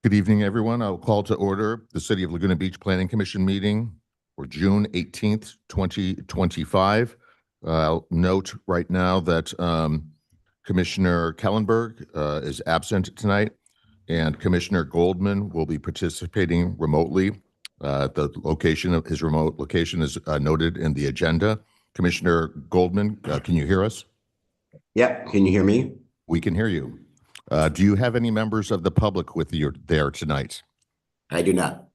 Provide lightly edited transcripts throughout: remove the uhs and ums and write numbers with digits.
Good evening, everyone. I'll call to order the City of Laguna Beach Planning Commission meeting for June 18th, 2025. I'll note right now that Commissioner Kellenberg is absent tonight, and Commissioner Goldman will be participating remotely. The location of his remote location is noted in the agenda. Commissioner Goldman, can you hear us? Yep. Can you hear me? We can hear you. Do you have any members of the public with you there tonight? I do not.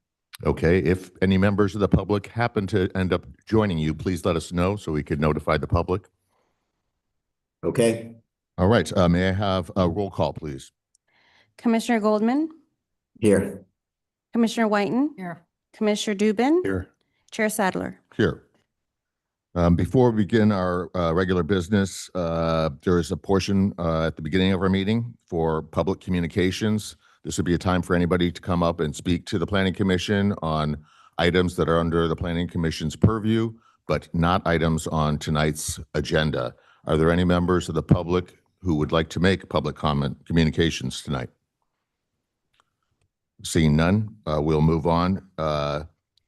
Okay, if any members of the public happen to end up joining you, please let us know so we can notify the public. Okay. All right, may I have a roll call, please? Commissioner Goldman? Here. Commissioner Whiten? Here. Commissioner Dubin? Here. Chair Sadler? Here. Before we begin our regular business, there is a portion at the beginning of our meeting for public communications. This would be a time for anybody to come up and speak to the Planning Commission on items that are under the Planning Commission's purview, but not items on tonight's agenda. Are there any members of the public who would like to make public comment communications tonight? Seeing none, we'll move on.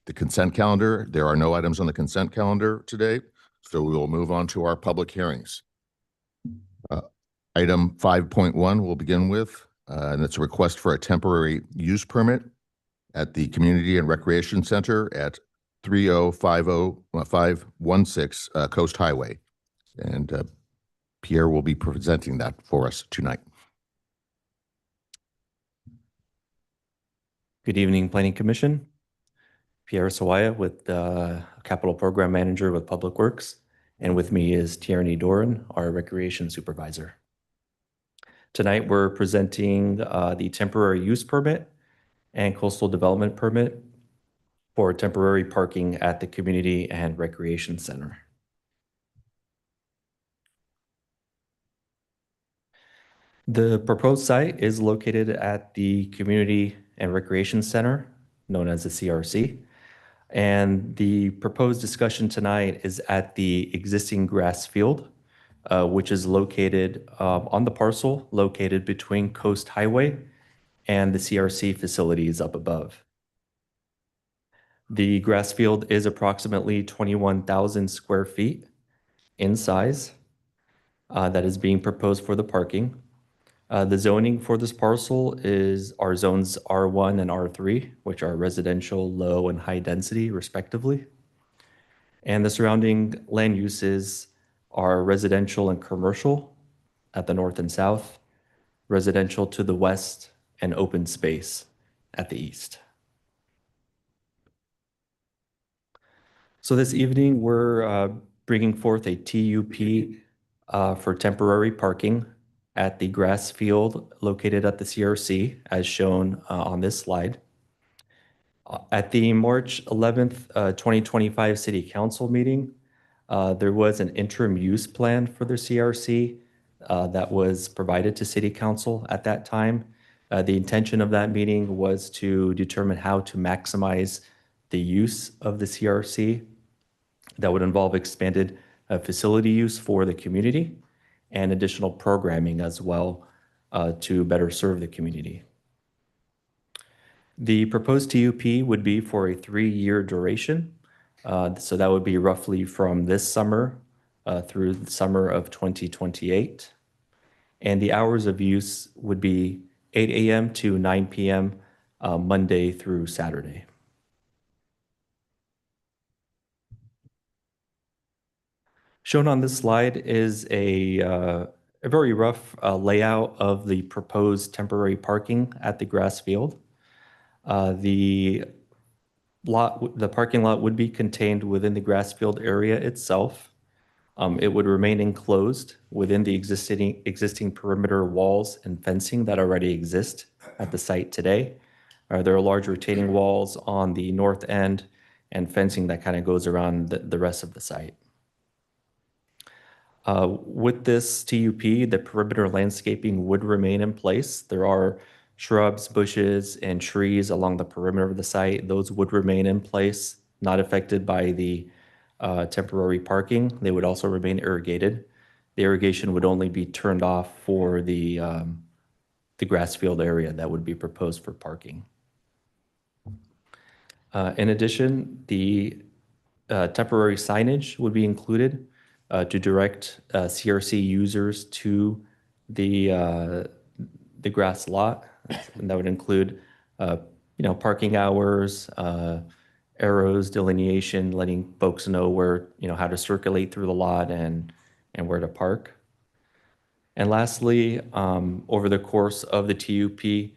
The consent calendar, there are no items on the consent calendar today, so we will move on to our public hearings. Item 5.1 we'll begin with, and it's a request for a temporary use permit at the Community and Recreation Center at 3050516 Coast Highway. And Pierre will be presenting that for us tonight. Good evening, Planning Commission. Pierre Sawaya with the Capital Program Manager with Public Works. And with me is Tierney Doran, our Recreation Supervisor. Tonight, we're presenting the temporary use permit and coastal development permit for temporary parking at the Community and Recreation Center. The proposed site is located at the Community and Recreation Center, known as the CRC. And the proposed discussion tonight is at the existing grass field, which is located on the parcel located between Coast Highway and the CRC facilities up above. The grass field is approximately 21,000 square feet in size that is being proposed for the parking. The zoning for this parcel is our zones R1 and R3, which are residential, low, and high density, respectively. And the surrounding land uses are residential and commercial at the north and south, residential to the west, and open space at the east. So this evening, we're bringing forth a TUP for temporary parking at the grass field located at the CRC, as shown on this slide. At the March 11th, 2025 City Council meeting, there was an interim use plan for the CRC that was provided to City Council at that time. The intention of that meeting was to determine how to maximize the use of the CRC. That would involve expanded facility use for the community and additional programming as well to better serve the community. The proposed TUP would be for a 3-year duration. So that would be roughly from this summer through the summer of 2028. And the hours of use would be 8 a.m. to 9 p.m. Monday through Saturday. Shown on this slide is a very rough layout of the proposed temporary parking at the grass field. The parking lot would be contained within the grass field area itself. It would remain enclosed within the existing perimeter walls and fencing that already exist at the site today. There are large retaining walls on the north end and fencing that kind of goes around the rest of the site. With this TUP, the perimeter landscaping would remain in place. There are shrubs, bushes, and trees along the perimeter of the site. Those would remain in place, not affected by the temporary parking. They would also remain irrigated. The irrigation would only be turned off for the the grass field area that would be proposed for parking. In addition, the temporary signage would be included to direct CRC users to the grass lot. And that would include, parking hours, arrows, delineation, letting folks know where, how to circulate through the lot and where to park. And lastly, over the course of the TUP,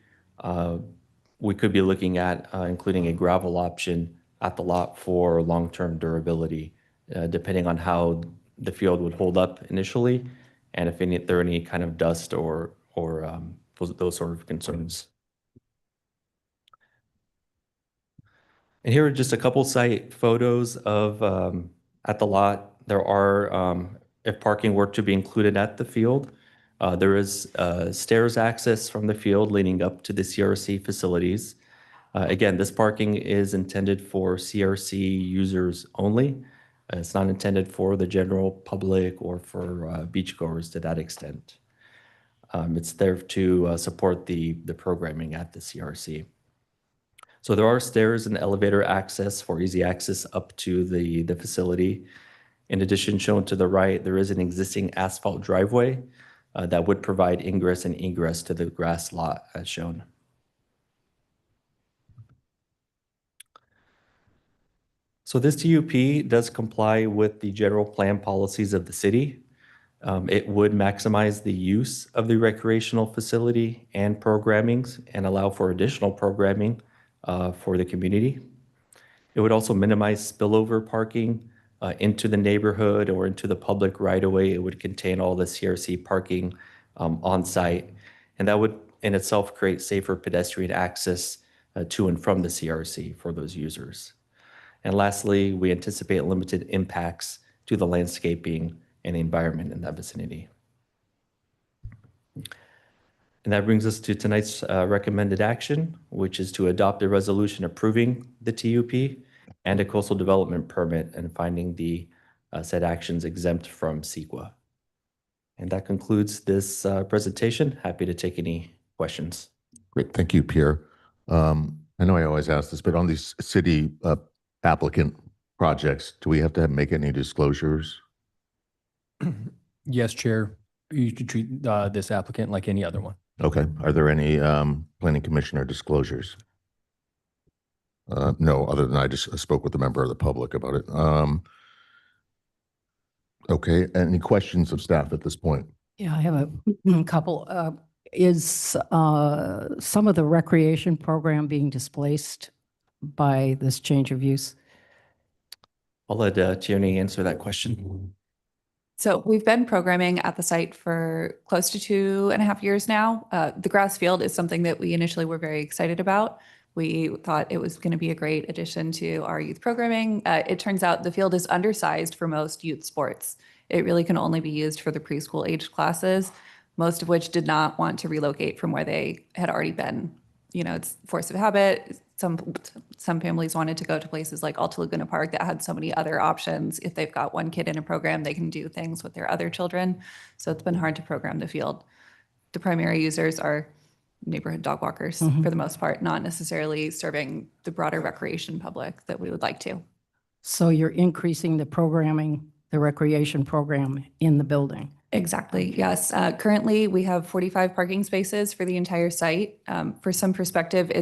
we could be looking at including a gravel option at the lot for long-term durability, depending on how the field would hold up initially, and if there are any kind of dust or those sort of concerns. And here are just a couple site photos of at the lot. There are, if parking were to be included at the field, there is stairs access from the field leading up to the CRC facilities. Again, this parking is intended for CRC users only. It's not intended for the general public or for beachgoers to that extent. It's there to support the programming at the CRC. So there are stairs and elevator access for easy access up to the facility. In addition, shown to the right, there is an existing asphalt driveway that would provide ingress and egress to the grass lot as shown. So this TUP does comply with the general plan policies of the city. It would maximize the use of the recreational facility and programmings and allow for additional programming for the community. It would also minimize spillover parking into the neighborhood or into the public right-of-way. It would contain all the CRC parking on site, and that would in itself create safer pedestrian access to and from the CRC for those users. And lastly, we anticipate limited impacts to the landscaping and the environment in that vicinity. And that brings us to tonight's recommended action, which is to adopt a resolution approving the TUP and a coastal development permit and finding the said actions exempt from CEQA. And that concludes this presentation. Happy to take any questions. Great. Thank you, Pierre. I know I always ask this, but on these city applicant projects, do we have to make any disclosures? Yes, Chair. You should treat this applicant like any other one. Okay. Are there any planning commissioner disclosures? No, other than I just spoke with a member of the public about it. Okay. Any questions of staff at this point? Yeah, I have a couple. Is some of the recreation program being displaced by this change of use? I'll let Tierney answer that question. So we've been programming at the site for close to 2.5 years now. The grass field is something that we initially were very excited about. We thought it was going to be a great addition to our youth programming. It turns out the field is undersized for most youth sports. It really can only be used for the preschool age classes, most of which did not want to relocate from where they had already been. You know, it's force of habit. Some families wanted to go to places like Alta Laguna Park that had so many other options. If they've got one kid in a program, they can do things with their other children. So it's been hard to program the field. The primary users are neighborhood dog walkers for the most part, not necessarily serving the broader recreation public that we would like to. So you're increasing the programming, the recreation program in the building? Exactly, yes. Currently, we have 45 parking spaces for the entire site. For some perspective,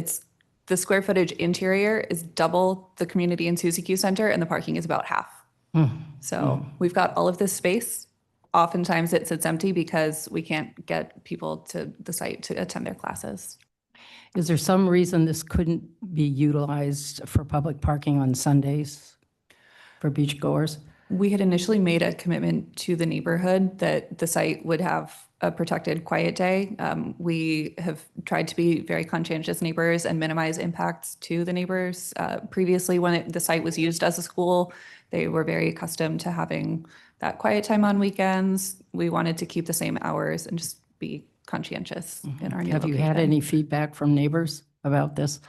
the square footage interior is double the community and Suzy Q Center, and the parking is about half. So we've got all of this space. Oftentimes it sits empty because we can't get people to the site to attend their classes. Is there some reason this couldn't be utilized for public parking on Sundays for beachgoers? We had initially made a commitment to the neighborhood that the site would have a protected quiet day. We have tried to be very conscientious neighbors and minimize impacts to the neighbors. Previously, when the site was used as a school, they were very accustomed to having that quiet time on weekends. We wanted to keep the same hours and just be conscientious in our new Have you had location. any feedback from neighbors about this?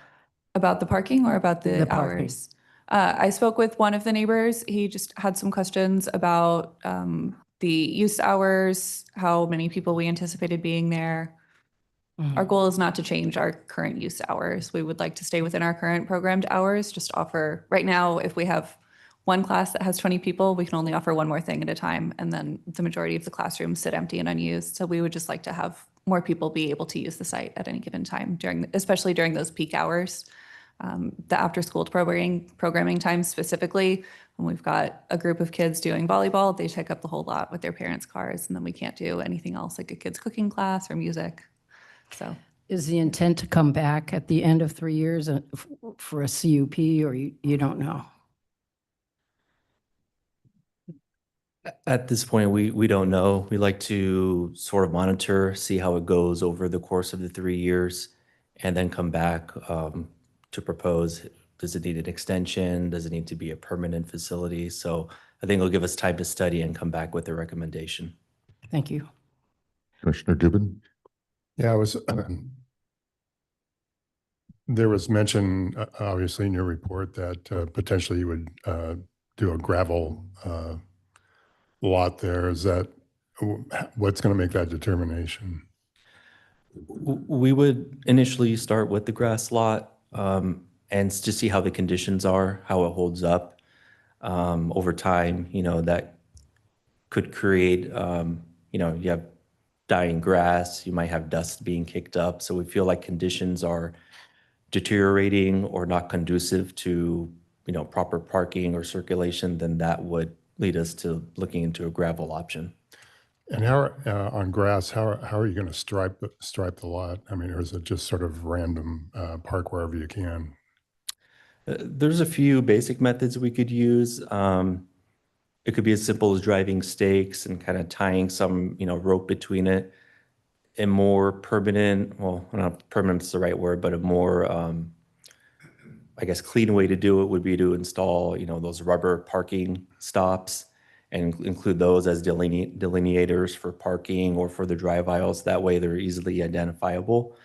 About the parking or about the parking. hours? I spoke with one of the neighbors. He just had some questions about the use hours, how many people we anticipated being there. Our goal is not to change our current use hours. We would like to stay within our current programmed hours, just offer, right now, if we have one class that has 20 people, we can only offer one more thing at a time. And then the majority of the classrooms sit empty and unused. So we would just like to have more people be able to use the site at any given time especially during those peak hours. The after school programming time specifically, when we've got a group of kids doing volleyball, they take up the whole lot with their parents' cars, and then we can't do anything else like a kids cooking class or music. So Is the intent to come back at the end of 3 years for a CUP, or you don't know? At this point, we don't know. We like to sort of monitor, see how it goes over the course of the 3 years, and then come back to propose. Does it need an extension? Does it need to be a permanent facility? So I think it'll give us time to study and come back with a recommendation. Thank you. Commissioner Dubin? Yeah, there was mention, obviously, in your report that potentially you would do a gravel lot there. Is that, what's going to make that determination? We would initially start with the grass lot and to see how the conditions are, how it holds up over time. That could create, you have dying grass, you might have dust being kicked up. So we feel like conditions are deteriorating or not conducive to, proper parking or circulation, then that would lead us to looking into a gravel option. And how on grass, how are you going to stripe the lot? I mean, or is it just sort of random park wherever you can? There's a few basic methods we could use. It could be as simple as driving stakes and kind of tying some, rope between it. A more permanent, well, I don't know if permanent is the right word, but a more, I guess, clean way to do it would be to install, those rubber parking stops and include those as delineators for parking or for the drive aisles. That way they're easily identifiable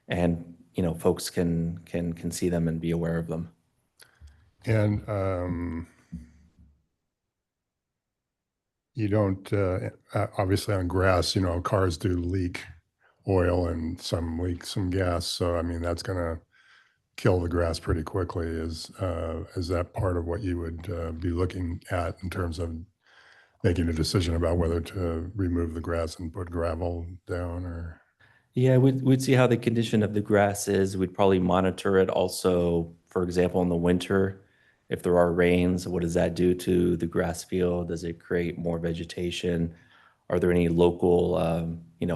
and, folks can see them and be aware of them. And you don't, obviously on grass, cars do leak oil and some leak some gas. So, I mean, that's going to kill the grass pretty quickly. Is that part of what you would be looking at in terms of making a decision about whether to remove the grass and put gravel down? Or Yeah, we'd see how the condition of the grass is. We'd probably monitor it also, for example, in the winter. If there are rains, what does that do to the grass field? Does it create more vegetation? Are there any local,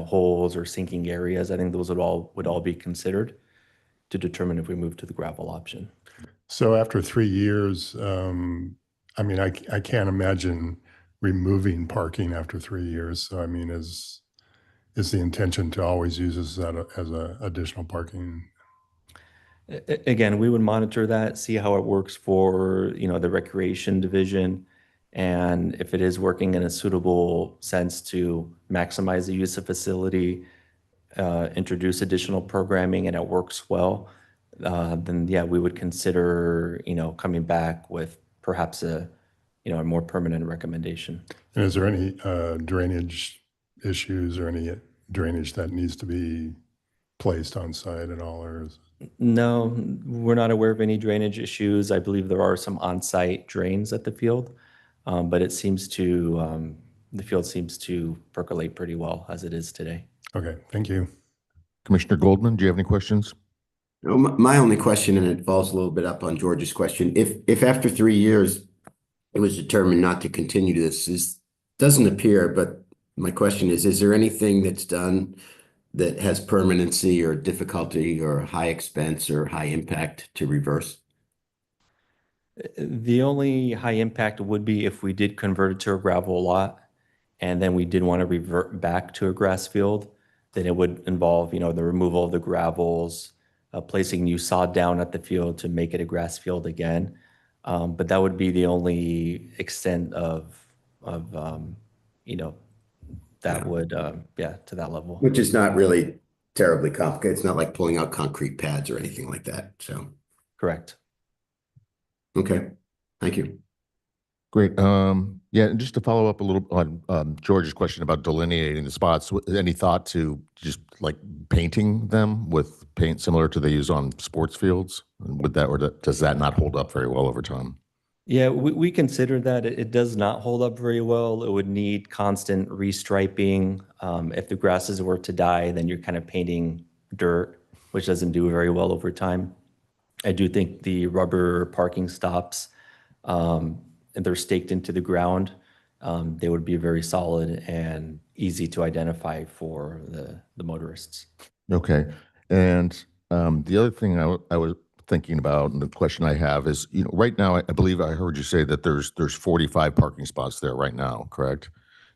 holes or sinking areas? I think those would all be considered to determine if we move to the gravel option. so after 3 years, I mean, I can't imagine removing parking after 3 years. So, I mean, is the intention to always use this as a additional parking? Again, we would monitor that, see how it works for, the recreation division. And if it is working in a suitable sense to maximize the use of facility, introduce additional programming and it works well, then yeah, we would consider, coming back with perhaps a more permanent recommendation. And is there any drainage issues or any drainage that needs to be placed on site at all? Or No, we're not aware of any drainage issues. I believe there are some on-site drains at the field, but it seems to, the field seems to percolate pretty well as it is today. Okay, thank you. Commissioner Goldman, do you have any questions? No, my only question, and it falls a little bit up on George's question, if after 3 years it was determined not to continue this, doesn't appear, but my question is there anything that's done that has permanency or difficulty or high expense or high impact to reverse? The only high impact would be if we did convert it to a gravel lot and then we did want to revert back to a grass field, then it would involve, the removal of the gravels, placing new sod down at the field to make it a grass field again. But that would be the only extent of that would, to that level. Which is not really terribly complicated. It's not like pulling out concrete pads or anything like that. So, Correct. okay, thank you. Great. Yeah, and just to follow up a little on George's question about delineating the spots, any thought to just like painting them with paint similar to they use on sports fields? Would that, or does that not hold up very well over time? Yeah, we consider that. It does not hold up very well. It would need constant restriping. If the grasses were to die, then you're kind of painting dirt, which doesn't do very well over time. I do think the rubber parking stops, and they're staked into the ground, they would be very solid and easy to identify for the motorists. Okay. And the other thing I was thinking about, and the question I have is, right now, I believe I heard you say that there's 45 parking spots there right now, correct?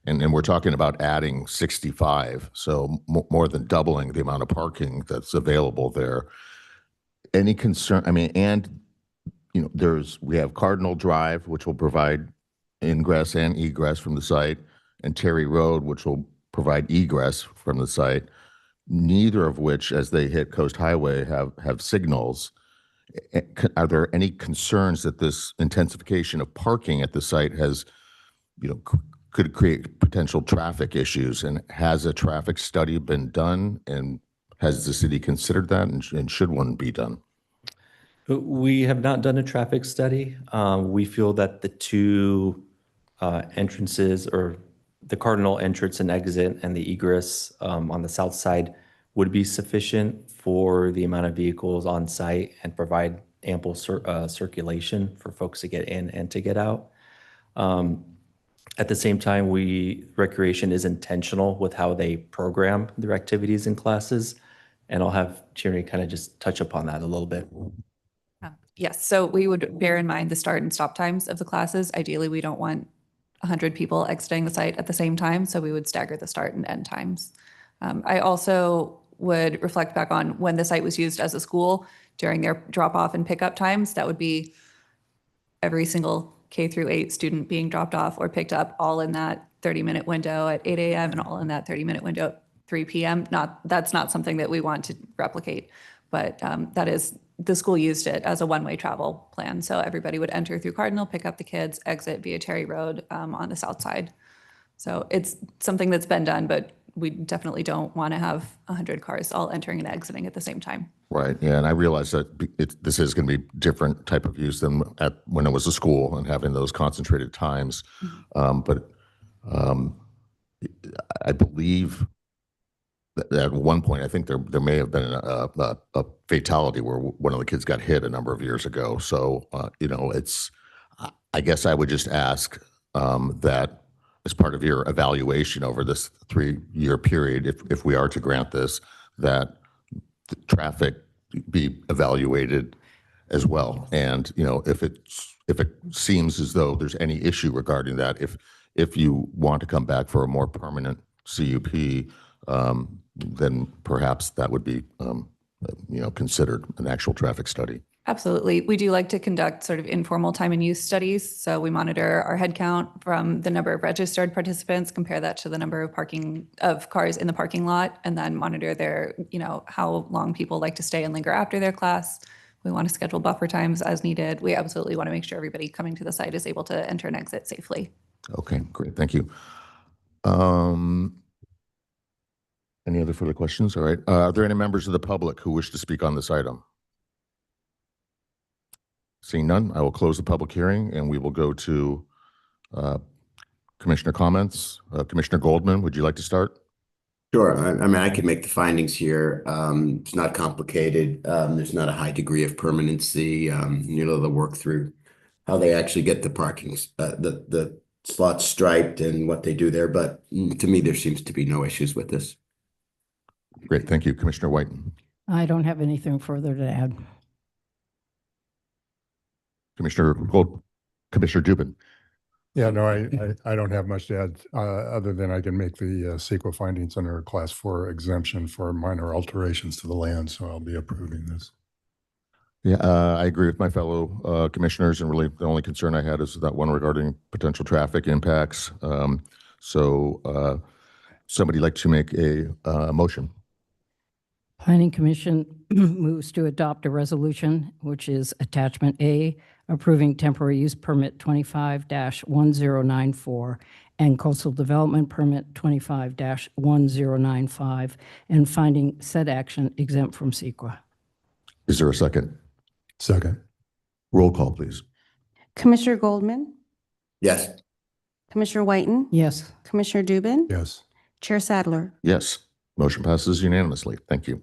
And we're talking about adding 65, so more than doubling the amount of parking that's available there. Any concern? I mean, and we have Cardinal Drive, which will provide ingress and egress from the site, and Terry Road, which will provide egress from the site. Neither of which, as they hit Coast Highway, have signals. Are there any concerns that this intensification of parking at the site has, could create potential traffic issues? And has a traffic study been done? And has the city considered that? And should one be done? We have not done a traffic study. We feel that the two entrances, or the Cardinal entrance and exit and the egress on the south side, would be sufficient for the amount of vehicles on site and provide ample circulation for folks to get in and to get out. At the same time, Recreation is intentional with how they program their activities and classes. And I'll have Tierney kind of just touch upon that a little bit. Yes, so we would bear in mind the start and stop times of the classes. Ideally, we don't want 100 people exiting the site at the same time, so we would stagger the start and end times. I also would reflect back on when the site was used as a school during their drop-off and pickup times. That would be every single K through 8 student being dropped off or picked up, all in that 30-minute window at 8 a.m. and all in that 30-minute window at 3 p.m. That's not something that we want to replicate, but that is, the school used it as a one-way travel plan. So everybody would enter through Cardinal, pick up the kids, exit via Terry Road on the south side. So it's something that's been done, but we definitely don't want to have 100 cars all entering and exiting at the same time. Right. Yeah. And I realize that this is going to be different type of use than when it was a school and having those concentrated times. But I believe that at one point, I think there may have been a fatality where one of the kids got hit a number of years ago. So, I guess I would just ask that as part of your evaluation over this 3-year period, if we are to grant this, that the traffic be evaluated as well. And, if it seems as though there's any issue regarding that, if you want to come back for a more permanent CUP, then perhaps that would be, considered an actual traffic study. Absolutely. We do like to conduct sort of informal time and use studies. So we monitor our head count from the number of registered participants, compare that to the number of cars in the parking lot, and then monitor their, how long people like to stay and linger after their class. We want to schedule buffer times as needed. We absolutely want to make sure everybody coming to the site is able to enter and exit safely. Okay, great. Thank you. Any other further questions? All right. Are there any members of the public who wish to speak on this item? Seeing none, I will close the public hearing and we will go to commissioner comments. Commissioner Goldman, would you like to start? Sure. I mean, I could make the findings here. It's not complicated. There's not a high degree of permanency. They'll work through how they actually get the parkings, the slots striped and what they do there. But to me, there seems to be no issues with this. Great. Thank you. Commissioner Whiten. I don't have anything further to add. Commissioner Dubin. Yeah, no, I don't have much to add other than I can make the CEQA findings under a class 4 exemption for minor alterations to the land. So I'll be approving this. Yeah, I agree with my fellow commissioners, and really the only concern I had is that one regarding potential traffic impacts. Somebody like to make a motion? Planning Commission moves to adopt a resolution, which is Attachment A, approving temporary use permit 25-1094 and coastal development permit 25-1095, and finding said action exempt from CEQA. Is there a second? Second. Roll call, please. Commissioner Goldman, Yes. Commissioner Whiten, Yes. Commissioner Dubin, Yes. Chair Sadler. Yes, motion passes unanimously. Thank you.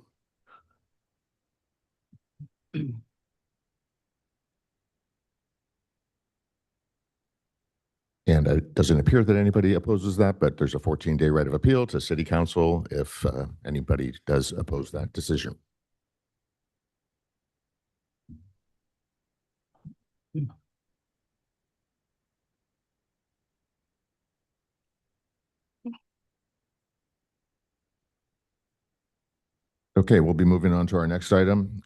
And it doesn't appear that anybody opposes that, but there's a 14-day right of appeal to City Council if anybody does oppose that decision. Okay, we'll be moving on to our next item.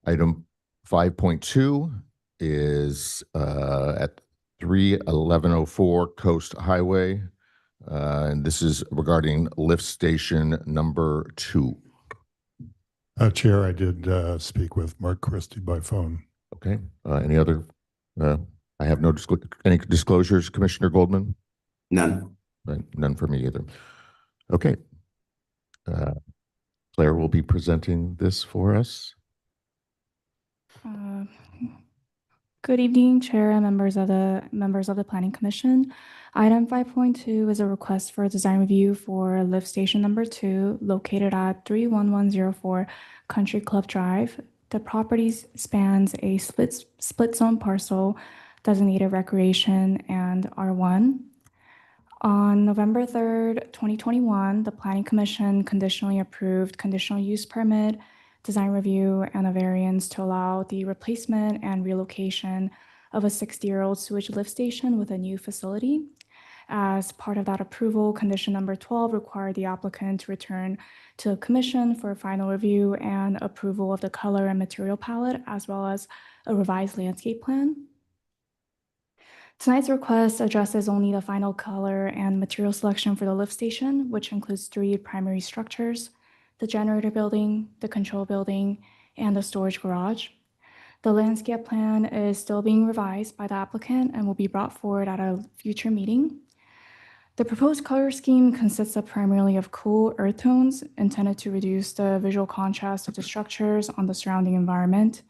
Item 5.2 is at 31104 Coast Highway. And this is regarding lift station number 2. Chair, I did speak with Mark Christie by phone. Okay, any other? I have no any disclosures, Commissioner Goldman? None. None for me either. Okay. Claire will be presenting this for us. Good evening, Chair and members of the Planning Commission. Item 5.2 is a request for a design review for lift station number 2 located at 31104 Country Club Drive. The property spans a split zone parcel designated recreation and R1. On November 3rd, 2021, the Planning Commission conditionally approved conditional use permit, design review, and a variance to allow the replacement and relocation of a 60-year-old sewage lift station with a new facility. As part of that approval, condition number 12 required the applicant to return to the commission for a final review and approval of the color and material palette, as well as a revised landscape plan. Tonight's request addresses only the final color and material selection for the lift station, which includes 3 primary structures: the generator building, the control building, and the storage garage. The landscape plan is still being revised by the applicant and will be brought forward at a future meeting. The proposed color scheme consists primarily of cool earth tones intended to reduce the visual contrast of the structures on the surrounding environment.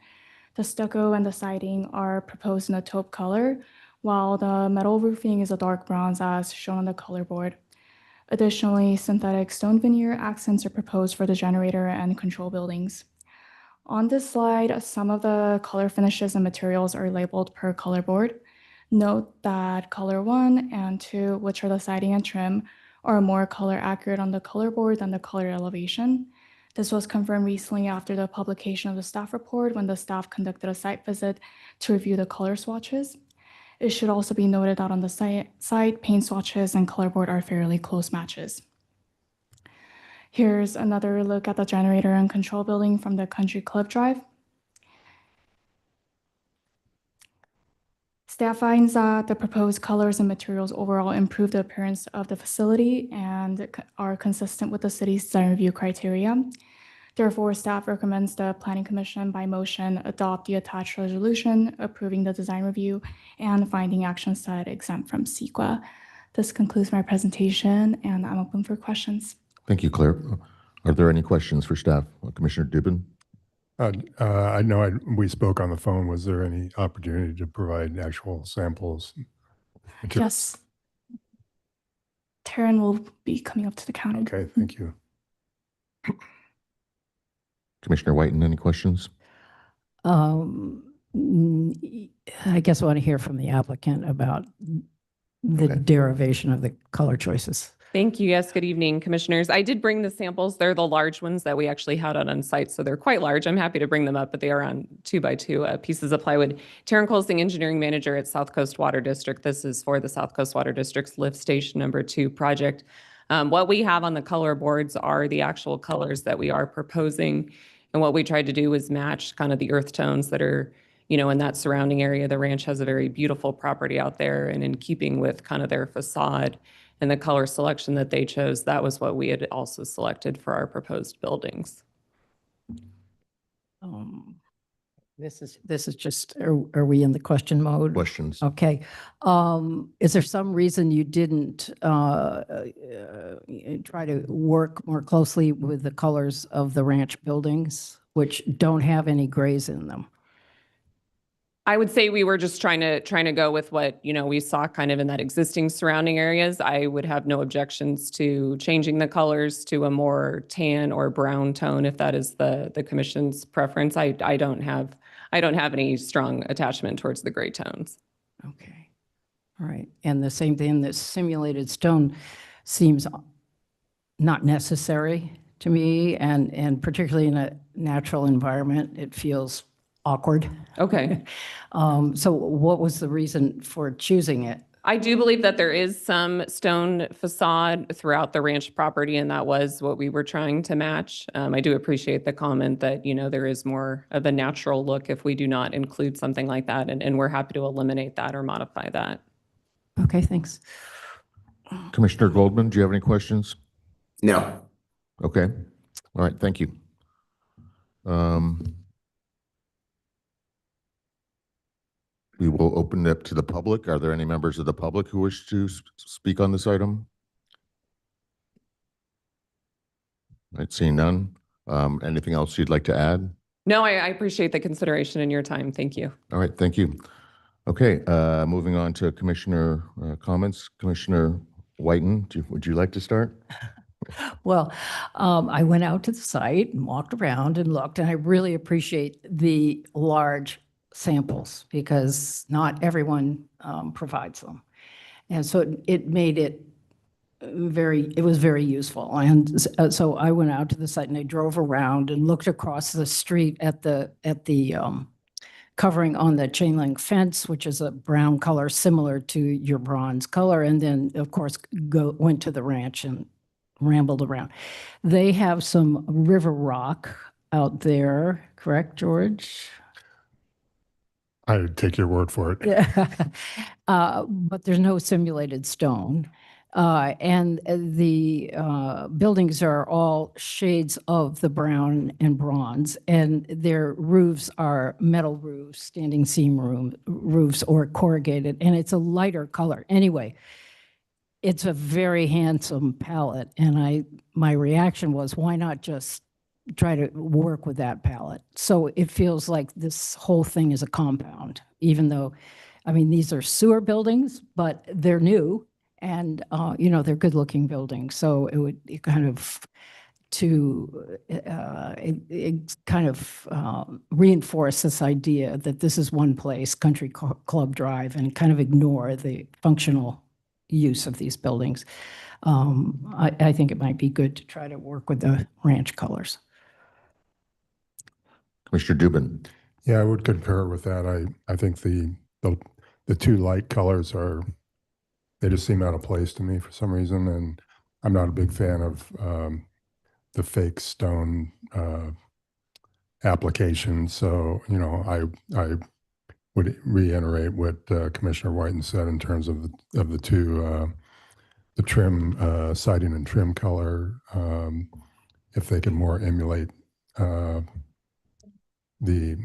The stucco and the siding are proposed in a taupe color, while the metal roofing is a dark bronze as shown on the color board. Additionally, synthetic stone veneer accents are proposed for the generator and control buildings. On this slide, some of the color finishes and materials are labeled per color board. Note that color 1 and 2, which are the siding and trim, are more color accurate on the color board than the color elevation. This was confirmed recently after the publication of the staff report when the staff conducted a site visit to review the color swatches. It should also be noted that on the site, paint swatches and color board are fairly close matches. Here's another look at the generator and control building from the Country Club Drive. Staff finds that the proposed colors and materials overall improve the appearance of the facility and are consistent with the city's design review criteria. Therefore, staff recommends the Planning Commission by motion adopt the attached resolution approving the design review and finding action set exempt from CEQA. This concludes my presentation, and I'm open for questions. Thank you, Claire. Are there any questions for staff? Commissioner Dubin? I know we spoke on the phone. Was there any opportunity to provide actual samples? Yes. Taryn will be coming up to the counter. Okay, thank you. Commissioner Whiten, any questions? I guess I want to hear from the applicant about the Okay. derivation of the color choices. Thank you. Yes, good evening, commissioners. I did bring the samples. They're the large ones that we actually had out on site, so they're quite large. I'm happy to bring them up, but they are on 2x2 pieces of plywood. Taryn Colsing, engineering manager at South Coast Water District. This is for the South Coast Water District's lift station number 2 project. What we have on the color boards are the actual colors that we are proposing. And what we tried to do was match kind of the earth tones that are, you know, in that surrounding area. The ranch has a very beautiful property out there, and in keeping with kind of their facade and the color selection that they chose, that was what we had also selected for our proposed buildings. This is just, are we in the question mode? Questions? Okay. Is there some reason you didn't try to work more closely with the colors of the ranch buildings, which don't have any grays in them? I would say we were just trying to go with what, we saw kind of in that existing surrounding areas. I would have no objections to changing the colors to a more tan or brown tone if that is the commission's preference. I don't have any strong attachment towards the gray tones. Okay. All right. And the same thing, the simulated stone seems not necessary to me, and particularly in a natural environment, it feels awkward. Okay. So what was the reason for choosing it? I do believe that there is some stone facade throughout the ranch property, and that was what we were trying to match. I do appreciate the comment that, there is more of a natural look if we do not include something like that, and we're happy to eliminate that or modify that. Okay, thanks. Commissioner Goldman, do you have any questions? No. Okay. All right, thank you. We will open it up to the public. Are there any members of the public who wish to speak on this item? I'd see none. Anything else you'd like to add? No, I appreciate the consideration and your time. Thank you. All right, thank you. Okay, moving on to commissioner comments. Commissioner Whiten, would you like to start? Well, I went out to the site and walked around and looked, and I really appreciate the large samples because not everyone provides them. And so it made it was very useful. And so I went out to the site and I drove around and looked across the street at the covering on the chain link fence, which is a brown color similar to your bronze color. And then, of course, went to the ranch and rambled around. They have some river rock out there, correct, George? I would take your word for it. Yeah. But there's no simulated stone. And the buildings are all shades of the brown and bronze, and their roofs are metal roofs, standing seam roofs, or corrugated, and it's a lighter color. Anyway, it's a very handsome palette, and my reaction was, why not just try to work with that palette? So it feels like this whole thing is a compound, even though, I mean, these are sewer buildings, but they're new. And, they're good looking buildings. So it kind of reinforce this idea that this is one place, Country Club Drive, and kind of ignore the functional use of these buildings. I think it might be good to try to work with the ranch colors. Commissioner Dubin. Yeah, I would concur with that. I think the two light colors they just seem out of place to me for some reason, and I'm not a big fan of the fake stone application. So, I would reiterate what Commissioner Whiten said in terms of the two, the trim, siding and trim color, if they can more emulate the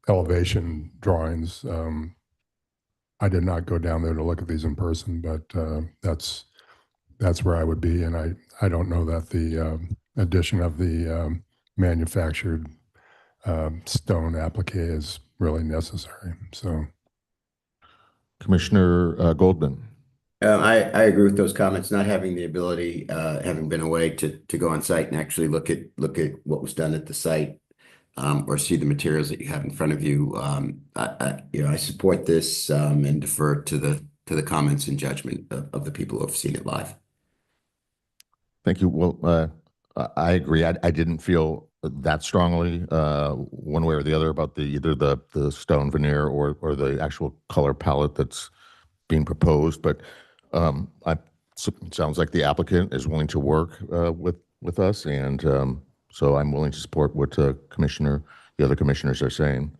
elevation drawings. I did not go down there to look at these in person, but that's where I would be. And I don't know that the addition of the manufactured stone applique is really necessary. So, Commissioner Goldman. I agree with those comments. Not having the ability, having been away to go on site and actually look at what was done at the site, or see the materials that you have in front of you. I support this and defer to the comments and judgment of the people who have seen it live. Thank you. Well, I agree. I didn't feel that strongly one way or the other about either the stone veneer or the actual color palette that's being proposed. But it sounds like the applicant is willing to work with us, and so I'm willing to support what the other commissioners are saying.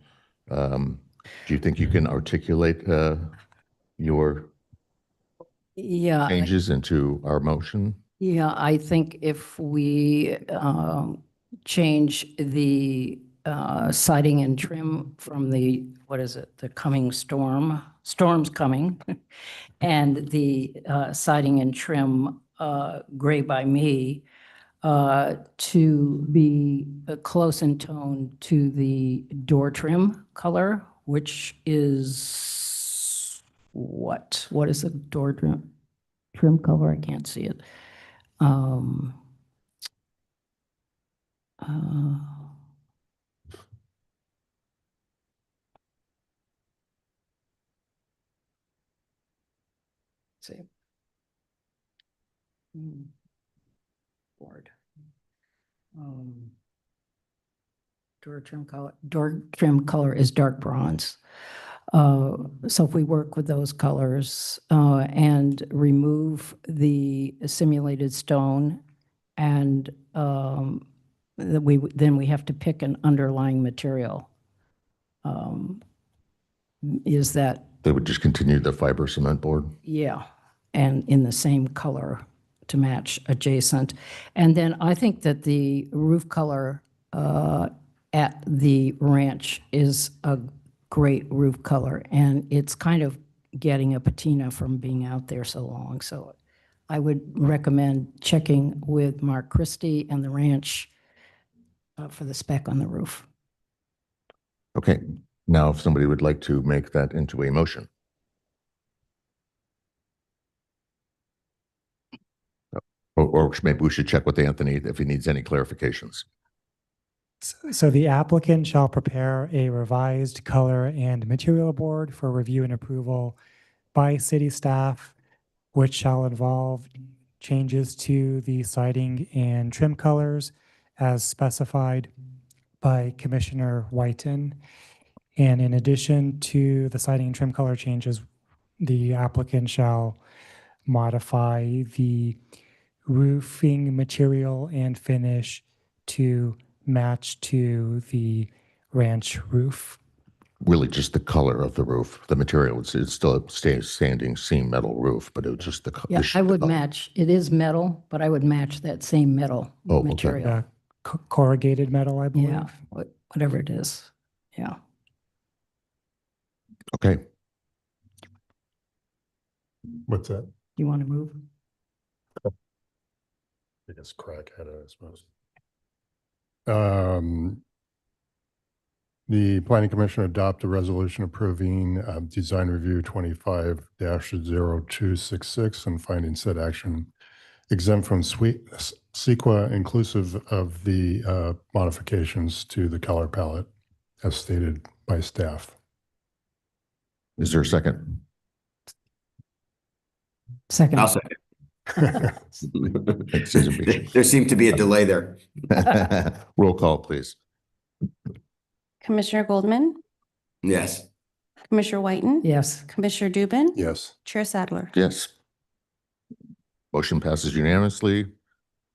Do you think you can articulate your changes into our motion? Yeah, I think if we change the siding and trim from the, what is it, the coming storm, storm's coming. And the siding and trim Gray by Me to be close in tone to the door trim color, which is what? What is the door trim color? I can't see it. Uh, see. Board. Door trim color is dark bronze. So if we work with those colors and remove the simulated stone and then we have to pick an underlying material. Is that, They would just continue the fiber cement board. yeah, and in the same color to match adjacent. And then I think that the roof color at the ranch is a great roof color, and it's kind of getting a patina from being out there so long. So I would recommend checking with Mark Christie and the ranch for the spec on the roof. Okay, now if somebody would like to make that into a motion. Or maybe we should check with Anthony if he needs any clarifications. So the applicant shall prepare a revised color and material board for review and approval by city staff, which shall involve changes to the siding and trim colors as specified by Commissioner Whiten. And in addition to the siding and trim color changes, the applicant shall modify the roofing material and finish to match to the ranch roof. Really just the color of the roof, the material, it's still a standing seam metal roof, but it was just the. Yeah, I would match, it is metal, but I would match that same metal Oh, okay. material. Corrugated metal, I believe. Yeah, whatever it is. Yeah. Okay, What's that? You want to move? I guess crackhead, I suppose. The planning commission adopt a resolution approving design review 25-0266 and finding said action exempt from CEQA inclusive of the modifications to the color palette as stated by staff. is there a second? Second. I'll second. Thanks, Susan Beach. There seemed to be a delay there. Roll call, please. Commissioner Goldman, Yes. Commissioner Whiten. Yes. Commissioner Dubin. Yes. Chair Sadler. Yes. Motion passes unanimously.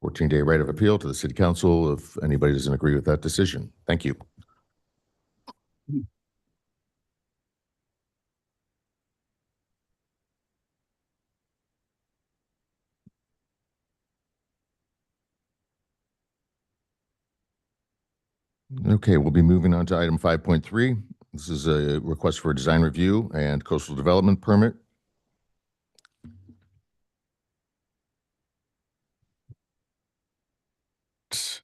14-day right of appeal to the city council if anybody doesn't agree with that decision. Thank you. Okay, we'll be moving on to item 5.3. This is a request for a design review and coastal development permit. It's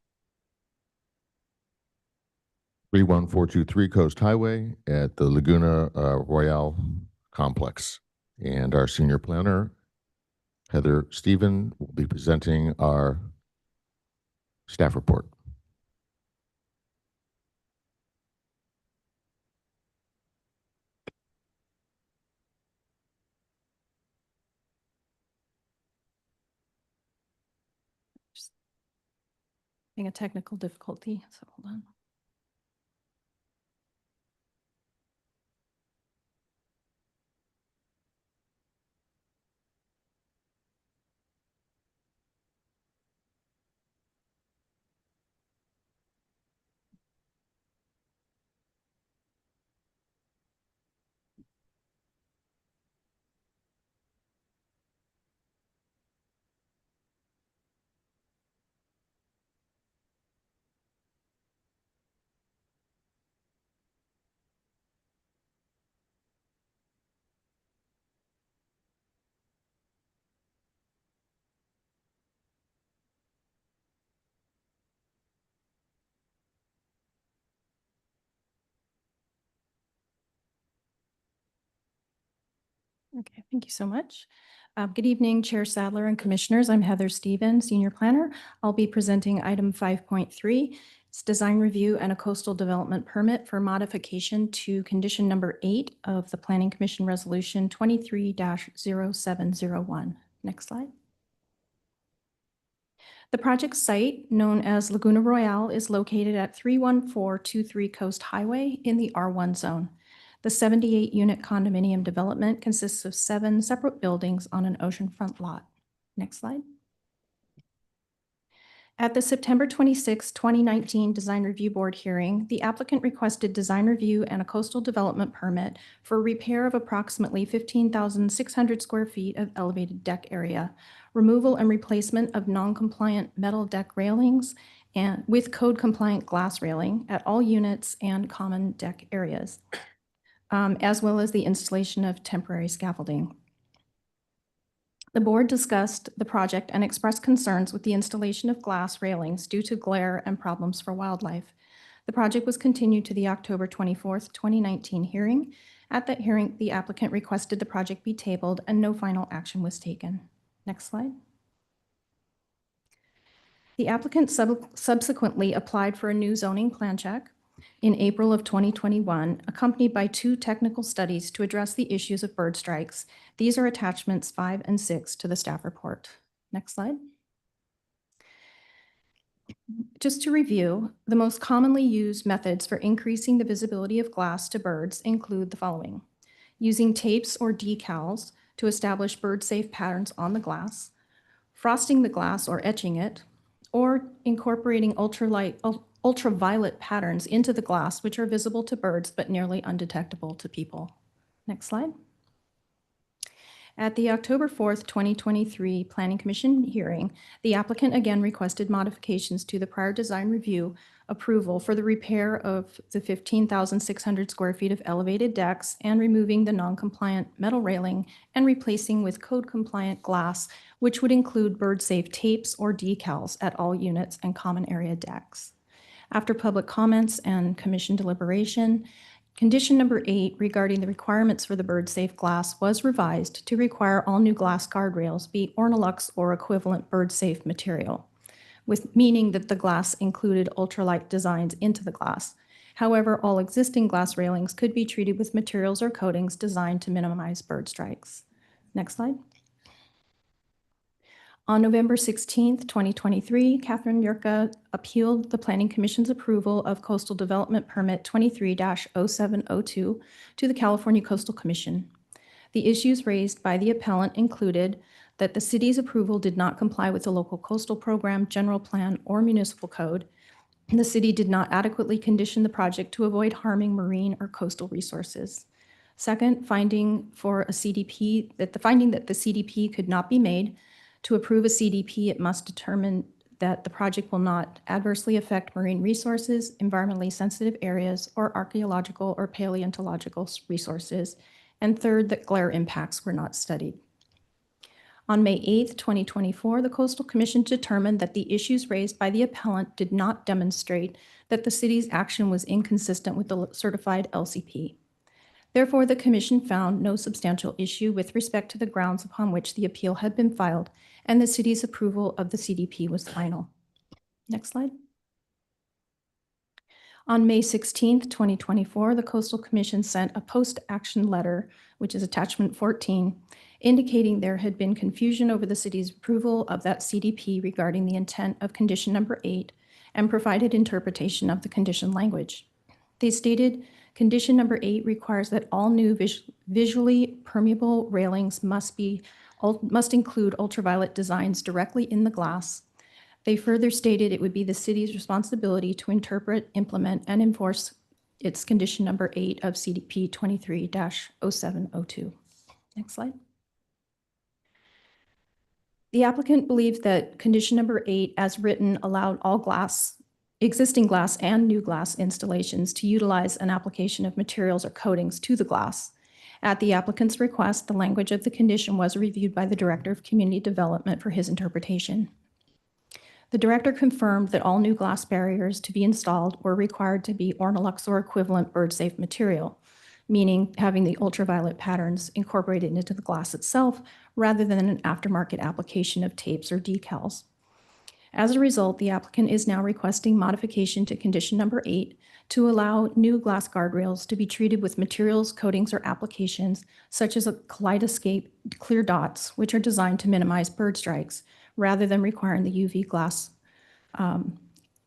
31423 Coast Highway at the Laguna Royale Complex. And our senior planner, Heather Stephen, will be presenting our staff report. Having a technical difficulty, so hold on. Okay, thank you so much. Good evening, Chair Sadler and Commissioners. I'm Heather Stevens, Senior Planner. I'll be presenting item 5.3. It's design review and a coastal development permit for modification to condition number 8 of the Planning Commission Resolution 23-0701. Next slide. The project site, known as Laguna Royale, is located at 31423 Coast Highway in the R1 zone. The 78-unit condominium development consists of 7 separate buildings on an oceanfront lot. Next slide. At the September 26, 2019 Design Review Board hearing, the applicant requested design review and a coastal development permit for repair of approximately 15,600 square feet of elevated deck area, removal and replacement of non-compliant metal deck railings, and with code-compliant glass railing at all units and common deck areas, as well as the installation of temporary scaffolding. The board discussed the project and expressed concerns with the installation of glass railings due to glare and problems for wildlife. The project was continued to the October 24th, 2019 hearing. At that hearing, the applicant requested the project be tabled and no final action was taken. Next slide. The applicant subsequently applied for a new zoning plan check in April of 2021, accompanied by 2 technical studies to address the issues of bird strikes. These are attachments 5 and 6 to the staff report. Next slide. Just to review, the most commonly used methods for increasing the visibility of glass to birds include the following: using tapes or decals to establish bird-safe patterns on the glass, frosting the glass or etching it, or incorporating ultraviolet patterns into the glass, which are visible to birds but nearly undetectable to people. Next slide. At the October 4th, 2023 Planning Commission hearing, the applicant again requested modifications to the prior design review approval for the repair of the 15,600 square feet of elevated decks and removing the non-compliant metal railing and replacing with code-compliant glass, which would include bird-safe tapes or decals at all units and common area decks. After public comments and commission deliberation, condition number 8 regarding the requirements for the bird-safe glass was revised to require all new glass guardrails be Ornolux or equivalent bird-safe material, with meaning that the glass included ultralight designs into the glass. However, all existing glass railings could be treated with materials or coatings designed to minimize bird strikes. Next slide. On November 16th, 2023, Catherine Yurka appealed the Planning Commission's approval of Coastal Development Permit 23-0702 to the California Coastal Commission. The issues raised by the appellant included that the city's approval did not comply with the local coastal program, general plan, or municipal code. The city did not adequately condition the project to avoid harming marine or coastal resources. Second, finding that the CDP could not be made. To approve a CDP, it must determine that the project will not adversely affect marine resources, environmentally sensitive areas, or archaeological or paleontological resources. And third, that glare impacts were not studied. On May 8th, 2024, the Coastal Commission determined that the issues raised by the appellant did not demonstrate that the city's action was inconsistent with the certified LCP. Therefore, the Commission found no substantial issue with respect to the grounds upon which the appeal had been filed, and the city's approval of the CDP was final. Next slide. On May 16th, 2024, the Coastal Commission sent a post-action letter, which is attachment 14, indicating there had been confusion over the city's approval of that CDP regarding the intent of condition number 8 and provided interpretation of the condition language. They stated condition number 8 requires that all new visually permeable railings must include ultraviolet designs directly in the glass. They further stated it would be the city's responsibility to interpret, implement, and enforce its condition number 8 of CDP 23-0702. Next slide. The applicant believes that condition number 8, as written, allowed all existing glass and new glass installations to utilize an application of materials or coatings to the glass. At the applicant's request, the language of the condition was reviewed by the Director of Community Development for his interpretation. The director confirmed that all new glass barriers to be installed were required to be Ornolux or equivalent bird-safe material, meaning having the ultraviolet patterns incorporated into the glass itself rather than an aftermarket application of tapes or decals. As a result, the applicant is now requesting modification to condition number 8 to allow new glass guardrails to be treated with materials, coatings, or applications such as a kaleidoscope clear dots, which are designed to minimize bird strikes, rather than requiring the UV glass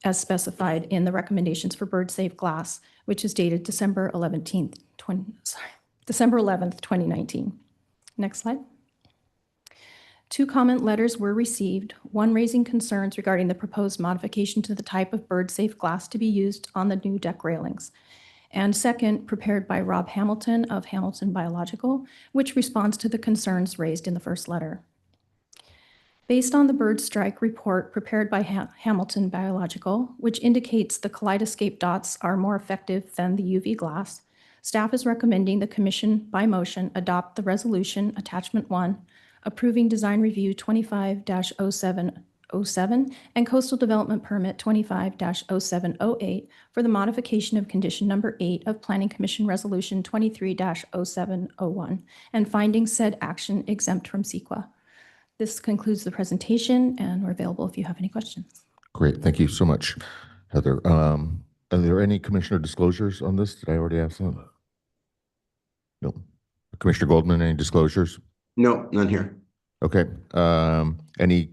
as specified in the recommendations for bird safe glass, which is dated December 11th, 2019. Next slide. 2 comment letters were received, one raising concerns regarding the proposed modification to the type of bird-safe glass to be used on the new deck railings, and second, prepared by Rob Hamilton of Hamilton Biological, which responds to the concerns raised in the first letter. Based on the bird strike report prepared by Hamilton Biological, which indicates the kaleidoscope dots are more effective than the UV glass, staff is recommending the Commission by motion adopt the resolution attachment 1 approving design review 25-0707 and coastal development permit 25-0708 for the modification of condition number 8 of Planning Commission Resolution 23-0701 and finding said action exempt from CEQA. This concludes the presentation, and we're available if you have any questions. Great. Thank you so much, Heather. Are there any commissioner disclosures on this? Did I already ask that? No. Commissioner Goldman, any disclosures? No, none here. Okay. Any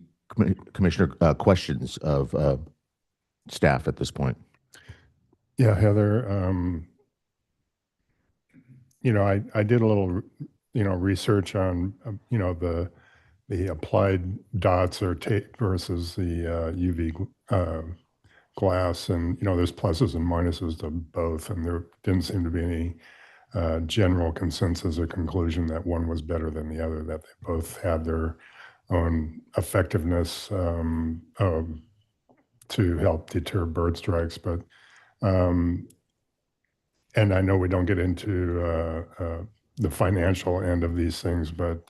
commissioner questions of staff at this point? Yeah, Heather, I did a little, research on, the applied dots or tape versus the UV glass. And, there's pluses and minuses to both. And there didn't seem to be any general consensus or conclusion that one was better than the other, that they both had their own effectiveness to help deter bird strikes. But, and I know we don't get into the financial end of these things, but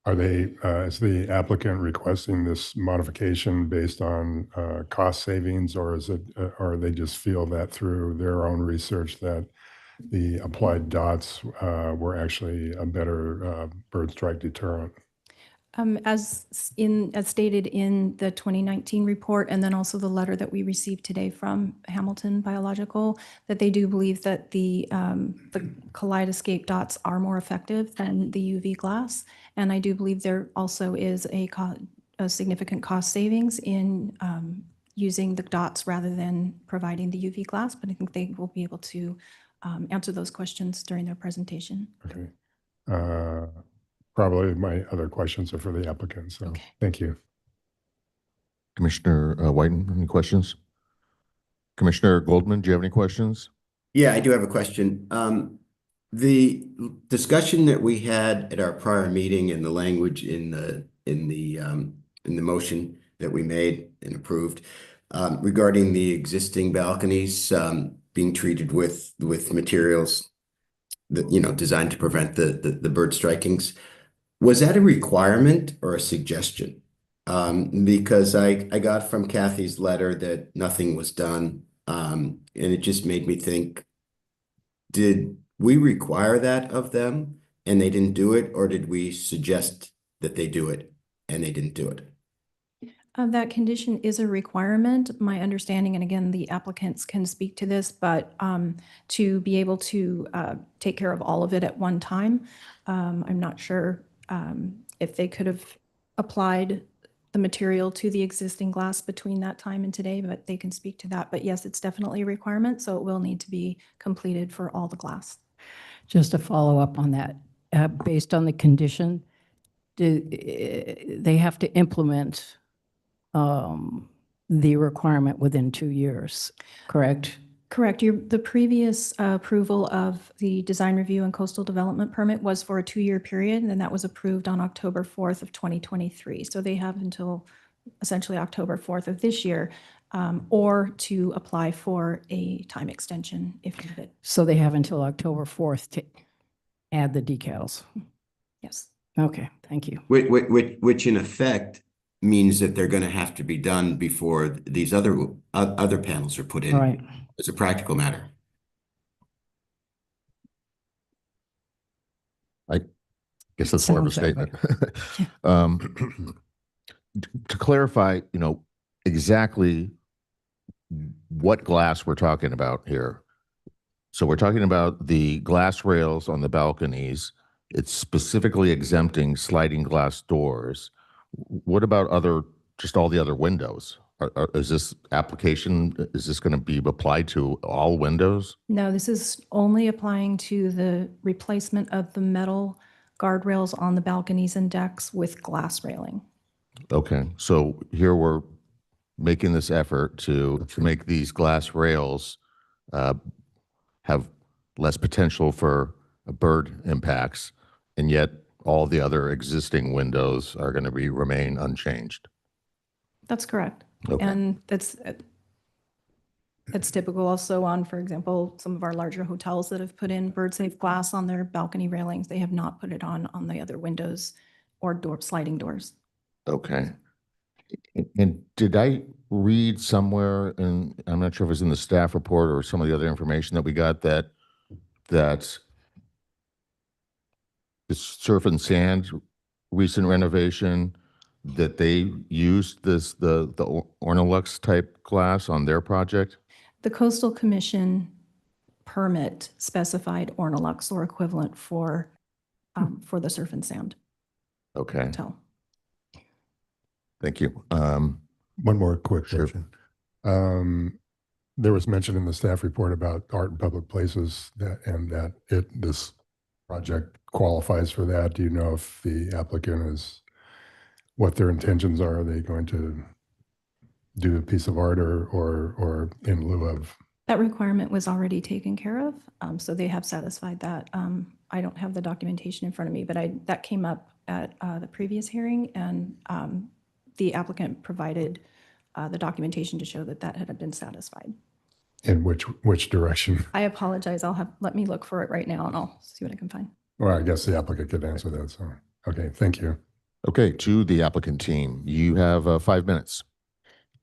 are they, is the applicant requesting this modification based on cost savings, or is it, or they just feel that through their own research that the applied dots were actually a better bird strike deterrent? As stated in the 2019 report, and then also the letter that we received today from Hamilton Biological, that they do believe that the kaleidoscope dots are more effective than the UV glass. And I do believe there also is a significant cost savings in using the dots rather than providing the UV glass, but I think they will be able to answer those questions during their presentation. Okay. Probably my other questions are for the applicant, so Okay. Thank you. Commissioner Whiten, any questions? Commissioner Goldman, do you have any questions? Yeah, I do have a question. The discussion that we had at our prior meeting and the language in the motion that we made and approved regarding the existing balconies being treated with materials that, designed to prevent the bird strikings. Was that a requirement or a suggestion? Because I got from Kathy's letter that nothing was done, and it just made me think, did we require that of them and they didn't do it, or did we suggest that they do it and they didn't do it? That condition is a requirement. My understanding, and again, the applicants can speak to this, but to be able to take care of all of it at one time, I'm not sure if they could have applied the material to the existing glass between that time and today, but they can speak to that. But yes, it's definitely a requirement, so it will need to be completed for all the glass. Just to follow up on that, based on the condition, do they have to implement the requirement within 2 years, correct? Correct. The previous approval of the design review and coastal development permit was for a 2-year period, and that was approved on October 4th of 2023. So they have until essentially October 4th of this year, or to apply for a time extension if needed. So they have until October 4th to add the decals. Yes. Okay, thank you. Which in effect means that they're going to have to be done before these other panels are put in. All right. As a practical matter. I guess that's more of a Sounds that way. statement. To clarify, exactly what glass we're talking about here. So we're talking about the glass rails on the balconies. It's specifically exempting sliding glass doors. What about just all the other windows? Is this going to be applied to all windows? No, this is only applying to the replacement of the metal guardrails on the balconies and decks with glass railing. Okay, so here we're making this effort to make these glass rails have less potential for bird impacts, and yet all the other existing windows are going to remain unchanged. That's correct. Okay. And that's typical also on, for example, some of our larger hotels that have put in bird-safe glass on their balcony railings. They have not put it on the other windows or sliding doors. Okay. And did I read somewhere, and I'm not sure if it was in the staff report or some of the other information that we got, that the Surf and Sand recent renovation, that they used the Ornolux type glass on their project? The Coastal Commission permit specified Ornolux or equivalent for the Surf and Sand Okay, hotel. thank you. One more quick Sure. question. There was mention in the staff report about art in public places that this project qualifies for that. Do you know if the applicant what their intentions are? Are they going to do a piece of art or in lieu of? That requirement was already taken care of, so they have satisfied that. I don't have the documentation in front of me, but that came up at the previous hearing, and the applicant provided the documentation to show that had been satisfied. In which direction? I apologize. Let me look for it right now, and I'll see what I can find. Well, I guess the applicant could answer that. So, okay, thank you. Okay, to the applicant team, you have 5 minutes.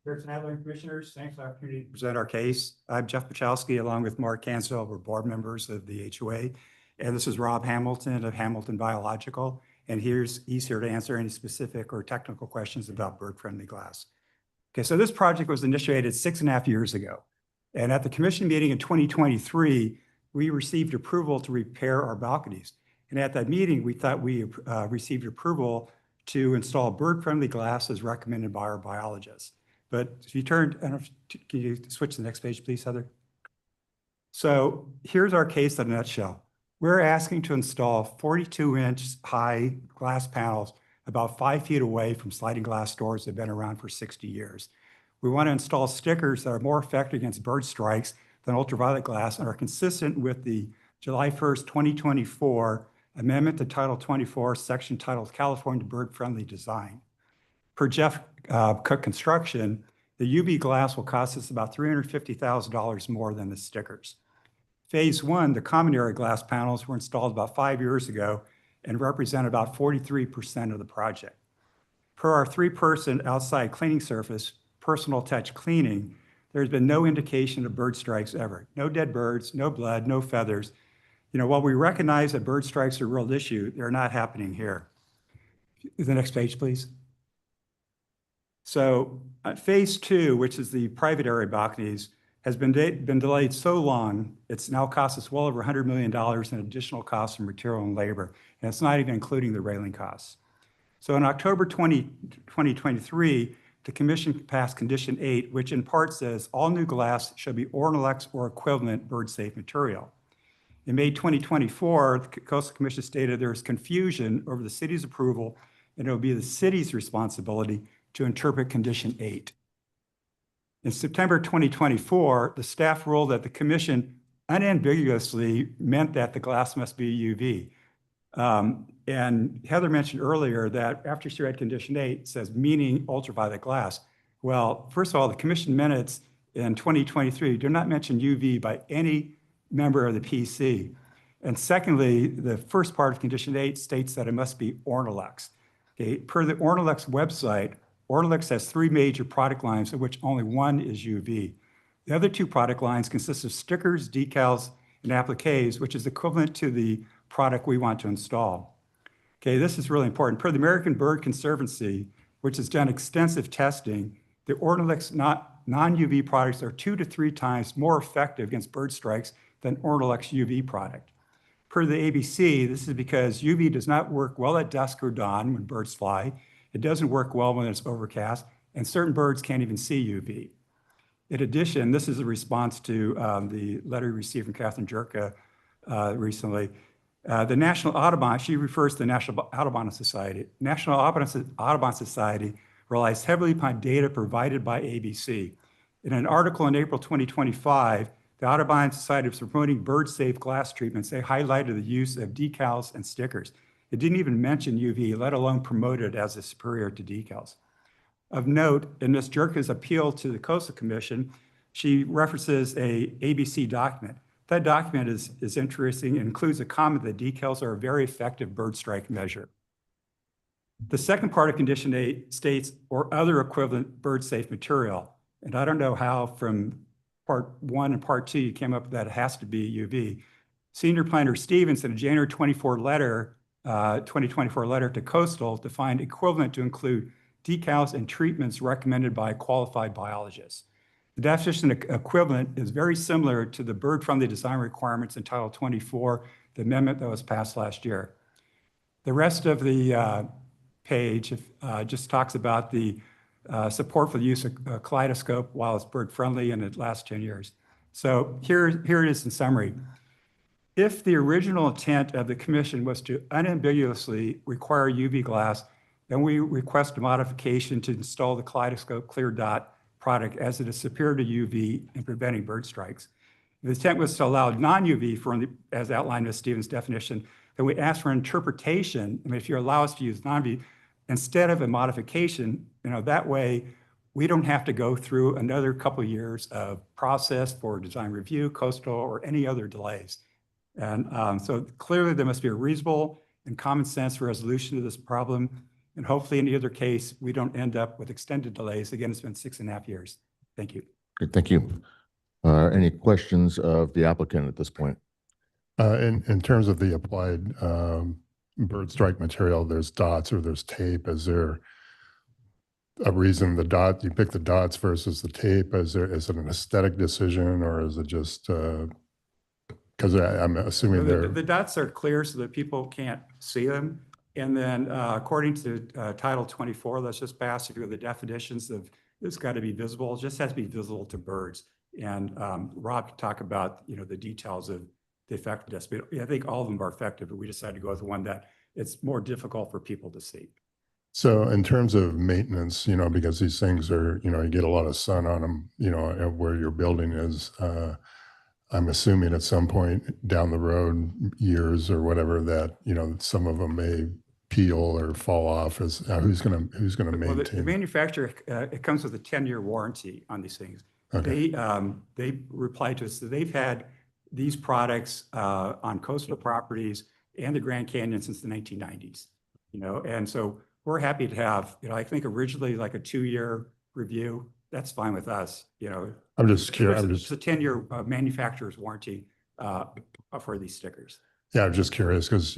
Chair Adler and Commissioners, thanks for the opportunity to present our case. I'm Jeff Pachowski, along with Mark Cansell. We're board members of the HOA. And this is Rob Hamilton of Hamilton Biological. And he's here to answer any specific or technical questions about bird-friendly glass. Okay, so this project was initiated 6.5 years ago. And at the commission meeting in 2023, we received approval to repair our balconies. And at that meeting, we thought we received approval to install bird-friendly glass as recommended by our biologists. But if you turn, can you switch to the next page, please, Heather? So here's our case in a nutshell. We're asking to install 42-inch high glass panels about 5 feet away from sliding glass doors that have been around for 60 years. We want to install stickers that are more effective against bird strikes than ultraviolet glass and are consistent with the July 1st, 2024 Amendment to Title 24, section titled California Bird Friendly Design. Per Jeff Cook Construction, the UV glass will cost us about $350,000 more than the stickers. Phase 1, the common area glass panels were installed about 5 years ago and represent about 43% of the project. Per our 3-person outside cleaning service, Personal Touch Cleaning, there's been no indication of bird strikes ever. No dead birds, no blood, no feathers. While we recognize that bird strikes are a real issue, they're not happening here. The next page, please. So phase 2, which is the private area balconies, has been delayed so long, it's now cost us well over $100 million in additional costs for material and labor, and it's not even including the railing costs. So in October 2023, the commission passed Condition 8, which in part says all new glass shall be Ornolux or equivalent bird-safe material. In May 2024, the Coastal Commission stated there is confusion over the city's approval, and it will be the city's responsibility to interpret Condition 8. In September 2024, the staff ruled that the commission unambiguously meant that the glass must be UV. And Heather mentioned earlier that after she read Condition 8, it says meaning ultraviolet glass. Well, first of all, the commission minutes in 2023 do not mention UV by any member of the PC. And secondly, the first part of Condition 8 states that it must be Ornolux. Okay, per the Ornolux website, Ornolux has 3 major product lines, of which only one is UV. The other 2 product lines consist of stickers, decals, and appliques, which is equivalent to the product we want to install. Okay, this is really important. Per the American Bird Conservancy, which has done extensive testing, the Ornolux non-UV products are 2 to 3 times more effective against bird strikes than Ornolux UV product. Per the ABC, this is because UV does not work well at dusk or dawn when birds fly. It doesn't work well when it's overcast, and certain birds can't even see UV. In addition, this is a response to the letter we received from Catherine Jerka recently. The National Audubon, she refers to the National Audubon Society. National Audubon Society relies heavily upon data provided by ABC. In an article in April 2025, the Audubon Society was promoting bird-safe glass treatments. They highlighted the use of decals and stickers. It didn't even mention UV, let alone promote it as a superior to decals. Of note, in Ms. Jerka's appeal to the Coastal Commission, she references a ABC document. That document is interesting and includes a comment that decals are a very effective bird strike measure. The second part of condition 8 states, or other equivalent bird safe material. And I don't know how from part 1 and part 2 you came up with that it has to be UV. Senior Planner Stevens in a January 2024 letter to Coastal defined equivalent to include decals and treatments recommended by qualified biologists. The definition of equivalent is very similar to the bird-friendly design requirements in Title 24, the amendment that was passed last year. The rest of the page just talks about the support for the use of kaleidoscope while it's bird-friendly in the last 10 years. So here it is in summary. If the original intent of the commission was to unambiguously require UV glass, then we request a modification to install the kaleidoscope clear dot product as it is superior to UV in preventing bird strikes. If the intent was to allow non-UV, as outlined in Stevens' definition, then we ask for interpretation. I mean, if you allow us to use non-UV instead of a modification, that way we don't have to go through another couple of years of process for design review, coastal, or any other delays. And so clearly there must be a reasonable and common sense resolution to this problem. And hopefully in either case, we don't end up with extended delays. Again, it's been 6.5 years. Thank you. Good, thank you. Any questions of the applicant at this point? In terms of the applied bird strike material, there's dots or there's tape. Is there a reason you pick the dots versus the tape? Is it an aesthetic decision, or is it just because I'm assuming the dots are clear so that people can't see them. And then according to Title 24, let's just pass through the definitions of it's got to be visible. It just has to be visible to birds. And Rob can talk about the details of the effectiveness. But I think all of them are effective, but we decided to go with one that it's more difficult for people to see. So in terms of maintenance, because these things are, you get a lot of sun on them, where your building is, I'm assuming at some point down the road, years or whatever, that, some of them may peel or fall off. Who's going to maintain? Well, the manufacturer, it comes with a 10-year warranty on these things. Okay. They replied to us that they've had these products on coastal properties and the Grand Canyon since the 1990s, and so we're happy to have, I think originally like a 2-year review. That's fine with us, I'm just curious. It's a 10-year manufacturer's warranty for these stickers. Yeah, I'm just curious because,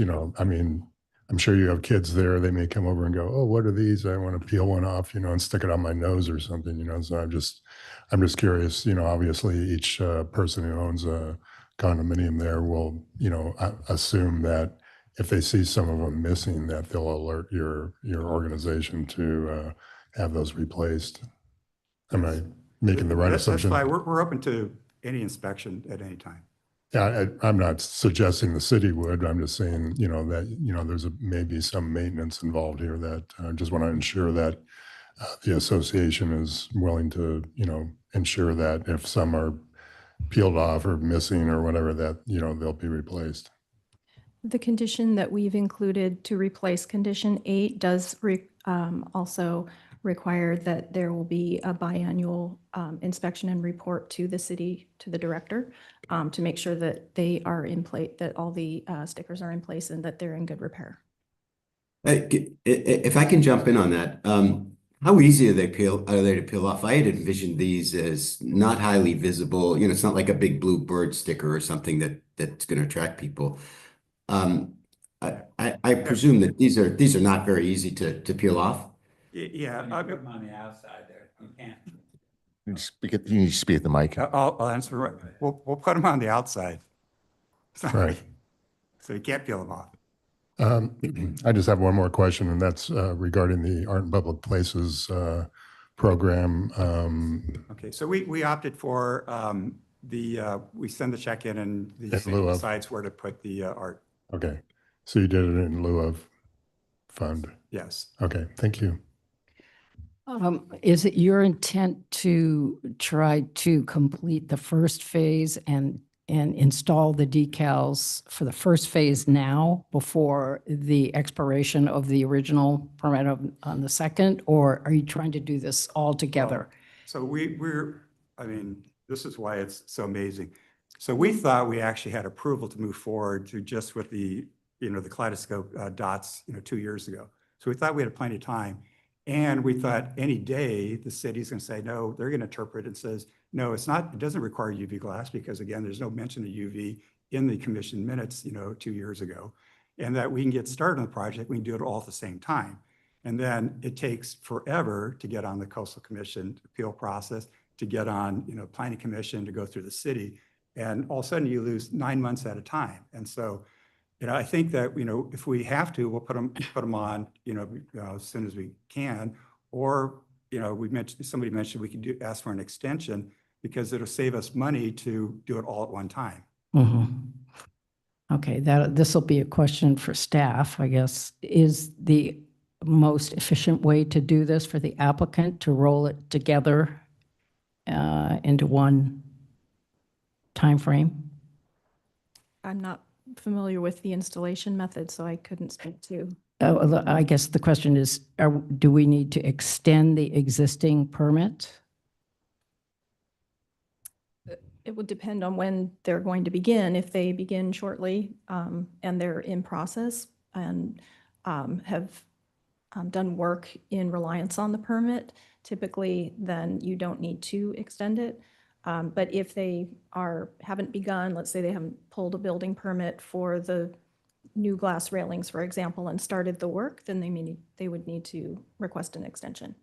I'm sure you have kids there. They may come over and go, "Oh, what are these? I want to peel one off, and stick it on my nose or something." So I'm just curious. Obviously, each person who owns a condominium there will, assume that if they see some of them missing, that they'll alert your organization to have those replaced. Am I making the right assumption? That's fine. We're open to any inspection at any time. Yeah, I'm not suggesting the city would. I'm just saying, that, there's maybe some maintenance involved here that I just want to ensure that the association is willing to, ensure that if some are peeled off or missing or whatever, that, they'll be replaced. The condition that we've included to replace condition 8 does also require that there will be a biannual inspection and report to the city, to the director, to make sure that they are in place, that all the stickers are in place and that they're in good repair. If I can jump in on that, how easy are they to peel off? I had envisioned these as not highly visible. It's not like a big blue bird sticker or something that's going to attract people. I presume that these are not very easy to peel off. Yeah. Put them on the outside there. You can't. You need to speak at the mic. I'll answer. We'll put them on the outside. Right. So you can't peel them off. I just have one more question, and that's regarding the Art in Public Places program. Okay, so we opted for we send the check in and the In city lieu of. decides where to put the art. Okay, so you did it in lieu of fund. Yes. Okay, thank you. Is it your intent to try to complete the first phase and install the decals for the first phase now before the expiration of the original permit on the second? Or are you trying to do this all together? So I mean, this is why it's so amazing. So we thought we actually had approval to move forward to just with the kaleidoscope dots, 2 years ago. So we thought we had plenty of time. And we thought any day the city's going to say, no, they're going to interpret and says, no, it's not, it doesn't require UV glass because again, there's no mention of UV in the commission minutes, 2 years ago. And that we can get started on the project, we can do it all at the same time. And then it takes forever to get on the Coastal Commission appeal process, to get on, Planning Commission, to go through the city. And all of a sudden you lose 9 months at a time. And so, I think that, if we have to, we'll put them on, as soon as we can. Or, somebody mentioned we could ask for an extension because it'll save us money to do it all at one time. Okay, this will be a question for staff, I guess. Is the most efficient way to do this for the applicant to roll it together into one timeframe? I'm not familiar with the installation method, so I couldn't speak to. I guess the question is, do we need to extend the existing permit? It would depend on when they're going to begin. If they begin shortly and they're in process and have done work in reliance on the permit, typically then you don't need to extend it. But if they haven't begun, let's say they haven't pulled a building permit for the new glass railings, for example, and started the work, then they would need to request an extension.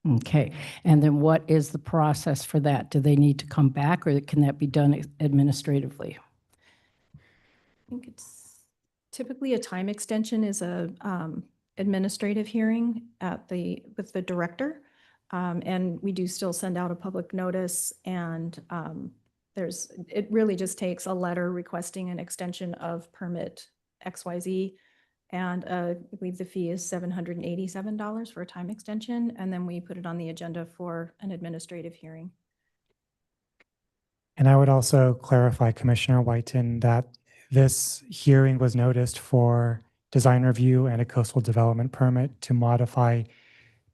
Okay, and then what is the process for that? Do they need to come back or can that be done administratively? I think it's typically a time extension is a administrative hearing with the director. And we do still send out a public notice and it really just takes a letter requesting an extension of permit XYZ. And I believe the fee is $787 for a time extension. And then we put it on the agenda for an administrative hearing. And I would also clarify, Commissioner Whiten, that this hearing was noticed for design review and a coastal development permit to modify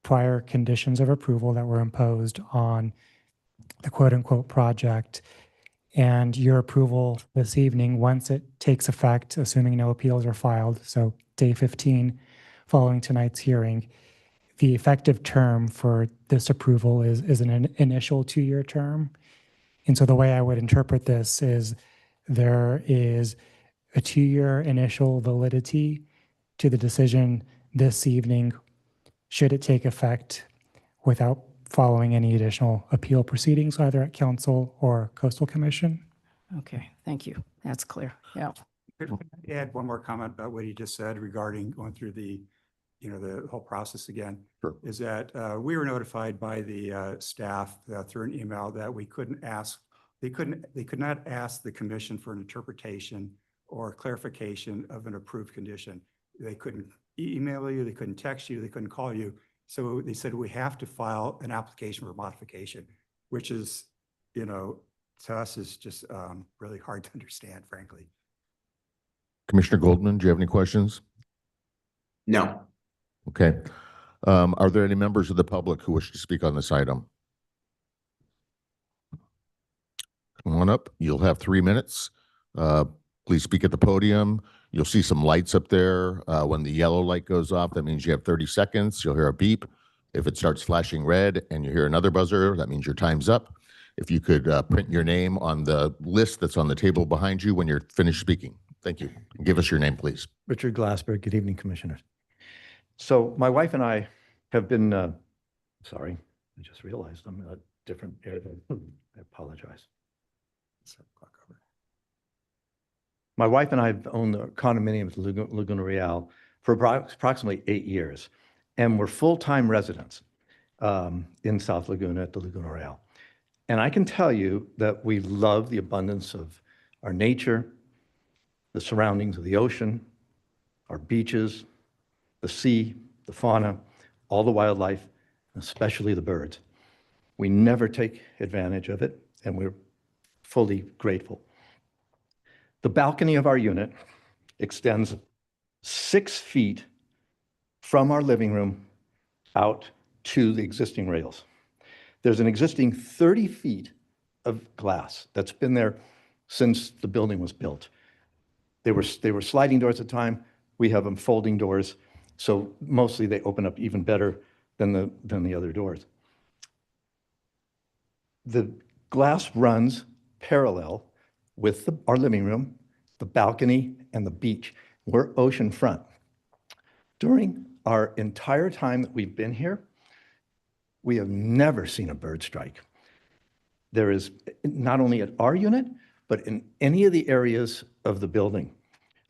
prior conditions of approval that were imposed on the quote-unquote project. And your approval this evening, once it takes effect, assuming no appeals are filed, so day 15 following tonight's hearing, the effective term for this approval is an initial 2-year term. And so the way I would interpret this is there is a 2-year initial validity to the decision this evening, should it take effect without following any additional appeal proceedings, either at council or coastal commission. Okay, thank you. That's clear. Yeah. Could I add one more comment about what he just said regarding going through the whole process again? Sure. Is that we were notified by the staff through an email that they could not ask the commission for an interpretation or clarification of an approved condition. They couldn't email you, they couldn't text you, they couldn't call you. So they said, we have to file an application for modification, which is, to us is just really hard to understand, frankly. Commissioner Goldman, do you have any questions? No. Okay. Are there any members of the public who wish to speak on this item? Come on up. You'll have 3 minutes. Please speak at the podium. You'll see some lights up there. When the yellow light goes off, that means you have 30 seconds. You'll hear a beep. If it starts flashing red and you hear another buzzer, that means your time's up. If you could print your name on the list that's on the table behind you when you're finished speaking. Thank you. Give us your name, please. Richard Glassberg. Good evening, Commissioners. So my wife and I have been, sorry, I just realized I'm in a different area. I apologize. My wife and I have owned the condominium at Laguna Real for approximately 8 years, and we're full-time residents in South Laguna at the Laguna Real. And I can tell you that we love the abundance of our nature, the surroundings of the ocean, our beaches, the sea, the fauna, all the wildlife, especially the birds. We never take advantage of it, and we're fully grateful. The balcony of our unit extends 6 feet from our living room out to the existing rails. There's an existing 30 feet of glass that's been there since the building was built. They were sliding doors at the time. We have them folding doors, so mostly they open up even better than the other doors. The glass runs parallel with our living room, the balcony, and the beach. We're oceanfront. During our entire time that we've been here, we have never seen a bird strike. There is not only at our unit, but in any of the areas of the building.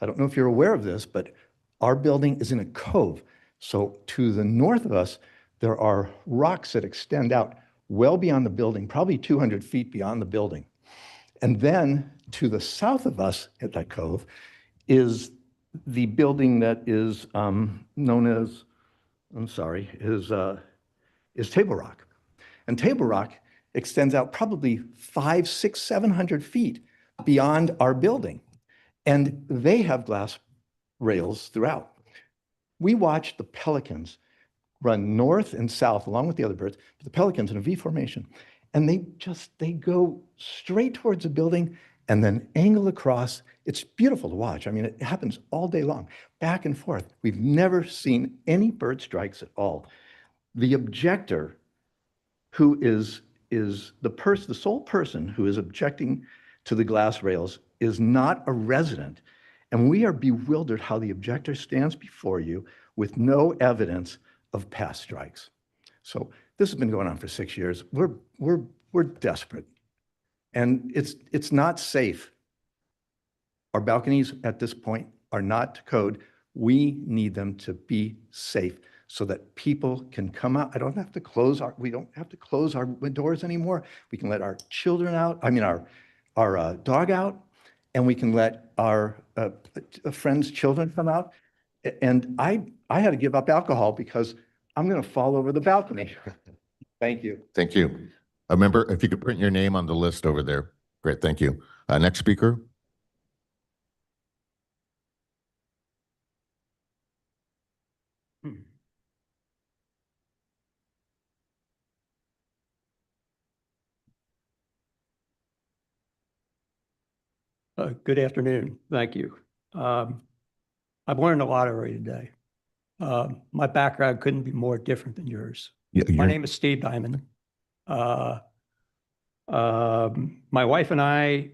I don't know if you're aware of this, but our building is in a cove. So to the north of us, there are rocks that extend out well beyond the building, probably 200 feet beyond the building. And then to the south of us at that cove is the building that is known as, is Table Rock. And Table Rock extends out probably 500, 600, 700 feet beyond our building. And they have glass rails throughout. We watch the pelicans run north and south along with the other birds, the pelicans in a V formation. And they go straight towards the building and then angle across. It's beautiful to watch. I mean, it happens all day long, back and forth. We've never seen any bird strikes at all. The objector, who is the sole person who is objecting to the glass rails, is not a resident. And we are bewildered how the objector stands before you with no evidence of past strikes. So this has been going on for 6 years. We're desperate, and it's not safe. Our balconies at this point are not to code. We need them to be safe so that people can come out. We don't have to close our doors anymore. We can let our children out. I mean, our dog out, and we can let our friends' children come out. And I had to give up alcohol because I'm going to fall over the balcony. Thank you. Thank you. A member, if you could print your name on the list over there. Great, thank you. Next speaker. Good afternoon. Thank you. I've learned a lot already today. My background couldn't be more different than yours. My name is Steve Diamond. My wife and I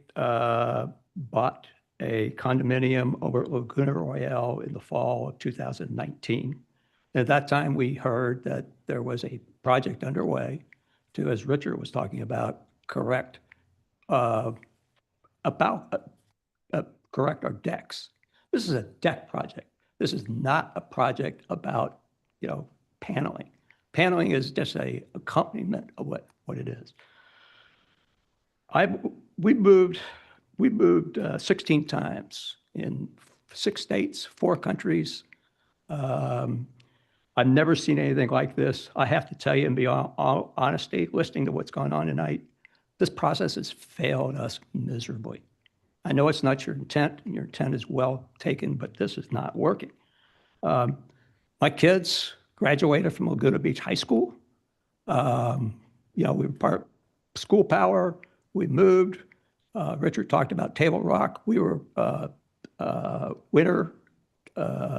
bought a condominium over at Laguna Royale in the fall of 2019. At that time, we heard that there was a project underway to, as Richard was talking about, correct correct our decks. This is a deck project. This is not a project about, paneling. Paneling is just a accompaniment of what it is. We moved 16 times in 6 states, 4 countries. I've never seen anything like this. I have to tell you, in beyond all honesty, listening to what's going on tonight, this process has failed us miserably. I know it's not your intent, and your intent is well taken, but this is not working. My kids graduated from Laguna Beach High School. We were part school power. We moved. Richard talked about Table Rock. We were winter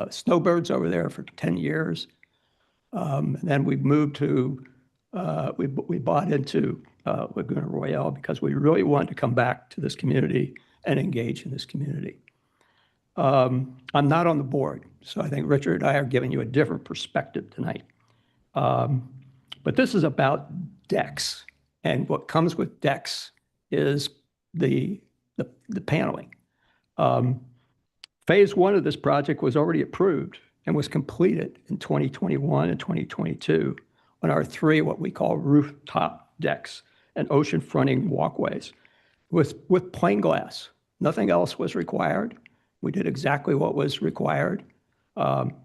snowbirds over there for 10 years. And then we moved to, we bought into Laguna Royale because we really wanted to come back to this community and engage in this community. I'm not on the board, so I think Richard and I are giving you a different perspective tonight. But this is about decks, and what comes with decks is the paneling. Phase one of this project was already approved and was completed in 2021 and 2022 on our three what we call rooftop decks and ocean fronting walkways with plain glass. Nothing else was required. We did exactly what was required. Want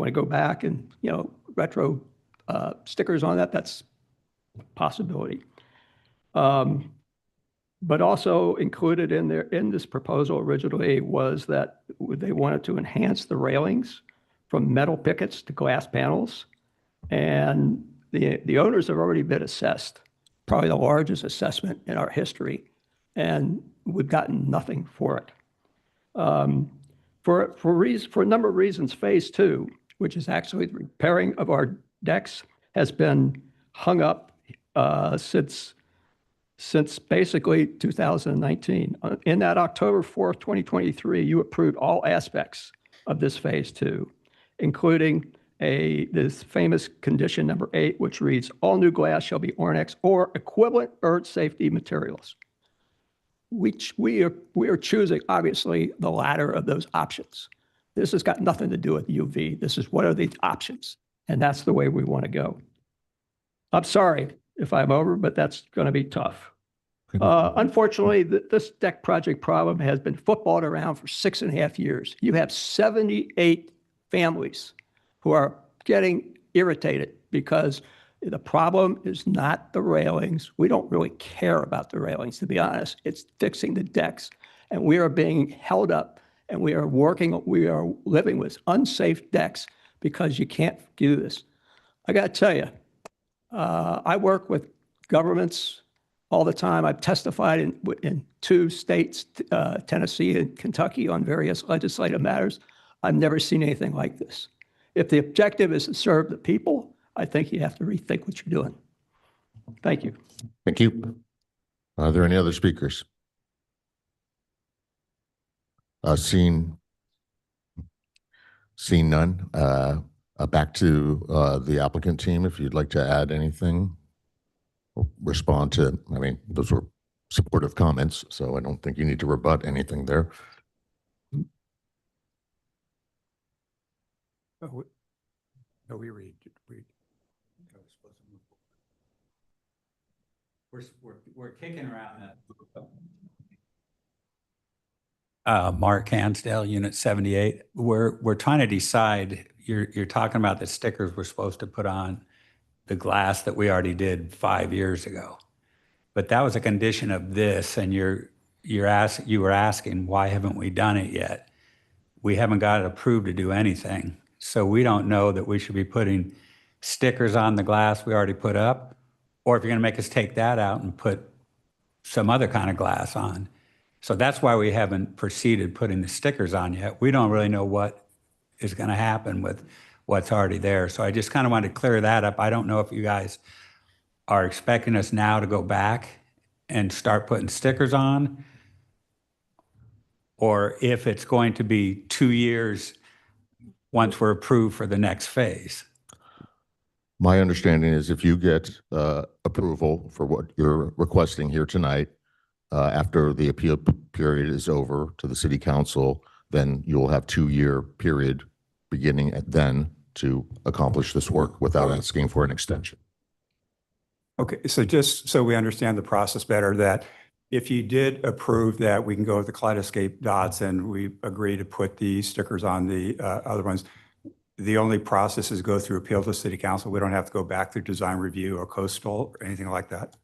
to go back and, retro stickers on that, that's a possibility. But also included in this proposal originally was that they wanted to enhance the railings from metal pickets to glass panels. And the owners have already been assessed, probably the largest assessment in our history, and we've gotten nothing for it. For a number of reasons, phase two, which is actually the repairing of our decks, has been hung up since basically 2019. In that October 4th, 2023, you approved all aspects of this phase two, including this famous condition number 8, which reads, all new glass shall be Ornex or equivalent bird safety materials. Which we are choosing, obviously, the latter of those options. This has got nothing to do with UV. This is what are the options, and that's the way we want to go. I'm sorry if I'm over, but that's going to be tough. Unfortunately, this deck project problem has been footballed around for 6.5 years. You have 78 families who are getting irritated because the problem is not the railings. We don't really care about the railings, to be honest. It's fixing the decks. And we are being held up, and we are living with unsafe decks because you can't do this. I got to tell you, I work with governments all the time. I've testified in 2 states, Tennessee and Kentucky, on various legislative matters. I've never seen anything like this. If the objective is to serve the people, I think you have to rethink what you're doing. Thank you. Thank you. Are there any other speakers? Seeing none, back to the applicant team, if you'd like to add anything or respond to, those were supportive comments, so I don't think you need to rebut anything there. We're kicking around that. Mark Hansdale, Unit 78. We're trying to decide. You're talking about the stickers we're supposed to put on the glass that we already did 5 years ago, but that was a condition of this, and you were asking why haven't we done it yet? We haven't got it approved to do anything, so we don't know that we should be putting stickers on the glass we already put up, or if you're going to make us take that out and put some other kind of glass on. So that's why we haven't proceeded putting the stickers on yet. We don't really know what is going to happen with what's already there. So I just kind of wanted to clear that up. I don't know if you guys are expecting us now to go back and start putting stickers on, or if it's going to be 2 years once we're approved for the next phase. My understanding is if you get approval for what you're requesting here tonight, after the appeal period is over to the city council, then you'll have 2-year period beginning at then to accomplish this work without asking for an extension. Okay, so just so we understand the process better, that if you did approve that we can go with the Kaleidoscape dots and we agree to put the stickers on the other ones, the only process is go through appeal to city council. We don't have to go back through design review or coastal or anything like that.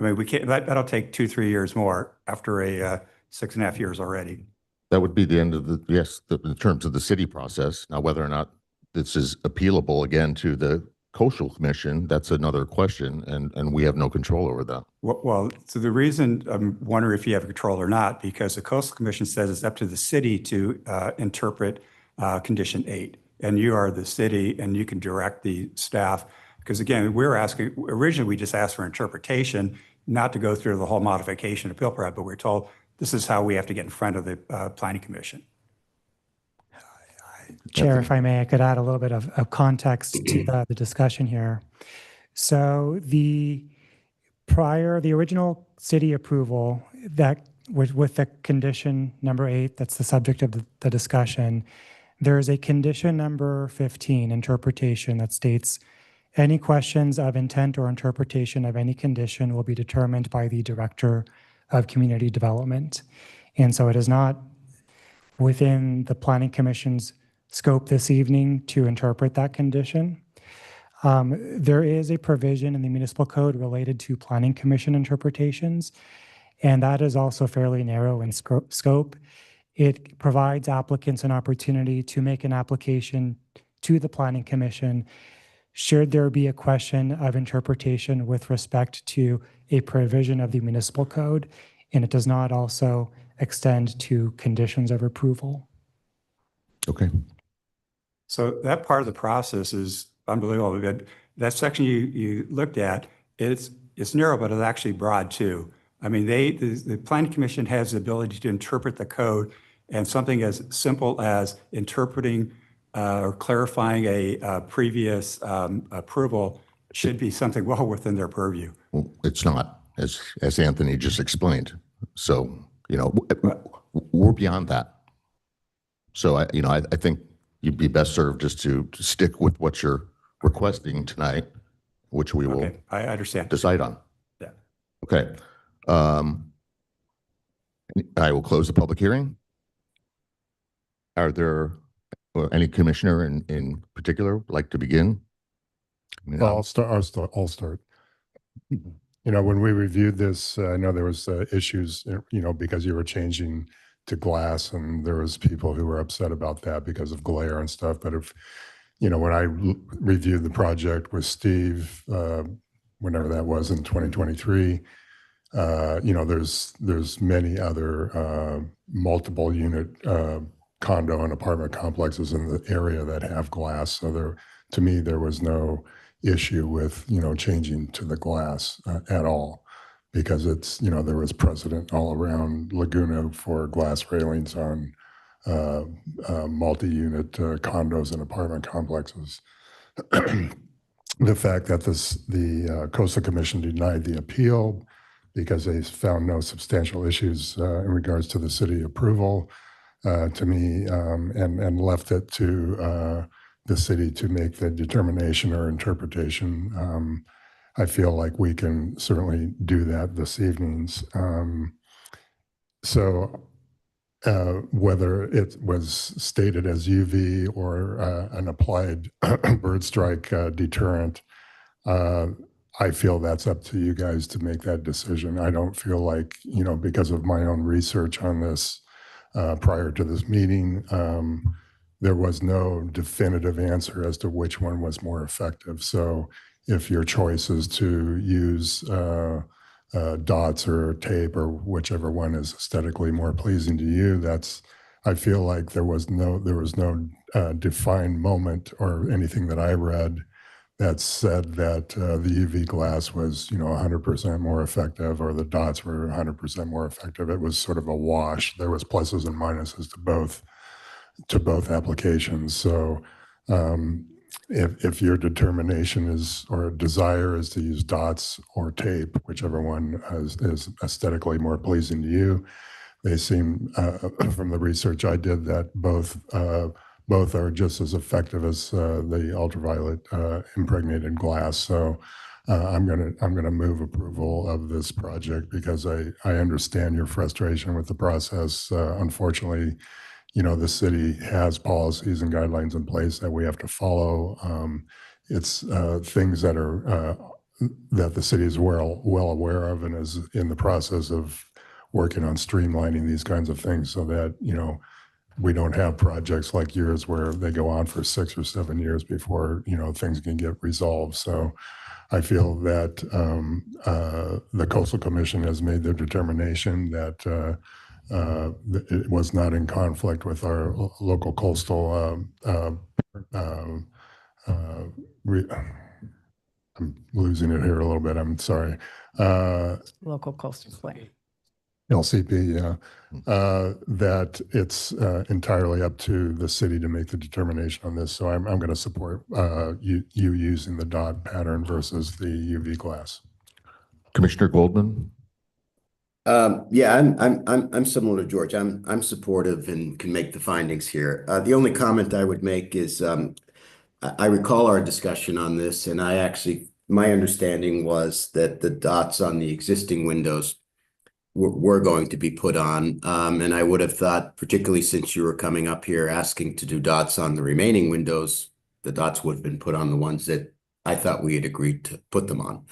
We can't, that'll take 2-3 years more after a 6.5 years already. That would be the end of in terms of the city process. Now, whether or not this is appealable again to the Coastal Commission, that's another question, and we have no control over that. Well, so the reason I'm wondering if you have control or not, because the Coastal Commission says it's up to the city to interpret Condition 8, and you are the city, and you can direct the staff. Because again, originally we just asked for interpretation, not to go through the whole modification appeal process, but we're told this is how we have to get in front of the Planning Commission. Chair, if I may, I could add a little bit of context to the discussion here. So the original city approval that with the condition number 8, that's the subject of the discussion, there is a condition number 15, interpretation, that states any questions of intent or interpretation of any condition will be determined by the Director of Community Development. And so it is not within the Planning Commission's scope this evening to interpret that condition. There is a provision in the municipal code related to Planning Commission interpretations, and that is also fairly narrow in scope. It provides applicants an opportunity to make an application to the Planning Commission should there be a question of interpretation with respect to a provision of the municipal code, and it does not also extend to conditions of approval. Okay. So that part of the process is unbelievable. That section you looked at, it's narrow, but it's actually broad too. I mean, the Planning Commission has the ability to interpret the code, and something as simple as interpreting or clarifying a previous approval should be something well within their purview. Well, it's not, as Anthony just explained. So, we're beyond that. So, I think you'd be best served just to stick with what you're requesting tonight, which we will I understand. decide on. Yeah. Okay. I will close the public hearing. Are there any commissioner in particular would like to begin? Well, I'll start. When we reviewed this, I know there was issues, because you were changing to glass, and there was people who were upset about that because of glare and stuff. But when I reviewed the project with Steve, whenever that was in 2023, there's many other multiple unit condo and apartment complexes in the area that have glass. So to me, there was no issue with, changing to the glass at all, because there was precedent all around Laguna for glass railings on multi-unit condos and apartment complexes. The fact that the Coastal Commission denied the appeal because they found no substantial issues in regards to the city approval, to me, and left it to the city to make the determination or interpretation. I feel like we can certainly do that this evening's. Whether it was stated as UV or an applied bird strike deterrent, I feel that's up to you guys to make that decision. I don't feel like, because of my own research on this prior to this meeting, there was no definitive answer as to which one was more effective. So if your choice is to use dots or tape or whichever one is aesthetically more pleasing to you, I feel like there was no defined moment or anything that I read that said that the UV glass was 100% more effective, or the dots were 100% more effective. It was sort of a wash. There was pluses and minuses to both applications. So if your determination is, or desire is, to use dots or tape, whichever one is aesthetically more pleasing to you, they seem, from the research I did, that both are just as effective as the ultraviolet impregnated glass. So I'm gonna move approval of this project, because I understand your frustration with the process. Unfortunately, the city has policies and guidelines in place that we have to follow. It's things that are that the city is well aware of, and is in the process of working on streamlining these kinds of things, so that we don't have projects like yours where they go on for 6 or 7 years before things can get resolved. So I feel that the Coastal Commission has made their determination that it was not in conflict with our local coastal. I'm losing it here a little bit. I'm sorry. Local coastal plan. LCP, yeah. That it's entirely up to the city to make the determination on this. So I'm going to support you using the dot pattern versus the UV glass. Commissioner Goldman? Yeah, I'm similar to George. I'm supportive and can make the findings here. The only comment I would make is I recall our discussion on this, and my understanding was that the dots on the existing windows were going to be put on. And I would have thought, particularly since you were coming up here asking to do dots on the remaining windows, the dots would have been put on the ones that I thought we had agreed to put them on.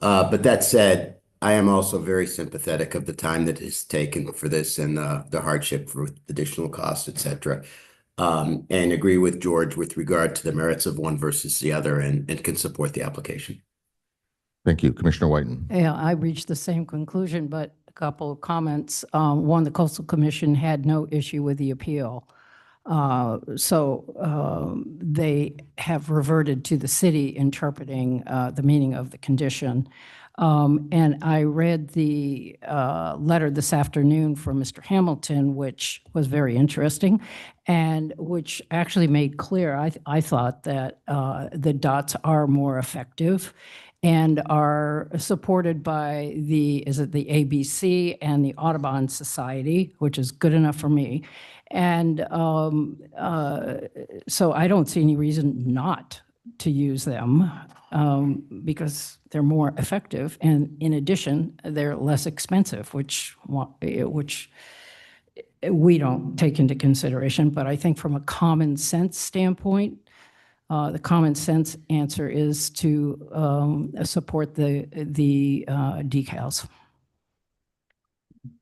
But that said, I am also very sympathetic of the time that is taken for this and the hardship for additional costs, et cetera. And agree with George with regard to the merits of one versus the other and can support the application. Thank you. Commissioner Whiten? Yeah, I reached the same conclusion, but a couple of comments. One, the Coastal Commission had no issue with the appeal. So they have reverted to the city interpreting the meaning of the condition. And I read the letter this afternoon from Mr. Hamilton, which was very interesting and which actually made clear, I thought, that the dots are more effective and are supported by the ABC and the Audubon Society, which is good enough for me. And so I don't see any reason not to use them because they're more effective. And in addition, they're less expensive, which we don't take into consideration. But I think from a common sense standpoint, the common sense answer is to support the decals.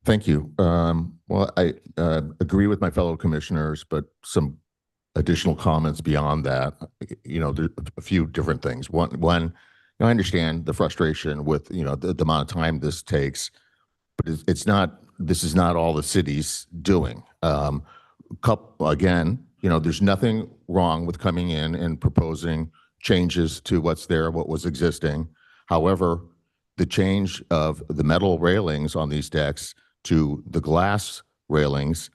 Thank you. Well, I agree with my fellow commissioners, but some additional comments beyond that. There's a few different things. One, I understand the frustration with the amount of time this takes, but this is not all the city's doing. Again, there's nothing wrong with coming in and proposing changes to what's there, what was existing. However, the change of the metal railings on these decks to the glass railings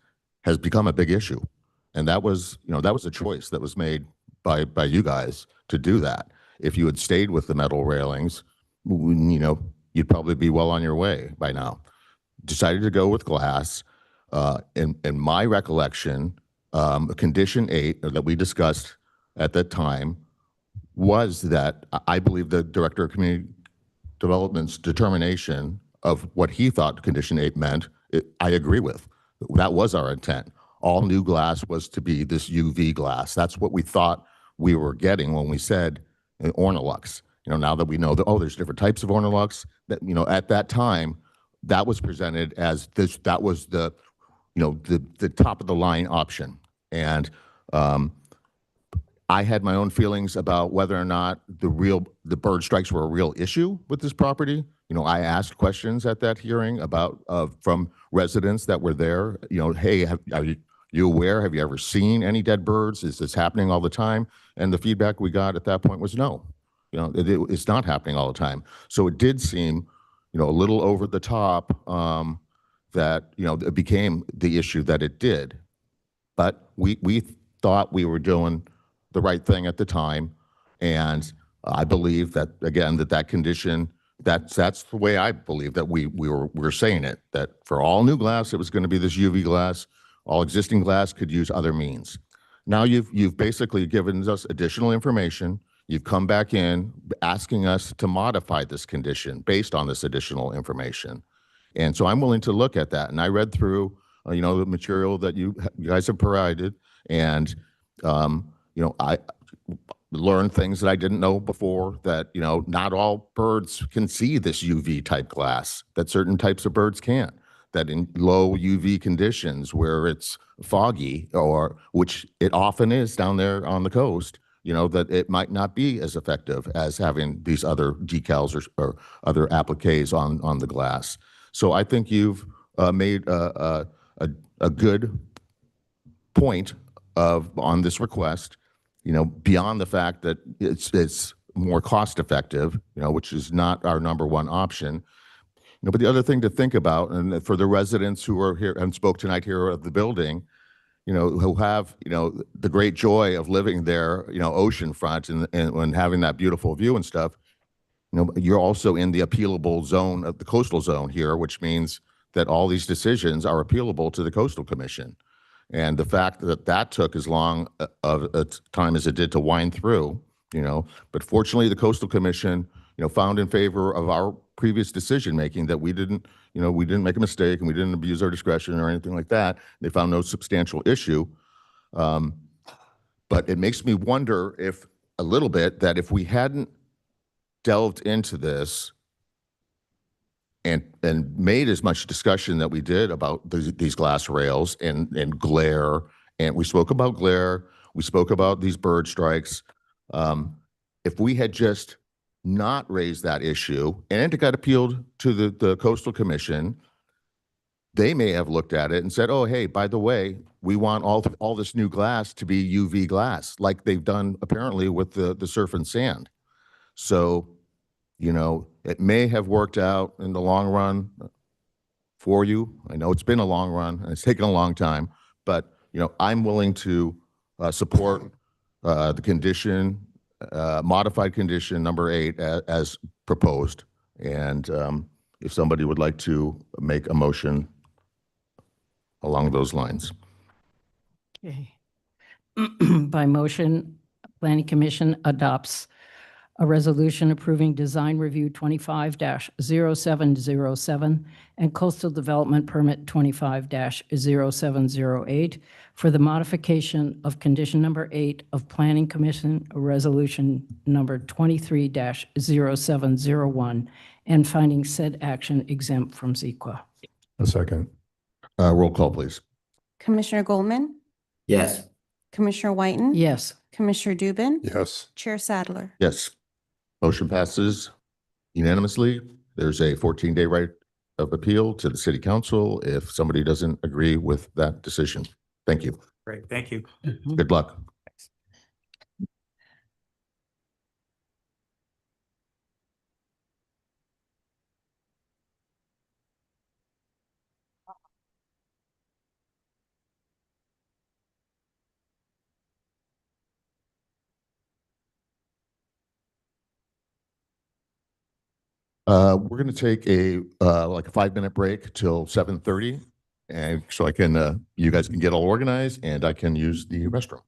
has become a big issue. And that was a choice that was made by you guys to do that. If you had stayed with the metal railings, you'd probably be well on your way by now. Decided to go with glass. In my recollection, Condition 8 that we discussed at that time was that I believe the Director of Community Development's determination of what he thought Condition 8 meant, I agree with. That was our intent. All new glass was to be this UV glass. That's what we thought we were getting when we said Ornolux. Now that we know that, there's different types of Ornolux, that, at that time, that was presented as this, that was the top of the line option. And I had my own feelings about whether or not the bird strikes were a real issue with this property. I asked questions at that hearing from residents that were there. Hey, are you aware? Have you ever seen any dead birds? Is this happening all the time? And the feedback we got at that point was no. It's not happening all the time. So it did seem, a little over the top that it became the issue that it did. But we thought we were doing the right thing at the time, and I believe that again that condition, that's the way I believe that we were saying it, that for all new glass it was going to be this UV glass. All existing glass could use other means. Now you've basically given us additional information. You've come back in asking us to modify this condition based on this additional information, and so I'm willing to look at that. And I read through the material that you guys have provided, and I learned things that I didn't know before, that not all birds can see this UV type glass, that certain types of birds can't, that in low UV conditions where it's foggy, or which it often is down there on the coast, that it might not be as effective as having these other decals or other appliques on the glass. So I think you've made a good point on this request, beyond the fact that it's more cost effective, which is not our number one option. know, but the other thing to think about, and for the residents who are here and spoke tonight here of the building, you know, who have, you know, the great joy of living there, you know, oceanfront and having that beautiful view and stuff, you know, you're also in the appealable zone of the coastal zone here, which means that all these decisions are appealable to the Coastal Commission. And the fact that that took as long of a time as it did to wind through, you know, but fortunately the Coastal Commission, you know, found in favor of our previous decision-making that we didn't, you know, we didn't make a mistake and we didn't abuse our discretion or anything like that. They found no substantial issue. But it makes me wonder if a little bit that if we hadn't delved into this and made as much discussion that we did about these glass rails and glare, and we spoke about glare, we spoke about these bird strikes. If we had just not raised that issue and it got appealed to the Coastal Commission, they may have looked at it and said, oh, hey, by the way, we want all this new glass to be UV glass, like they've done apparently with the surf and sand. So, you know, it may have worked out in the long run for you. I know it's been a long run and it's taken a long time, but, you know, I'm willing to support the condition, modified condition number 8 as proposed. And if somebody would like to make a motion along those lines. Okay. By motion, Planning Commission adopts a resolution approving design review 25-0707 and coastal development permit 25-0708 for the modification of condition number 8 of Planning Commission resolution number 23-0701 and finding said action exempt from CEQA. A second. Roll call, please. Commissioner Goldman, Yes. Commissioner Whiten. Yes. Commissioner Dubin. Yes. Chair Sadler. Yes. Motion passes unanimously. There's a 14-day right of appeal to the city council if somebody doesn't agree with that decision. Thank you. Great, thank you. Good luck. We're going to take a like a 5-minute break till 7:30, and so I can you guys can get all organized and I can use the restroom.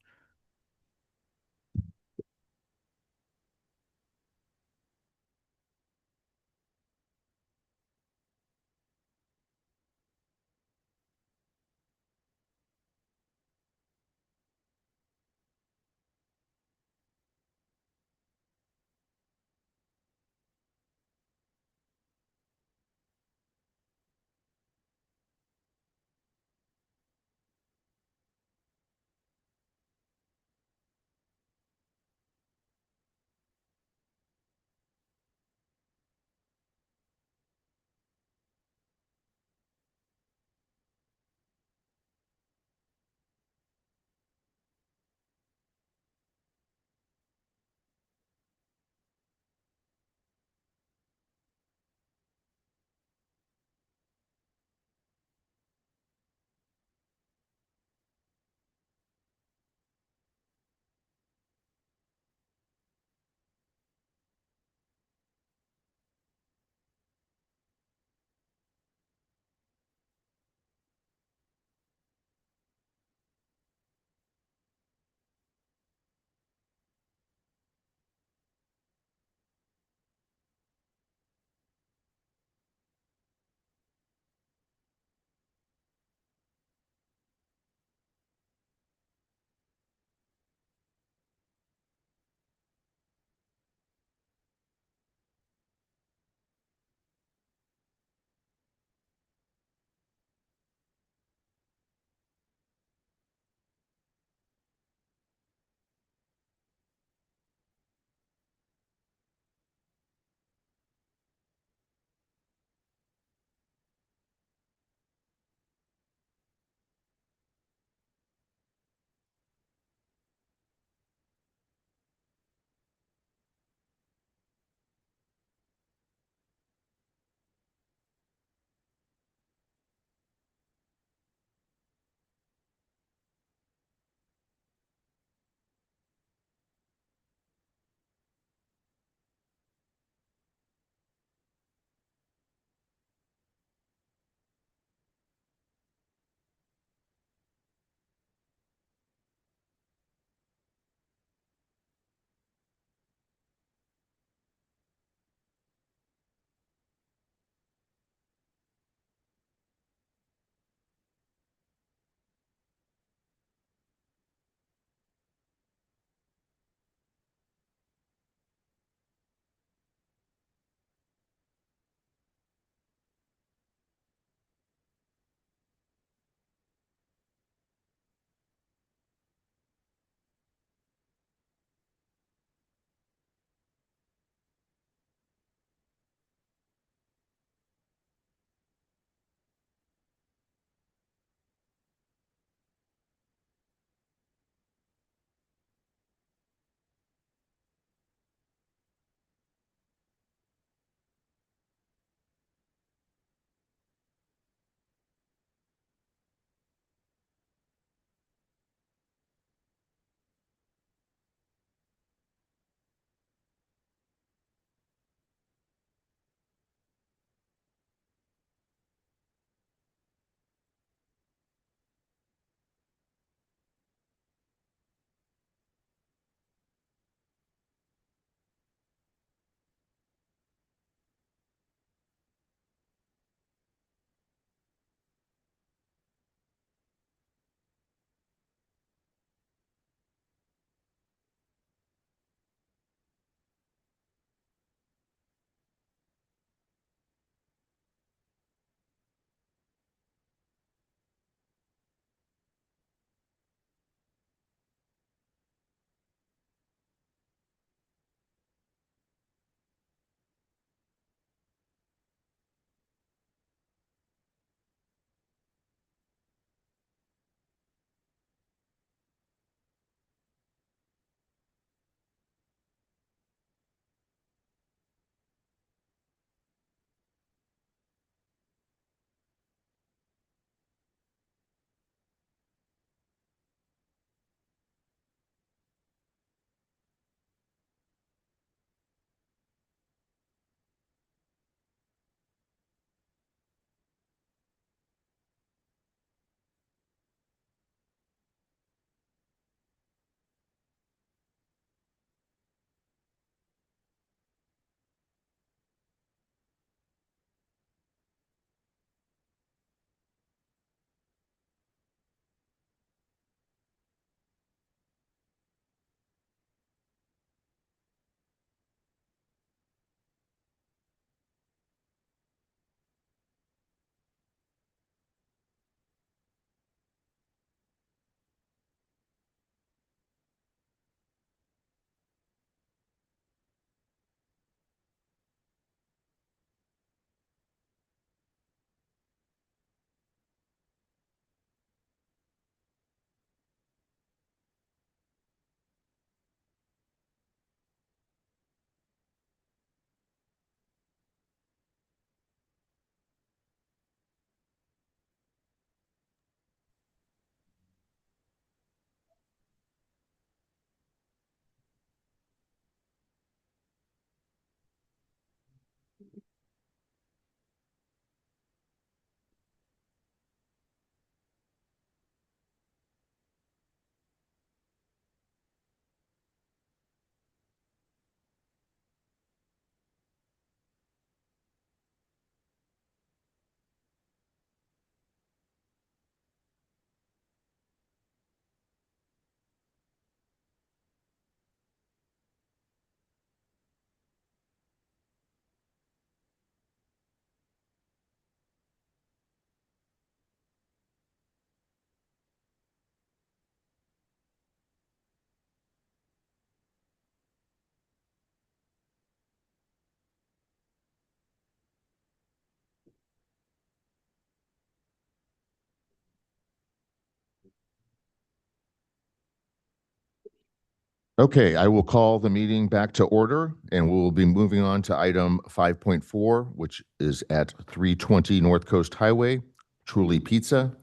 Okay, I will call the meeting back to order, and we'll be moving on to item 5.4, which is at 320 North Coast Highway, Truly Pizza.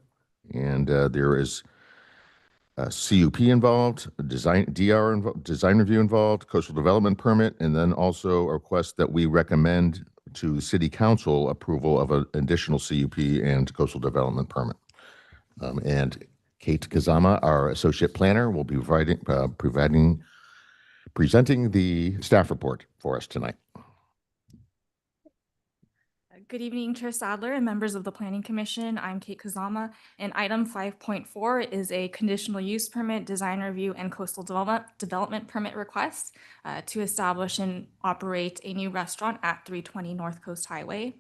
And there is a CUP involved, a design design review involved, coastal development permit, and then also a request that we recommend to City Council approval of an additional CUP and coastal development permit. And Kate Kazama, our associate planner, will be presenting the staff report for us tonight. Good evening, Chair Sadler and members of the Planning Commission. I'm Kate Kazama, and item 5.4 is a conditional use permit, design review, and coastal development permit request to establish and operate a new restaurant at 320 North Coast Highway.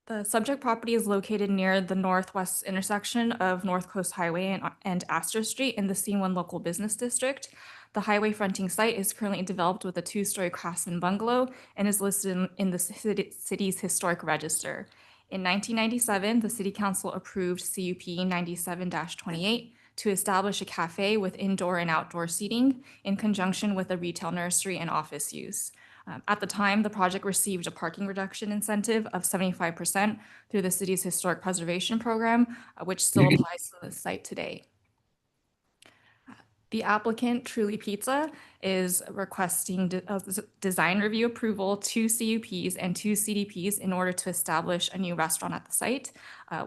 The subject property is located near the northwest intersection of North Coast Highway and Astor Street in the C1 local business district. The highway fronting site is currently developed with a two-story craftsman bungalow and is listed in the city's historic register. In 1997, the City Council approved CUP 97-28 to establish a cafe with indoor and outdoor seating in conjunction with a retail nursery and office use. At the time, the project received a parking reduction incentive of 75% through the city's historic preservation program, which still applies to the site today. The applicant, Truly Pizza, is requesting design review approval, 2 CUPs and 2 CDPs in order to establish a new restaurant at the site.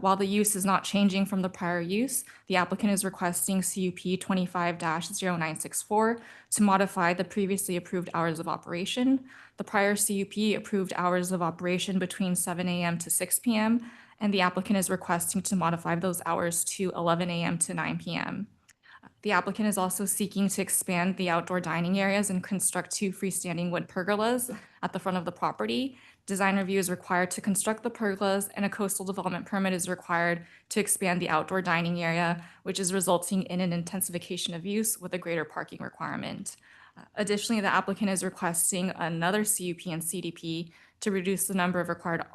While the use is not changing from the prior use, the applicant is requesting CUP 25-0964 to modify the previously approved hours of operation. The prior CUP approved hours of operation between 7 a.m. to 6 p.m., and the applicant is requesting to modify those hours to 11 a.m. to 9 p.m. The applicant is also seeking to expand the outdoor dining areas and construct 2 freestanding wood pergolas at the front of the property. Design review is required to construct the pergolas, and a coastal development permit is required to expand the outdoor dining area, which is resulting in an intensification of use with a greater parking requirement. Additionally, the applicant is requesting another CUP and CDP to reduce the number of required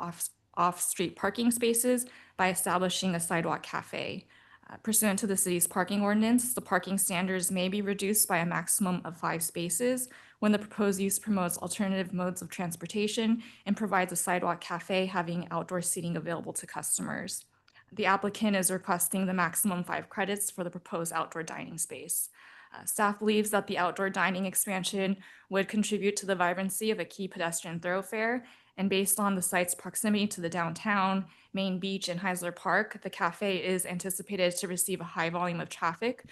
off-street parking spaces by establishing a sidewalk cafe. Pursuant to the city's parking ordinance, the parking standards may be reduced by a maximum of 5 spaces when the proposed use promotes alternative modes of transportation and provides a sidewalk cafe having outdoor seating available to customers. The applicant is requesting the maximum 5 credits for the proposed outdoor dining space. Staff believes that the outdoor dining expansion would contribute to the vibrancy of a key pedestrian thoroughfare, and based on the site's proximity to the downtown, Main Beach, and Heisler Park, the cafe is anticipated to receive a high volume of traffic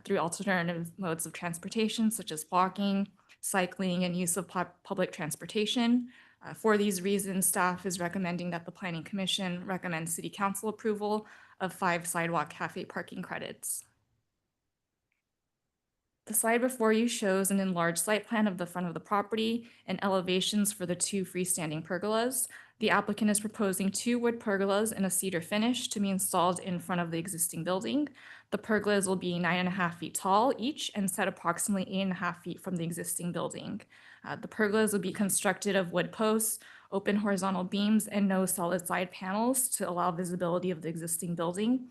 through alternative modes of transportation, such as walking, cycling, and use of public transportation. For these reasons, staff is recommending that the Planning Commission recommend City Council approval of 5 sidewalk cafe parking credits. The slide before you shows an enlarged site plan of the front of the property and elevations for the 2 freestanding pergolas. The applicant is proposing 2 wood pergolas in a cedar finish to be installed in front of the existing building. The pergolas will be 9.5 feet tall each and set approximately 8.5 feet from the existing building. The pergolas will be constructed of wood posts, open horizontal beams, and no solid side panels to allow visibility of the existing building.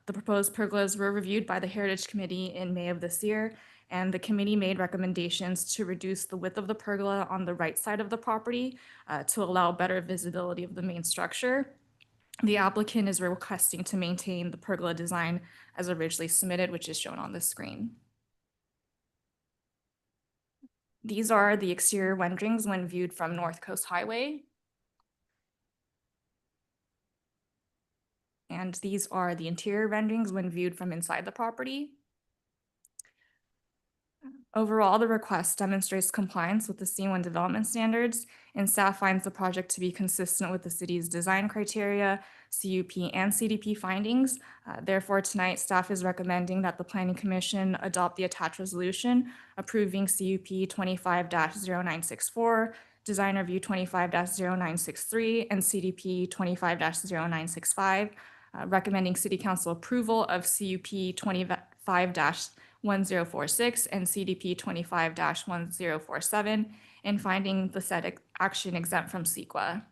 The proposed pergolas were reviewed by the Heritage Committee in May of this year, and the committee made recommendations to reduce the width of the pergola on the right side of the property to allow better visibility of the main structure. The applicant is requesting to maintain the pergola design as originally submitted, which is shown on the screen. These are the exterior renderings when viewed from North Coast Highway. And these are the interior renderings when viewed from inside the property. Overall, the request demonstrates compliance with the C1 development standards, and staff finds the project to be consistent with the city's design criteria, CUP, and CDP findings. Therefore, tonight, staff is recommending that the Planning Commission adopt the attached resolution approving CUP 25-0964, Design Review 25-0963, and CDP 25-0965, recommending City Council approval of CUP 25-1046 and CDP 25-1047, and finding the said action exempt from CEQA.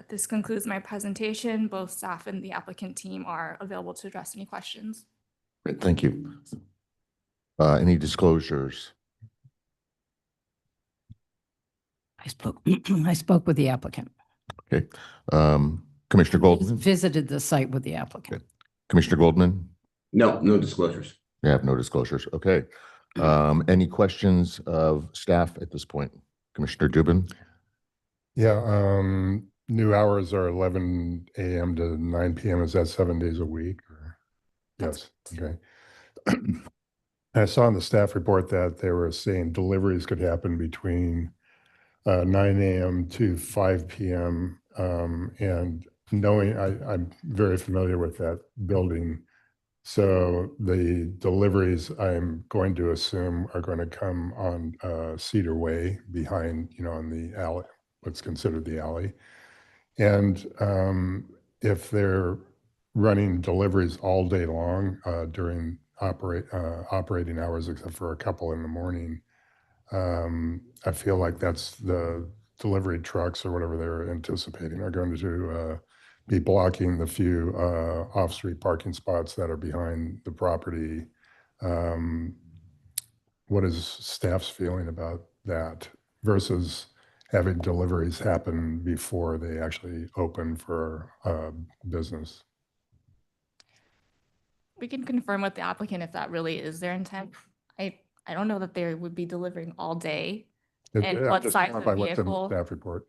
This concludes my presentation. Both staff and the applicant team are available to address any questions. Great, thank you. Any disclosures? I spoke with the applicant. Okay. Commissioner Goldman? Visited the site with the applicant. Commissioner Goldman? No, no disclosures. You have no disclosures. Okay. Any questions of staff at this point? Commissioner Dubin? Yeah, new hours are 11 a.m. to 9 p.m. Is that 7 days a week? Or? Yes, okay. I saw in the staff report that they were saying deliveries could happen between 9 a.m. to 5 p.m. And knowing, I'm very familiar with that building. So the deliveries, I'm going to assume, are going to come on Cedar Way behind, on the alley, what's considered the alley. And if they're running deliveries all day long during operating hours, except for a couple in the morning, I feel like that's the delivery trucks or whatever they're anticipating are going to be blocking the few off-street parking spots that are behind the property. What is staff's feeling about that versus having deliveries happen before they actually open for business? We can confirm with the applicant if that really is their intent. I don't know that they would be delivering all day. And what size of vehicle? Staff report.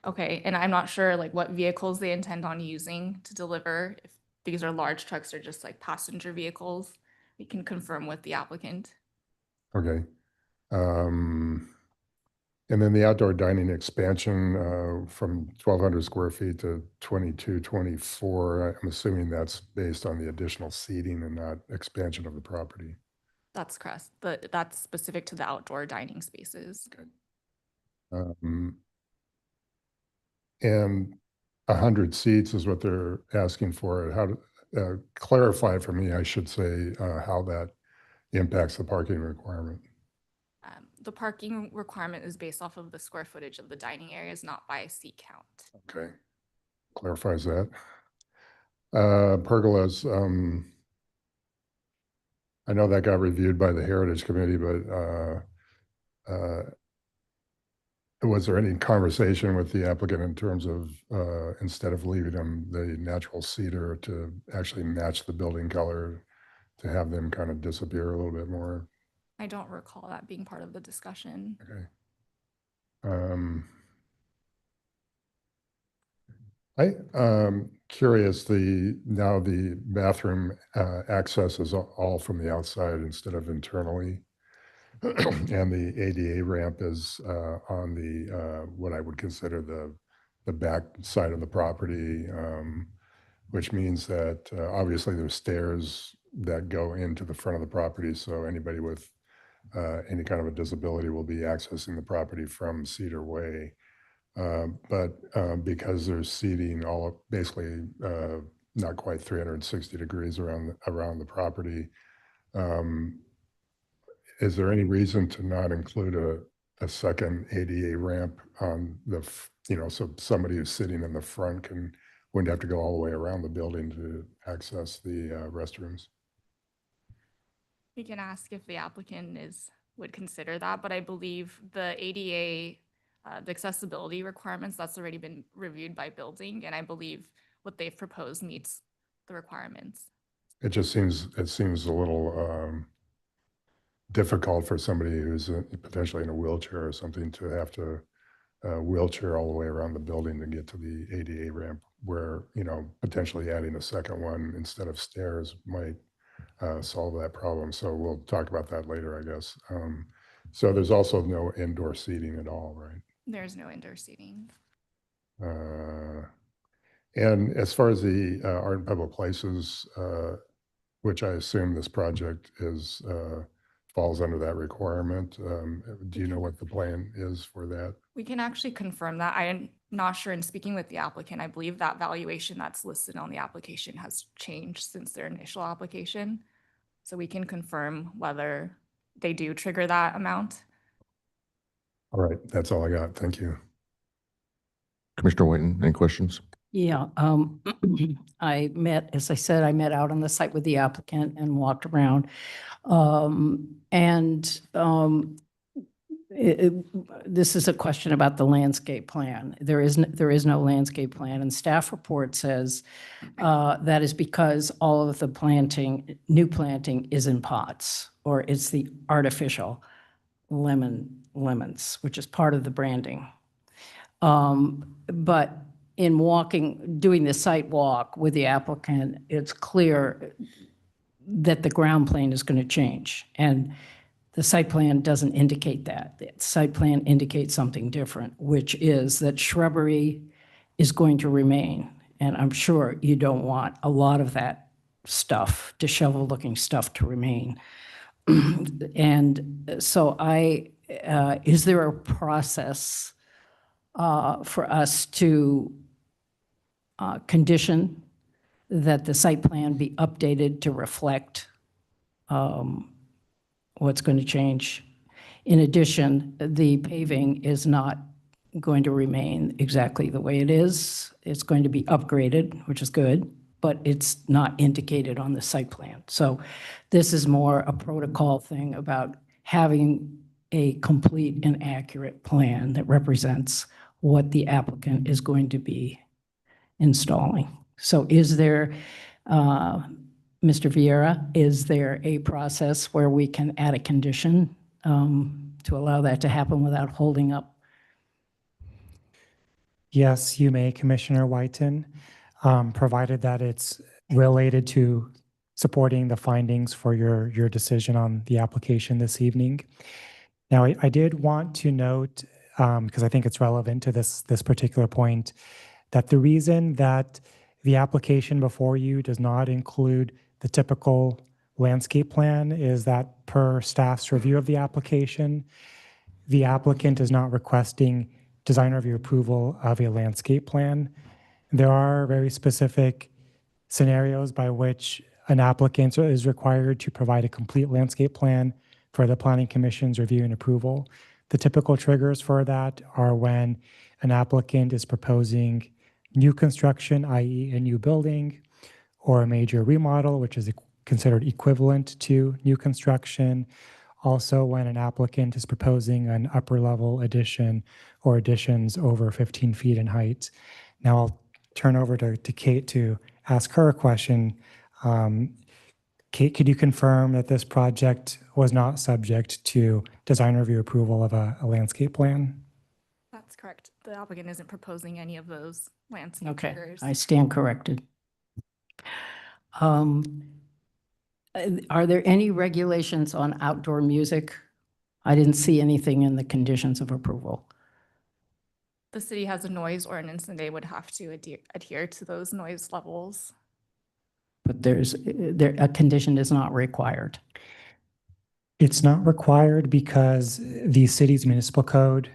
Okay, and I'm not sure like what vehicles they intend on using to deliver. If these are large trucks or just like passenger vehicles, we can confirm with the applicant. Okay. And then the outdoor dining expansion from 1,200 square feet to 2,224, I'm assuming that's based on the additional seating and not expansion of the property. That's correct, but that's specific to the outdoor dining spaces. And 100 seats is what they're asking for. How to clarify for me, I should say, how that impacts the parking requirement. The parking requirement is based off of the square footage of the dining areas, not by seat count. Okay, clarifies that. Pergolas, I know that got reviewed by the Heritage Committee, but was there any conversation with the applicant in terms of instead of leaving them the natural cedar to actually match the building color, to have them kind of disappear a little bit more? I don't recall that being part of the discussion. Okay. Curious, now the bathroom access is all from the outside instead of internally. And the ADA ramp is on the what I would consider the back side of the property, which means that obviously there's stairs that go into the front of the property. So anybody with any kind of a disability will be accessing the property from Cedar Way. But because there's seating all basically not quite 360 degrees around the property, is there any reason to not include a second ADA ramp on the, so somebody who's sitting in the front wouldn't have to go all the way around the building to access the restrooms? We can ask if the applicant would consider that, but I believe the ADA, the accessibility requirements, that's already been reviewed by building, and I believe what they've proposed meets the requirements. It seems a little difficult for somebody who's potentially in a wheelchair or something to have to wheelchair all the way around the building to get to the ADA ramp, where, you know, potentially adding a second one instead of stairs might solve that problem. So we'll talk about that later, I guess. So there's also no indoor seating at all, right? There's no indoor seating. And as far as the Art and Public Places, which I assume this project is falls under that requirement, do you know what the plan is for that? We can actually confirm that. I'm not sure. In speaking with the applicant, I believe that valuation that's listed on the application has changed since their initial application. So we can confirm whether they do trigger that amount. All right, that's all I got. Thank you. Commissioner Whiten, any questions? Yeah, I met, as I said, I met out on the site with the applicant and walked around. This is a question about the landscape plan. There is no landscape plan, and staff report says that is because all of the planting, new planting is in pots, or it's the artificial lemons, which is part of the branding. But in doing the site walk with the applicant, it's clear that the ground plane is going to change. And the site plan doesn't indicate that. The site plan indicates something different, which is that shrubbery is going to remain. And I'm sure you don't want a lot of that stuff, disheveled-looking stuff, to remain. And so is there a process for us to condition that the site plan be updated to reflect what's going to change? In addition, the paving is not going to remain exactly the way it is. It's going to be upgraded, which is good, but it's not indicated on the site plan. So this is more a protocol thing about having a complete and accurate plan that represents what the applicant is going to be installing. So is there, Mr. Vieira, is there a process where we can add a condition to allow that to happen without holding up? Yes, you may, Commissioner Whiten, provided that it's related to supporting the findings for your decision on the application this evening. Now, I did want to note, because I think it's relevant to this particular point, that the reason that the application before you does not include the typical landscape plan is that per staff's review of the application, the applicant is not requesting design review approval of a landscape plan. There are very specific scenarios by which an applicant is required to provide a complete landscape plan for the Planning Commission's review and approval. The typical triggers for that are when an applicant is proposing new construction, i.e. a new building, or a major remodel, which is considered equivalent to new construction. Also, when an applicant is proposing an upper level addition or additions over 15 feet in height. Now I'll turn over to Kate to ask her a question. Kate, could you confirm that this project was not subject to design review approval of a landscape plan? That's correct. The applicant isn't proposing any of those landscape Okay, triggers. I stand corrected. Are there any regulations on outdoor music? I didn't see anything in the conditions of approval. The city has a noise ordinance and they would have to adhere to those noise levels. But a condition is not required. It's not required because the city's municipal code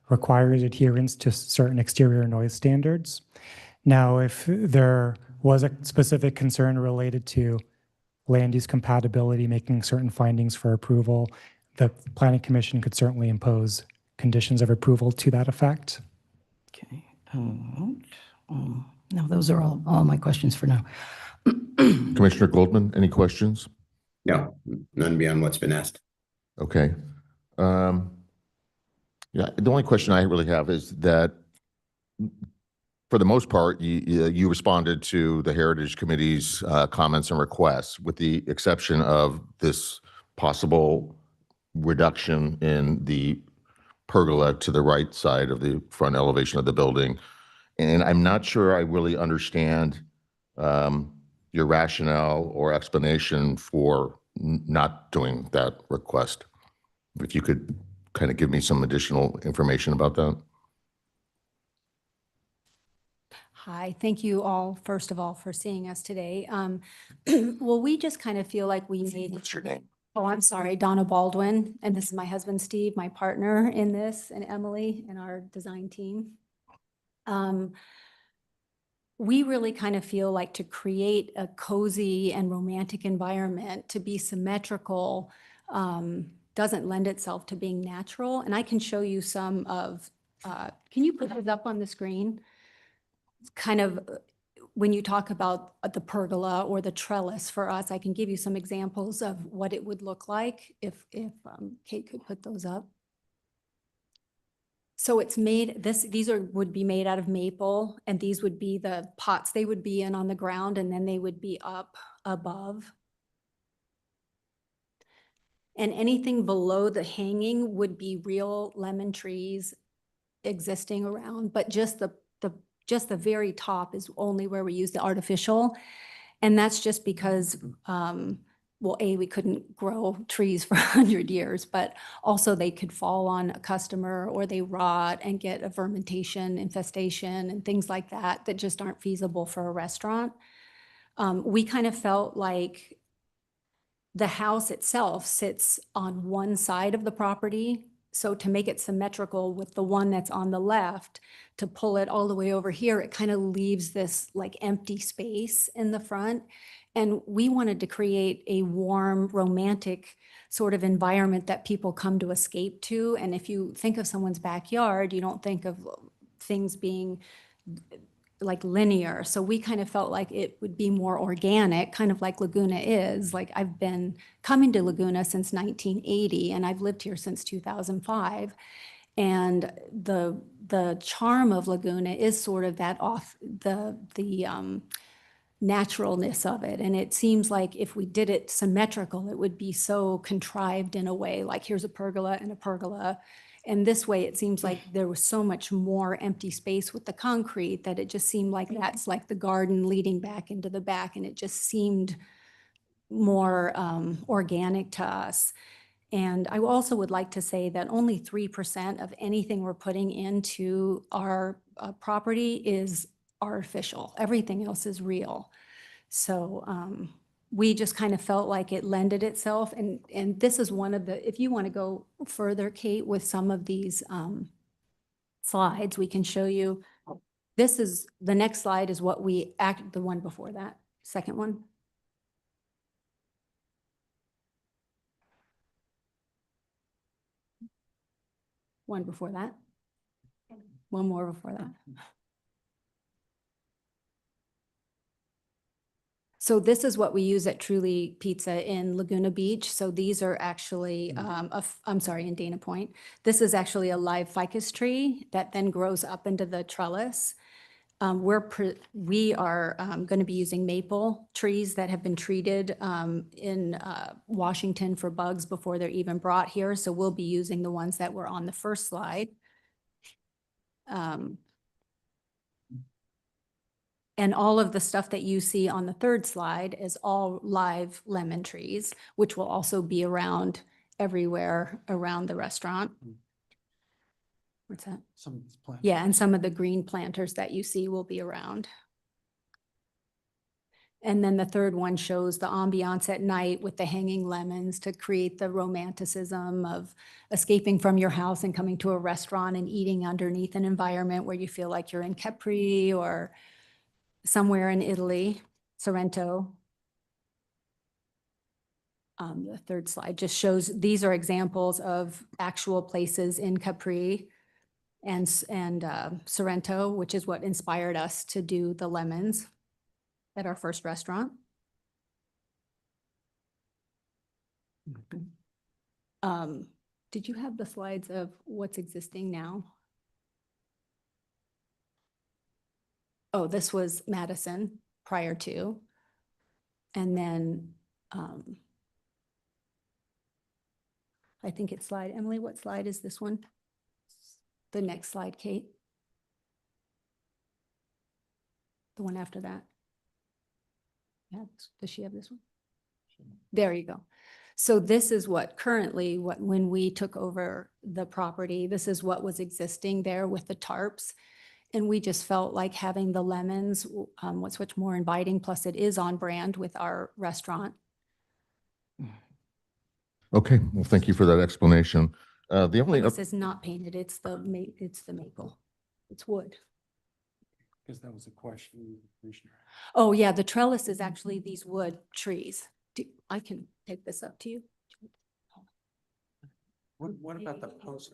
requires adherence to certain exterior noise standards. Now, if there was a specific concern related to land use compatibility, making certain findings for approval, the Planning Commission could certainly impose conditions of approval to that effect. Okay. No, those are all my questions for now. Commissioner Goldman, any questions? No, none beyond what's been asked. Okay. Yeah, the only question I really have is that for the most part, you responded to the Heritage Committee's comments and requests, with the exception of this possible reduction in the pergola to the right side of the front elevation of the building. And I'm not sure I really understand your rationale or explanation for not doing that request. If you could kind of give me some additional information about that. Hi, thank you all, first of all, for seeing us today. Well, we just kind of feel like we made. What's your name? Oh, I'm sorry, Donna Baldwin, and this is my husband, Steve, my partner in this, and Emily, and our design team. We really kind of feel like to create a cozy and romantic environment, to be symmetrical, doesn't lend itself to being natural. And I can show you some of, can you put this up on the screen? Kind of when you talk about the pergola or the trellis for us, I can give you some examples of what it would look like if Kate could put those up. So it's made, these would be made out of maple, and these would be the pots they would be in on the ground, and then they would be up above. And anything below the hanging would be real lemon trees existing around, but just the very top is only where we use the artificial. And that's just because, well, A, we couldn't grow trees for 100 years, but also they could fall on a customer or they rot and get a fermentation infestation and things like that that just aren't feasible for a restaurant. We kind of felt like the house itself sits on one side of the property. So to make it symmetrical with the one that's on the left, to pull it all the way over here, it kind of leaves this like empty space in the front. And we wanted to create a warm, romantic sort of environment that people come to escape to. And if you think of someone's backyard, you don't think of things being like linear. So we kind of felt like it would be more organic, kind of like Laguna is. Like I've been coming to Laguna since 1980 and I've lived here since 2005. And the charm of Laguna is sort of that naturalness of it. And it seems like if we did it symmetrical, it would be so contrived in a way, like here's a pergola and a pergola. And this way, it seems like there was so much more empty space with the concrete that it just seemed like that's like the garden leading back into the back. And it just seemed more organic to us. And I also would like to say that only 3% of anything we're putting into our property is artificial. Everything else is real. So we just kind of felt like it lended itself. And this is one of the, if you want to go further, Kate, with some of these slides, we can show you. This is, the next slide is what the one before that, second one. One before that. One more before that. So this is what we use at Truly Pizza in Laguna Beach. So these are actually, I'm sorry, in Dana Point. This is actually a live ficus tree that then grows up into the trellis. We are going to be using maple trees that have been treated in Washington for bugs before they're even brought here. So we'll be using the ones that were on the first slide. And all of the stuff that you see on the third slide is all live lemon trees, which will also be around everywhere around the restaurant. What's that? Some of these plants. Yeah, and some of the green planters that you see will be around. And then the third one shows the ambiance at night with the hanging lemons to create the romanticism of escaping from your house and coming to a restaurant and eating underneath an environment where you feel like you're in Capri or somewhere in Italy, Sorrento. The third slide just shows, these are examples of actual places in Capri and Sorrento, which is what inspired us to do the lemons at our first restaurant. Did you have the slides of what's existing now? Oh, this was Madison prior to. And then I think it's slide, Emily, what slide is this one? The next slide, Kate. The one after that. Yeah, does she have this one? There you go. So this is what currently, when we took over the property, this is what was existing there with the tarps. And we just felt like having the lemons was much more inviting, plus it is on brand with our restaurant. Okay, well, thank you for that explanation. The only, This is not painted, it's the maple. It's wood. Because that was a question, Commissioner. Oh, yeah, the trellis is actually these wood trees. I can take this up to you. What about the post?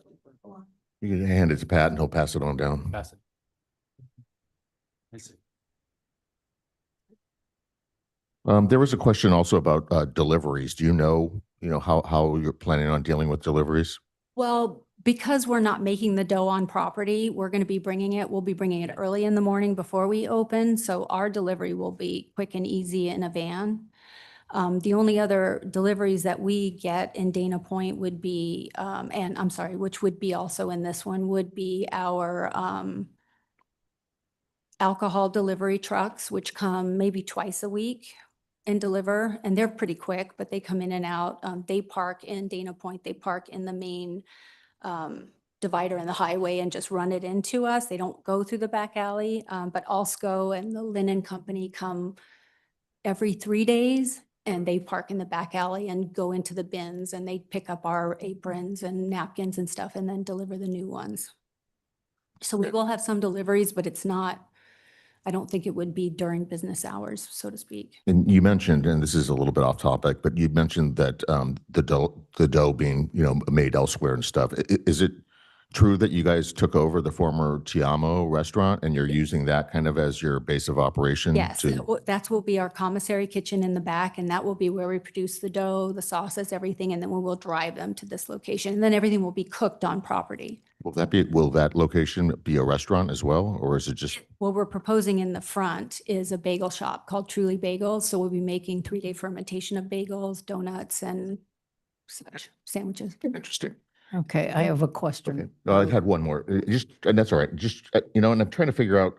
you can hand it to Pat and he'll pass it on down. Pass it. I see. There was a question also about deliveries. Do you know how you're planning on dealing with deliveries? Well, because we're not making the dough on property, we're going to be bringing it, we'll be bringing it early in the morning before we open. So our delivery will be quick and easy in a van. The only other deliveries that we get in Dana Point would be, and I'm sorry, which would be also in this one, would be our alcohol delivery trucks, which come maybe twice a week and deliver, and they're pretty quick, but they come in and out. They park in Dana Point, they park in the main divider in the highway and just run it into us. They don't go through the back alley, but Alsco and the Linen Company come every 3 days and they park in the back alley and go into the bins and they pick up our aprons and napkins and stuff and then deliver the new ones. So we will have some deliveries, but it's not, I don't think it would be during business hours, so to speak. And you mentioned, and this is a little bit off topic, but you mentioned that the dough being made elsewhere and stuff. Is it true that you guys took over the former Tiamo restaurant and you're using that kind of as your base of operation? Yes, that will be our commissary kitchen in the back, and that will be where we produce the dough, the sauces, everything, and then we will drive them to this location. And then everything will be cooked on property. Will that location be a restaurant as well, or is it just? What we're proposing in the front is a bagel shop called Truly Bagels. So we'll be making 3-day fermentation of bagels, donuts, and such sandwiches. Interesting. Okay, I have a question. No, I had one more. And that's all right. And I'm trying to figure out,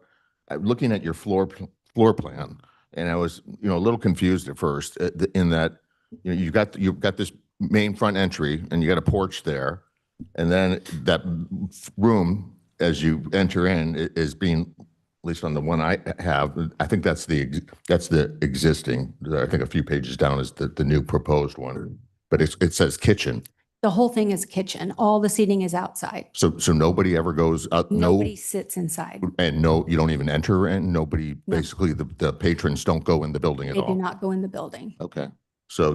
looking at your floor plan, and I was, a little confused at first in that, you've got this main front entry and you got a porch there. And then that room, as you enter in, is being, at least on the one I have, I think that's the existing. I think a few pages down is the new proposed one, but it says kitchen. The whole thing is kitchen. All the seating is outside. So nobody ever goes out? Nobody sits inside. And you don't even enter in? Nobody, basically the patrons don't go in the building at They do all? not go in the building. Okay. So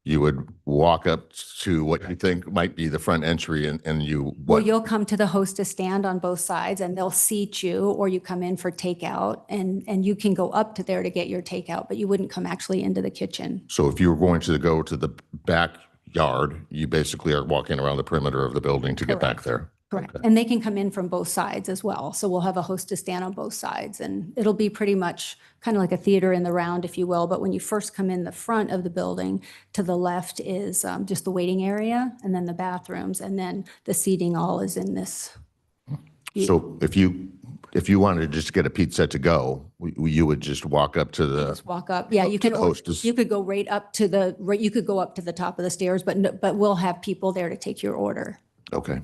you would walk up to what you think might be the front entry and you, Well, what? you'll come to the hostess stand on both sides and they'll seat you, or you come in for takeout and you can go up to there to get your takeout, but you wouldn't come actually into the kitchen. So if you were going to go to the backyard, you basically are walking around the perimeter of the building to get back there? Correct. And they can come in from both sides as well. So we'll have a hostess stand on both sides and it'll be pretty much kind of like a theater in the round, if you will. But when you first come in the front of the building, to the left is just the waiting area and then the bathrooms, and then the seating all is in this. So if you wanted to just get a pizza to go, you would just walk up to the, Just walk up. Yeah, you can, hostess. you could go right up to you could go up to the top of the stairs, but we'll have people there to take your order. okay.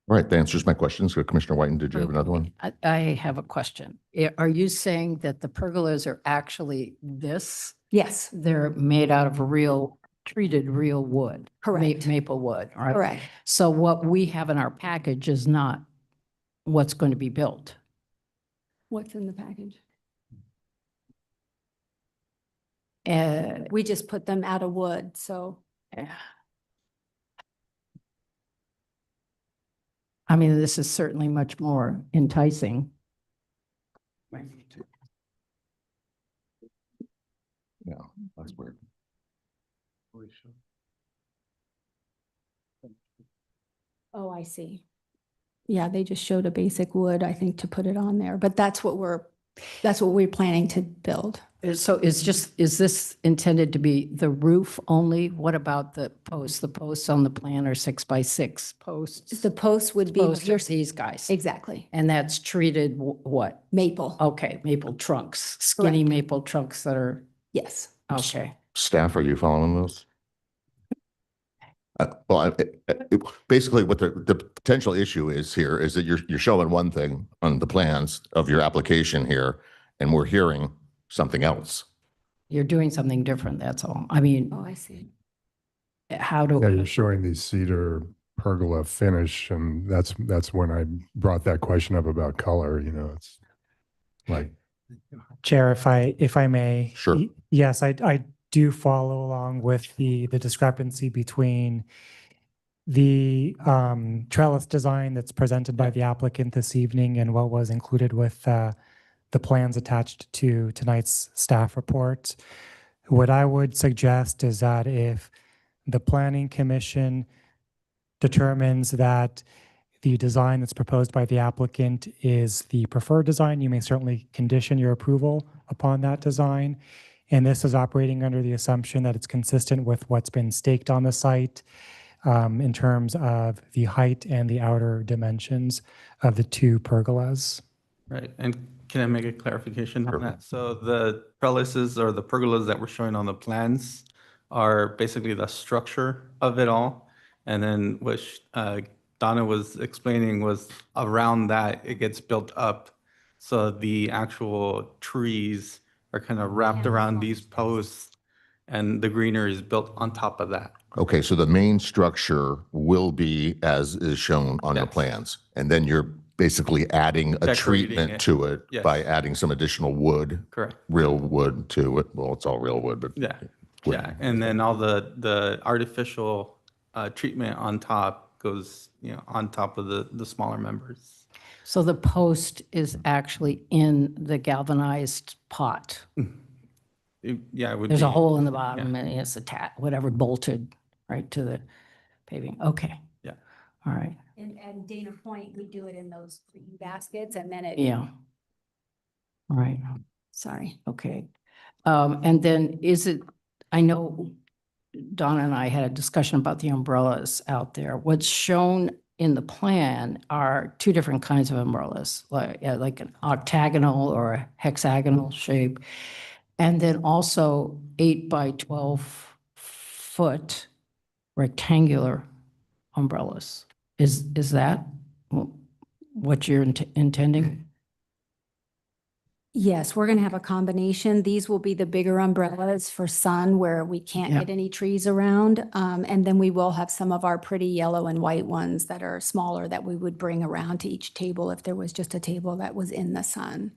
All right, that answers my questions. Commissioner Whiten, did you have another one? I have a question. Are you saying that the pergolas are actually this? Yes. They're made out of treated real wood? Correct. Maple wood, right? Correct. So what we have in our package is not what's going to be built? What's in the package? Uh, We just put them out of wood, so. I mean, this is certainly much more enticing. Yeah, that's weird. Oh, I see. Yeah, they just showed a basic wood, I think, to put it on there, but that's what we're That's what we're planning to build. So is this intended to be the roof only? What about the posts? The posts on the plan are 6x6 posts. The posts would be. Posts are these guys. Exactly. And that's treated what? Maple. Okay, maple trunks, skinny Correct. maple trunks that are, Yes. okay. Staff, are you following this? Basically what the potential issue is here is that you're showing one thing on the plans of your application here, and we're hearing something else. You're doing something different, that's all. I mean, Oh, I see. how do? Yeah, you're showing the cedar pergola finish, and that's when I brought that question up about color, you know, it's like. Chair, if I may. Sure. Yes, I do follow along with the discrepancy between the trellis design that's presented by the applicant this evening and what was included with the plans attached to tonight's staff report. What I would suggest is that if the Planning Commission determines that the design that's proposed by the applicant is the preferred design, you may certainly condition your approval upon that design. And this is operating under the assumption that it's consistent with what's been staked on the site in terms of the height and the outer dimensions of the two pergolas. Right, and can I make a clarification on that? So the trellises or the pergolas that we're showing on the plans are basically the structure of it all. And then what Donna was explaining was around that, it gets built up. So the actual trees are kind of wrapped around these posts, and the greenery is built on top of that. Okay, so the main structure will be as is shown on the plans, and then you're basically adding a Decorating treatment it. to it Yes. by adding some additional wood. Correct. Real wood to it. Well, it's all real wood, but. Yeah, wood. yeah, and then all the artificial treatment on top goes, on top of the smaller members. So the post is actually in the galvanized pot. Yeah, it would There's a be- hole in the bottom and it's whatever bolted right to the paving. Okay. Yeah. All right. And Dana Point, we do it in those green baskets and then it. Yeah. All right. Sorry. Okay. And then I know Donna and I had a discussion about the umbrellas out there. What's shown in the plan are two different kinds of umbrellas, like an octagonal or a hexagonal shape. And then also 8 by 12 foot rectangular umbrellas. Is that what you're intending? Yes, we're going to have a combination. These will be the bigger umbrellas for sun where we can't Yeah. get any trees around. And then we will have some of our pretty yellow and white ones that are smaller that we would bring around to each table if there was just a table that was in the sun.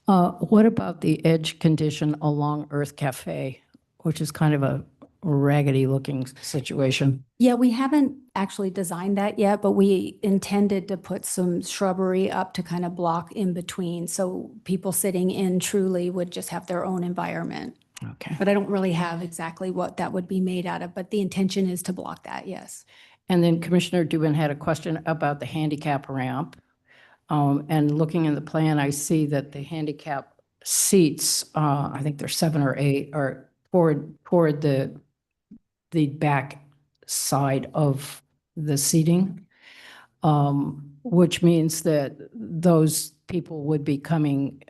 What about the edge condition along Earth Cafe, which is kind of a raggedy looking situation? Yeah, we haven't actually designed that yet, but we intended to put some shrubbery up to kind of block in between. So people sitting in truly would just have their own environment. Okay. But I don't really have exactly what that would be made out of, but the intention is to block that, yes. And then Commissioner Dubin had a question about the handicap ramp. And looking in the plan, I see that the handicap seats, I think there's 7 or 8, are toward the back side of the seating, which means that those people would be coming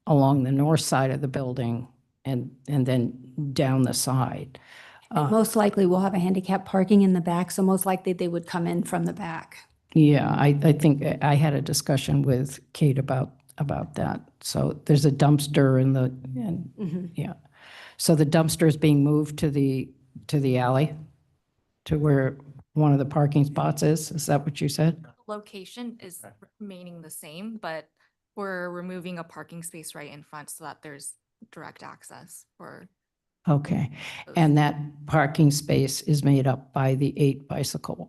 along the north side of the building and then down the side. And most likely we'll have a handicap parking in the back, so most likely they would come in from the back. Yeah, I think I had a discussion with Kate about that. So there's a dumpster yeah. So the dumpster is being moved to the alley, to where one of the parking spots is? Is that what you said? Location is remaining the same, but we're removing a parking space right in front so that there's direct access for. Okay. And that parking space is made up by the 8 bicycle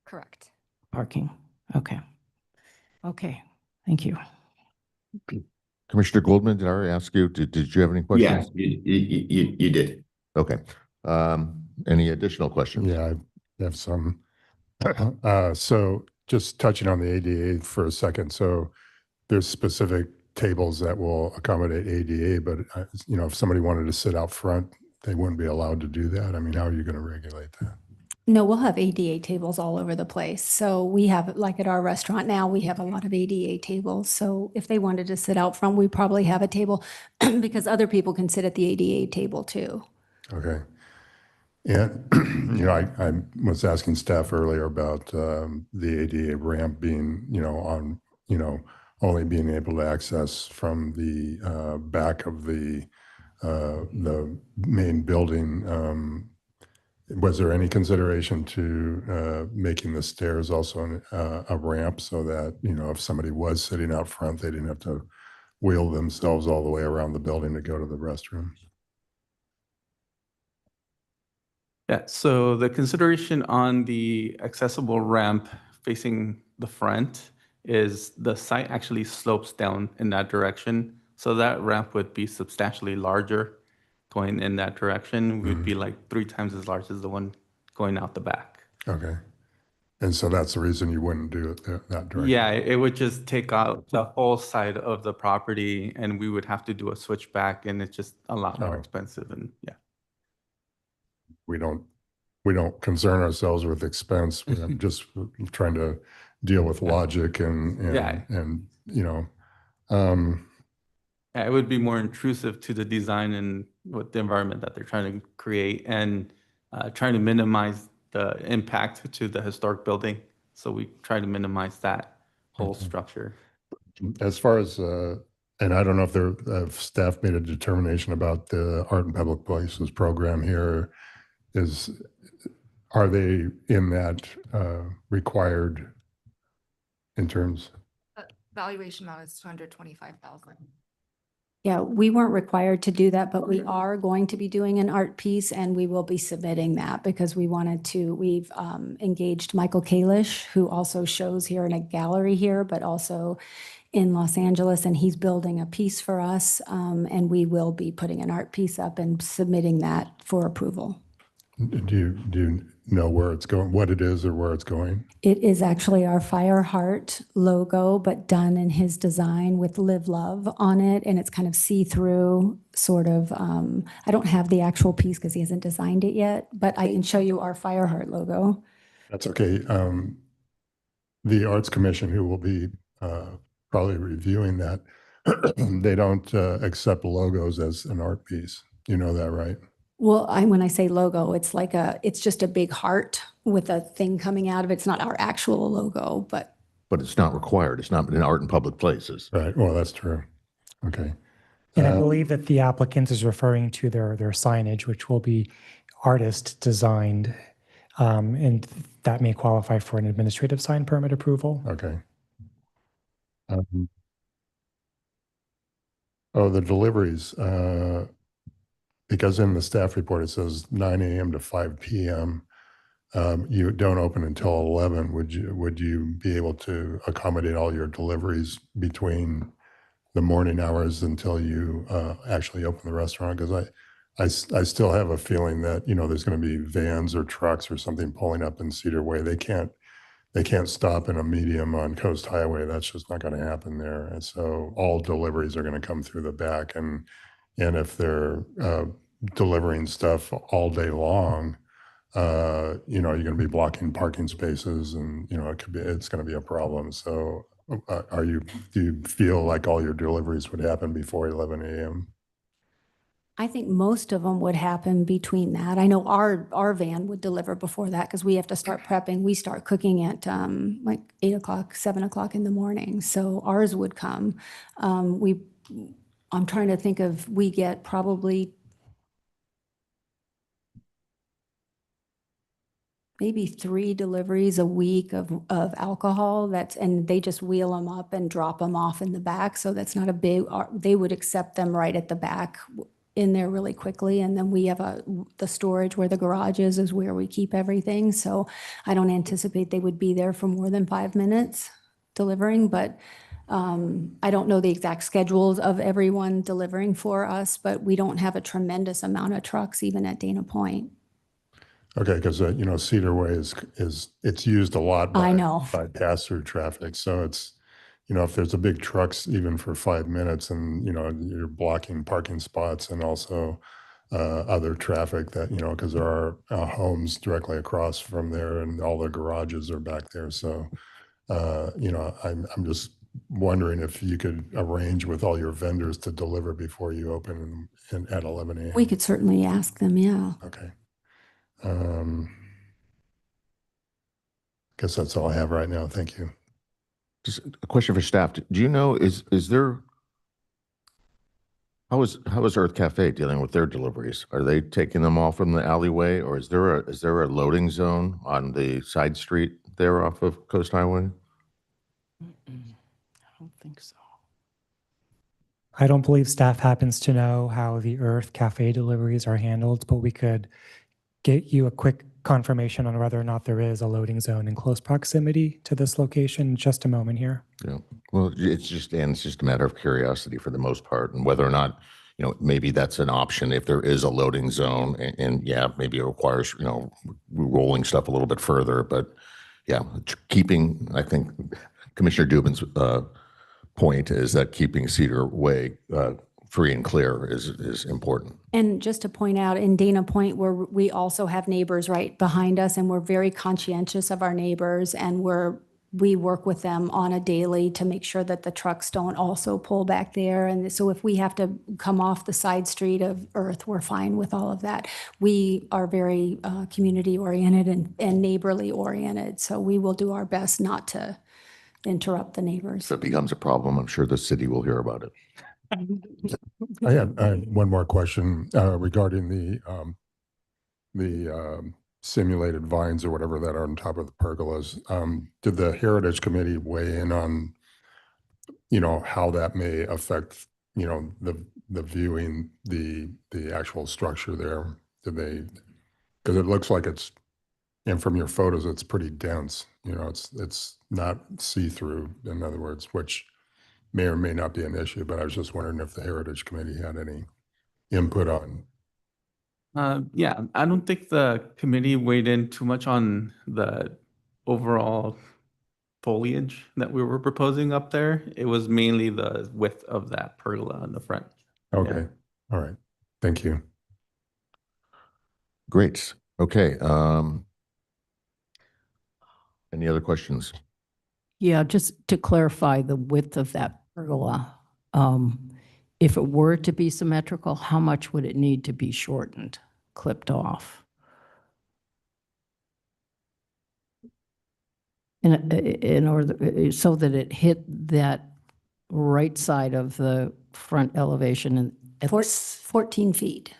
Correct. parking. Okay. Okay, thank you. Commissioner Goldman, did I already ask you, did you have any questions? Yeah, you did. Okay. Any additional questions? Yeah, I have some. So just touching on the ADA for a second. So there's specific tables that will accommodate ADA, but, you know, if somebody wanted to sit out front, they wouldn't be allowed to do that. I mean, how are you going to regulate that? No, we'll have ADA tables all over the place. So we have, like at our restaurant now, we have a lot of ADA tables. So if they wanted to sit out front, we probably have a table because other people can sit at the ADA table too. Okay. And, you know, I was asking staff earlier about the ADA ramp being, you know, on, you know, only being able to access from the back of the main building. Was there any consideration to making the stairs also a ramp so that, you know, if somebody was sitting out front, they didn't have to wheel themselves all the way around the building to go to the restroom? Yeah, so the consideration on the accessible ramp facing the front is the site actually slopes down in that direction. So that ramp would be substantially larger going in that direction. Would be like 3 times as large as the one going out the back. Okay. And so that's the reason you wouldn't do it that direction? Yeah, it would just take out the whole side of the property and we would have to do a switchback and it's just a lot more expensive and yeah. We don't concern ourselves with expense. We're just trying to deal with logic and you know, yeah, it would be more intrusive to the design and what the environment that they're trying to create and trying to minimize the impact to the historic building. So we try to minimize that whole structure. As far as, and I don't know if staff made a determination about the Art in Public Places program here, are they in that required in terms? Valuation amount is 225,000. Yeah, we weren't required to do that, but we are going to be doing an art piece and we will be submitting that because we wanted to, we've engaged Michael Kalish, who also shows here in a gallery here, but also in Los Angeles, and he's building a piece for us. And we will be putting an art piece up and submitting that for approval. Do you know where it's going, what it is or where it's going? It is actually our Fireheart logo, but done in his design with Live Love on it. And it's kind of see-through sort of, I don't have the actual piece because he hasn't designed it yet, but I can show you our Fireheart logo. That's okay. The Arts Commission, who will be probably reviewing that, they don't accept logos as an art piece. You know that, right? Well, when I say logo, it's like it's just a big heart with a thing coming out of it. It's not our actual logo, but it's not required. It's not in Art in Public Places. Right. Well, that's true. Okay. And I believe that the applicant is referring to their signage, which will be artist designed, and that may qualify for an administrative sign permit approval. Okay. The deliveries. Because in the staff report, it says 9 a.m. to 5 p.m. You don't open until 11. Would you be able to accommodate all your deliveries between the morning hours until you actually open the restaurant? Because I still have a feeling that, you know, there's going to be vans or trucks or something pulling up in Cedar Way. They can't stop in a medium on Coast Highway. That's just not going to happen there. And so all deliveries are going to come through the back. And if they're delivering stuff all day long, you know, you're going to be blocking parking spaces, and you know it's going to be a problem. So, do you feel like all your deliveries would happen before 11 a.m.? I think most of them would happen between that. I know our van would deliver before that because we have to start prepping. We start cooking at like 8 o'clock, 7 o'clock in the morning. So ours would come. I'm trying to think of, we get probably maybe 3 deliveries a week of alcohol. And they just wheel them up and drop them off in the back. So that's not a big, they would accept them right at the back in there really quickly. And then we have the storage where the garage is where we keep everything. So I don't anticipate they would be there for more than 5 minutes delivering, but I don't know the exact schedules of everyone delivering for us, but we don't have a tremendous amount of trucks even at Dana Point. Okay, because you know, Cedar Way is it's used a lot by, I know. by pass-through traffic, so you know, if there's a big trucks even for 5 minutes and, you know, you're blocking parking spots and also other traffic that, you know, because there are homes directly across from there and all the garages are back there. So, you know, I'm just wondering if you could arrange with all your vendors to deliver before you open at 11 a.m. We could certainly ask them, yeah. Okay. Guess that's all I have right now. Thank you. Just a question for staff. Do you know, is there, how is Earth Cafe dealing with their deliveries? Are they taking them all from the alleyway, or is there a loading zone on the side street there off of Coast Highway? I don't think so. I don't believe staff happens to know how the Earth Cafe deliveries are handled, but we could get you a quick confirmation on whether or not there is a loading zone in close proximity to this location in just a moment here. Yeah. Well, it's just a matter of curiosity for the most part, and whether or not, you know, maybe that's an option if there is a loading zone, and yeah, maybe it requires, you know, rolling stuff a little bit further, but yeah, keeping, I think Commissioner Dubin's point is that keeping Cedar Way free and clear is important. And just to point out, in Dana Point, where we also have neighbors right behind us, and we're very conscientious of our neighbors, and we work with them on a daily to make sure that the trucks don't also pull back there. And so if we have to come off the side street of Earth, we're fine with all of that. We are very community oriented and neighborly oriented, so we will do our best not to interrupt the neighbors. If it becomes a problem, I'm sure the city will hear about it. I have one more question regarding the simulated vines or whatever that are on top of the pergolas. Did the Heritage Committee weigh in on, you know, how that may affect, you know, the viewing, the actual structure there? Did they? Because it looks like it's, and from your photos, it's pretty dense. You know, it's not see-through, in other words, which may or may not be an issue, but I was just wondering if the Heritage Committee had any input on. Yeah, I don't think the committee weighed in too much on the overall foliage that we were proposing up there. It was mainly the width of that pergola in the front. Okay, all right, thank you. Great. Okay. Any other questions? Yeah, just to clarify the width of that pergola. If it were to be symmetrical, how much would it need to be shortened, clipped off? In order, so that it hit that right side of the front elevation and at 14 feet.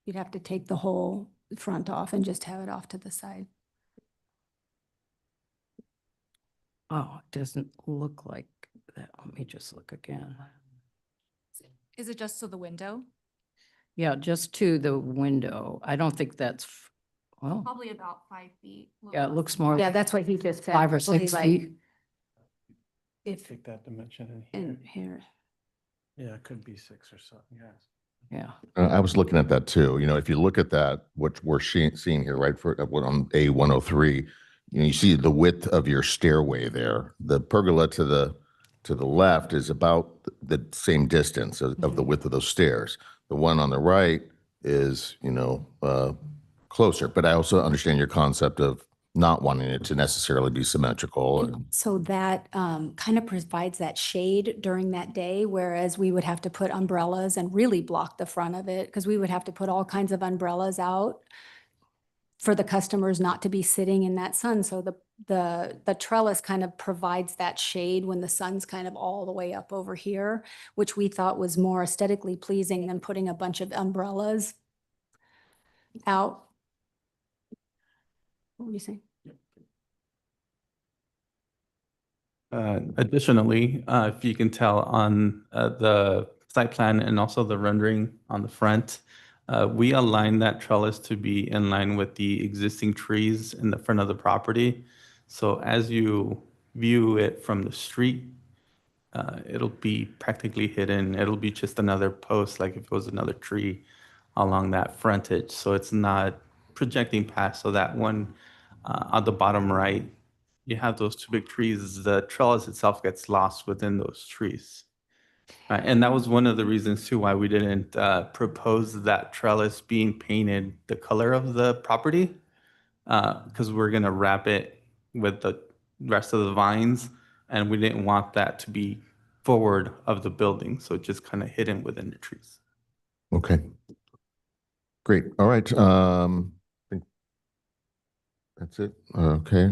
You'd have to take the whole front off and just have it off to the side. Oh, it doesn't look like that. Let me just look again. Is it just to the window? Yeah, just to the window. I don't think that's, well, Probably about 5 feet. a little yeah, it less looks than more. that. Yeah, that's what he just said. 5 or probably 6 like- feet. If, Take that dimension in in here. Yeah, it could be 6 or something, yes. Yeah. I was looking at that too. You know, if you look at that, what we're seeing here, right, for what on A103, you know, you see the width of your stairway there. The pergola to the left is about the same distance of the width of those stairs. The one on the right is, you know, closer. But I also understand your concept of not wanting it to necessarily be symmetrical. So that kind of provides that shade during that day, whereas we would have to put umbrellas and really block the front of it, because we would have to put all kinds of umbrellas out for the customers not to be sitting in that sun. So the trellis kind of provides that shade when the sun's kind of all the way up over here, which we thought was more aesthetically pleasing than putting a bunch of umbrellas out. What were you saying? Additionally, if you can tell on the site plan and also the rendering on the front, we aligned that trellis to be in line with the existing trees in the front of the property. So as you view it from the street, it'll be practically hidden. It'll be just another post, like if it was another tree along that frontage. So it's not projecting past. So that one on the bottom right, you have those two big trees, the trellis itself gets lost within those trees. And that was one of the reasons too why we didn't propose that trellis being painted the color of the property, because we're gonna wrap it with the rest of the vines, and we didn't want that to be forward of the building, so just kind of hidden within the trees. Okay. Great. All right. I think that's it. Okay.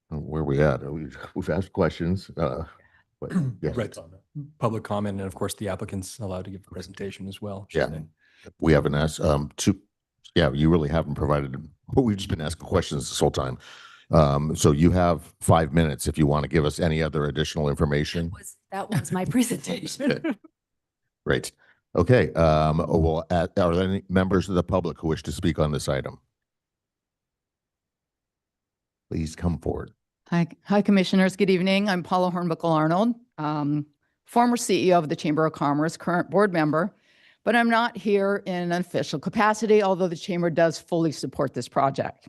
Where are we at? We've asked questions. But yes. Right. Public comment, and of course, the applicant's allowed to give a presentation as well. Yeah. We haven't asked yeah, you really haven't provided, but we've just been asking questions this whole time. So you have 5 minutes if you want to give us any other additional information. That was my presentation. Great. Okay. Well, are there any members of the public who wish to speak on this item? Please come forward. Hi, Commissioners. Good evening. I'm Paula Hornbuckle Arnold, former CEO of the Chamber of Commerce, current board member, but I'm not here in an official capacity, although the Chamber does fully support this project.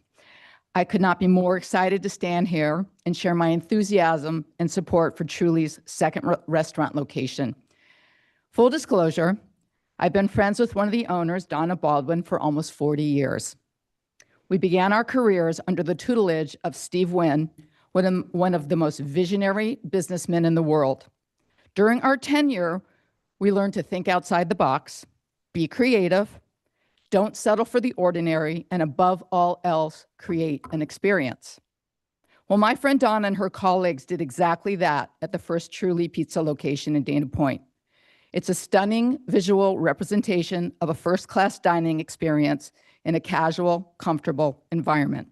I could not be more excited to stand here and share my enthusiasm and support for Truly's second restaurant location. Full disclosure, I've been friends with one of the owners, Donna Baldwin, for almost 40 years. We began our careers under the tutelage of Steve Wynn, one of the most visionary businessmen in the world. During our tenure, we learned to think outside the box, be creative, don't settle for the ordinary, and above all else, create an experience. Well, my friend Donna and her colleagues did exactly that at the first Truly Pizza location in Dana Point. It's a stunning visual representation of a first-class dining experience in a casual, comfortable environment.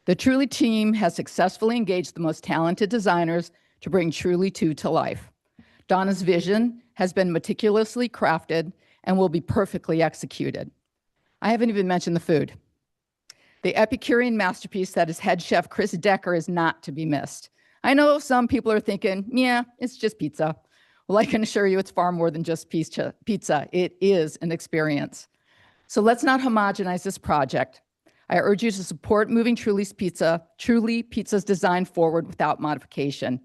The Truly team has successfully engaged the most talented designers to bring Truly 2 to life. Donna's vision has been meticulously crafted and will be perfectly executed. I haven't even mentioned the food. The Epicurean masterpiece that is head chef Chris Decker is not to be missed. I know some people are thinking, yeah, it's just pizza. Well, I can assure you it's far more than just pizza. It is an experience. So let's not homogenize this project. I urge you to support moving Truly Pizza's design forward without modification.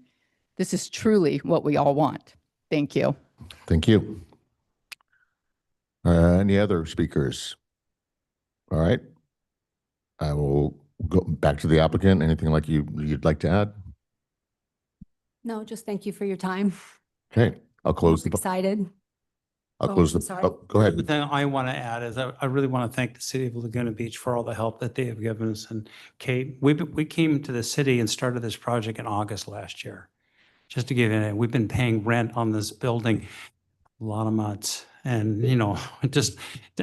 This is truly what we all want. Thank you. Thank you. Any other speakers? All right. I will go back to the applicant. Anything like you'd like to add? No, just thank you for your time. Okay, I'll close the. Excited. I'll close the. Sorry. Oh, go ahead. The thing I want to add is I really want to thank the city of Laguna Beach for all the help that they have given us. And Kate, we came to the city and started this project in August last year. Just to give you, we've been paying rent on this building a lot of months. And, you know, it's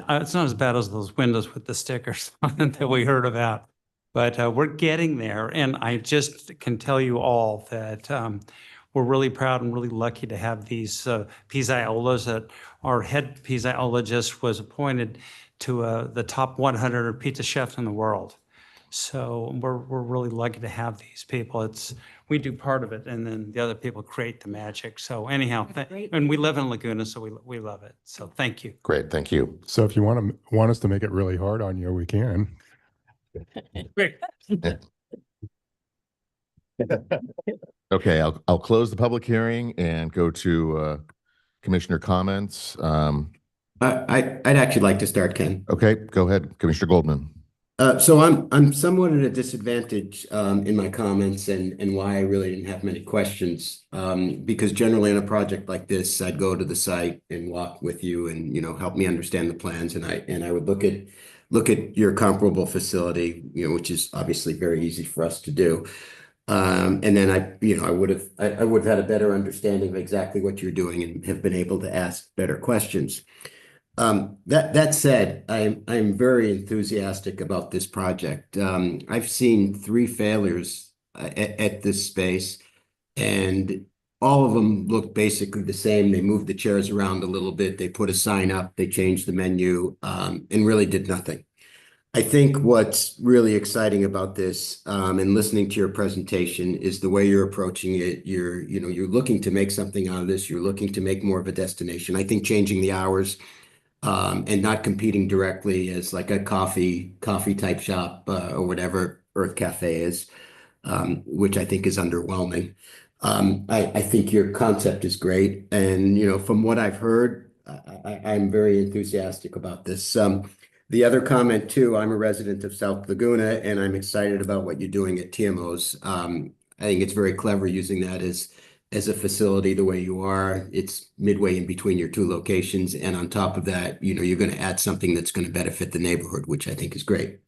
not as bad as those windows with the stickers that we heard about. But we're getting there. And I just can tell you all that we're really proud and really lucky to have these pizzaiolas that our head pizzaiologist was appointed to the top 100 pizza chefs in the world. So we're really lucky to have these people. We do part of it, and then the other people create the magic. So anyhow, and we live in Laguna, so we love it. So thank you. Great, thank you. So if you want us to make it really hard on you, we can. Great. Okay, I'll close the public hearing and go to commissioner comments. I'd actually like to start, Ken. Okay, go ahead, Commissioner Goldman. So I'm somewhat at a disadvantage in my comments and why I really didn't have many questions. Because generally on a project like this, I'd go to the site and walk with you and, you know, help me understand the plans. And I would look at your comparable facility, you know, which is obviously very easy for us to do. And then I would have had a better understanding of exactly what you're doing and have been able to ask better questions. That said, I'm very enthusiastic about this project. I've seen 3 failures at this space, and all of them look basically the same. They moved the chairs around a little bit. They put a sign up, they changed the menu, and really did nothing. I think what's really exciting about this, and listening to your presentation, is the way you're approaching it. You're looking to make something out of this. You're looking to make more of a destination. I think changing the hours and not competing directly as like a coffee type shop, or whatever Earth Cafe is, which I think is underwhelming. I think your concept is great. And, from what I've heard, I'm very enthusiastic about this. The other comment too, I'm a resident of South Laguna and I'm excited about what you're doing at TMO's. I think it's very clever using that as a facility the way you are. It's midway in between your two locations. And on top of that, you're going to add something that's going to benefit the neighborhood, which I think is great.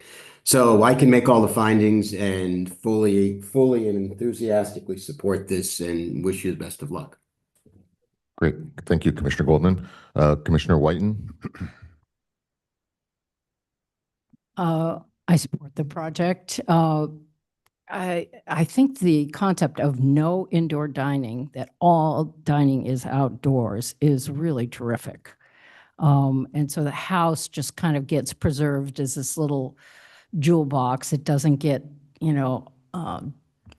So I can make all the findings and fully and enthusiastically support this and wish you the best of luck. Great. Thank you, Commissioner Goldman. Commissioner Whiten? I support the project. I think the concept of no indoor dining, that all dining is outdoors, is really terrific. And so the house just kind of gets preserved as this little jewel box. It doesn't get,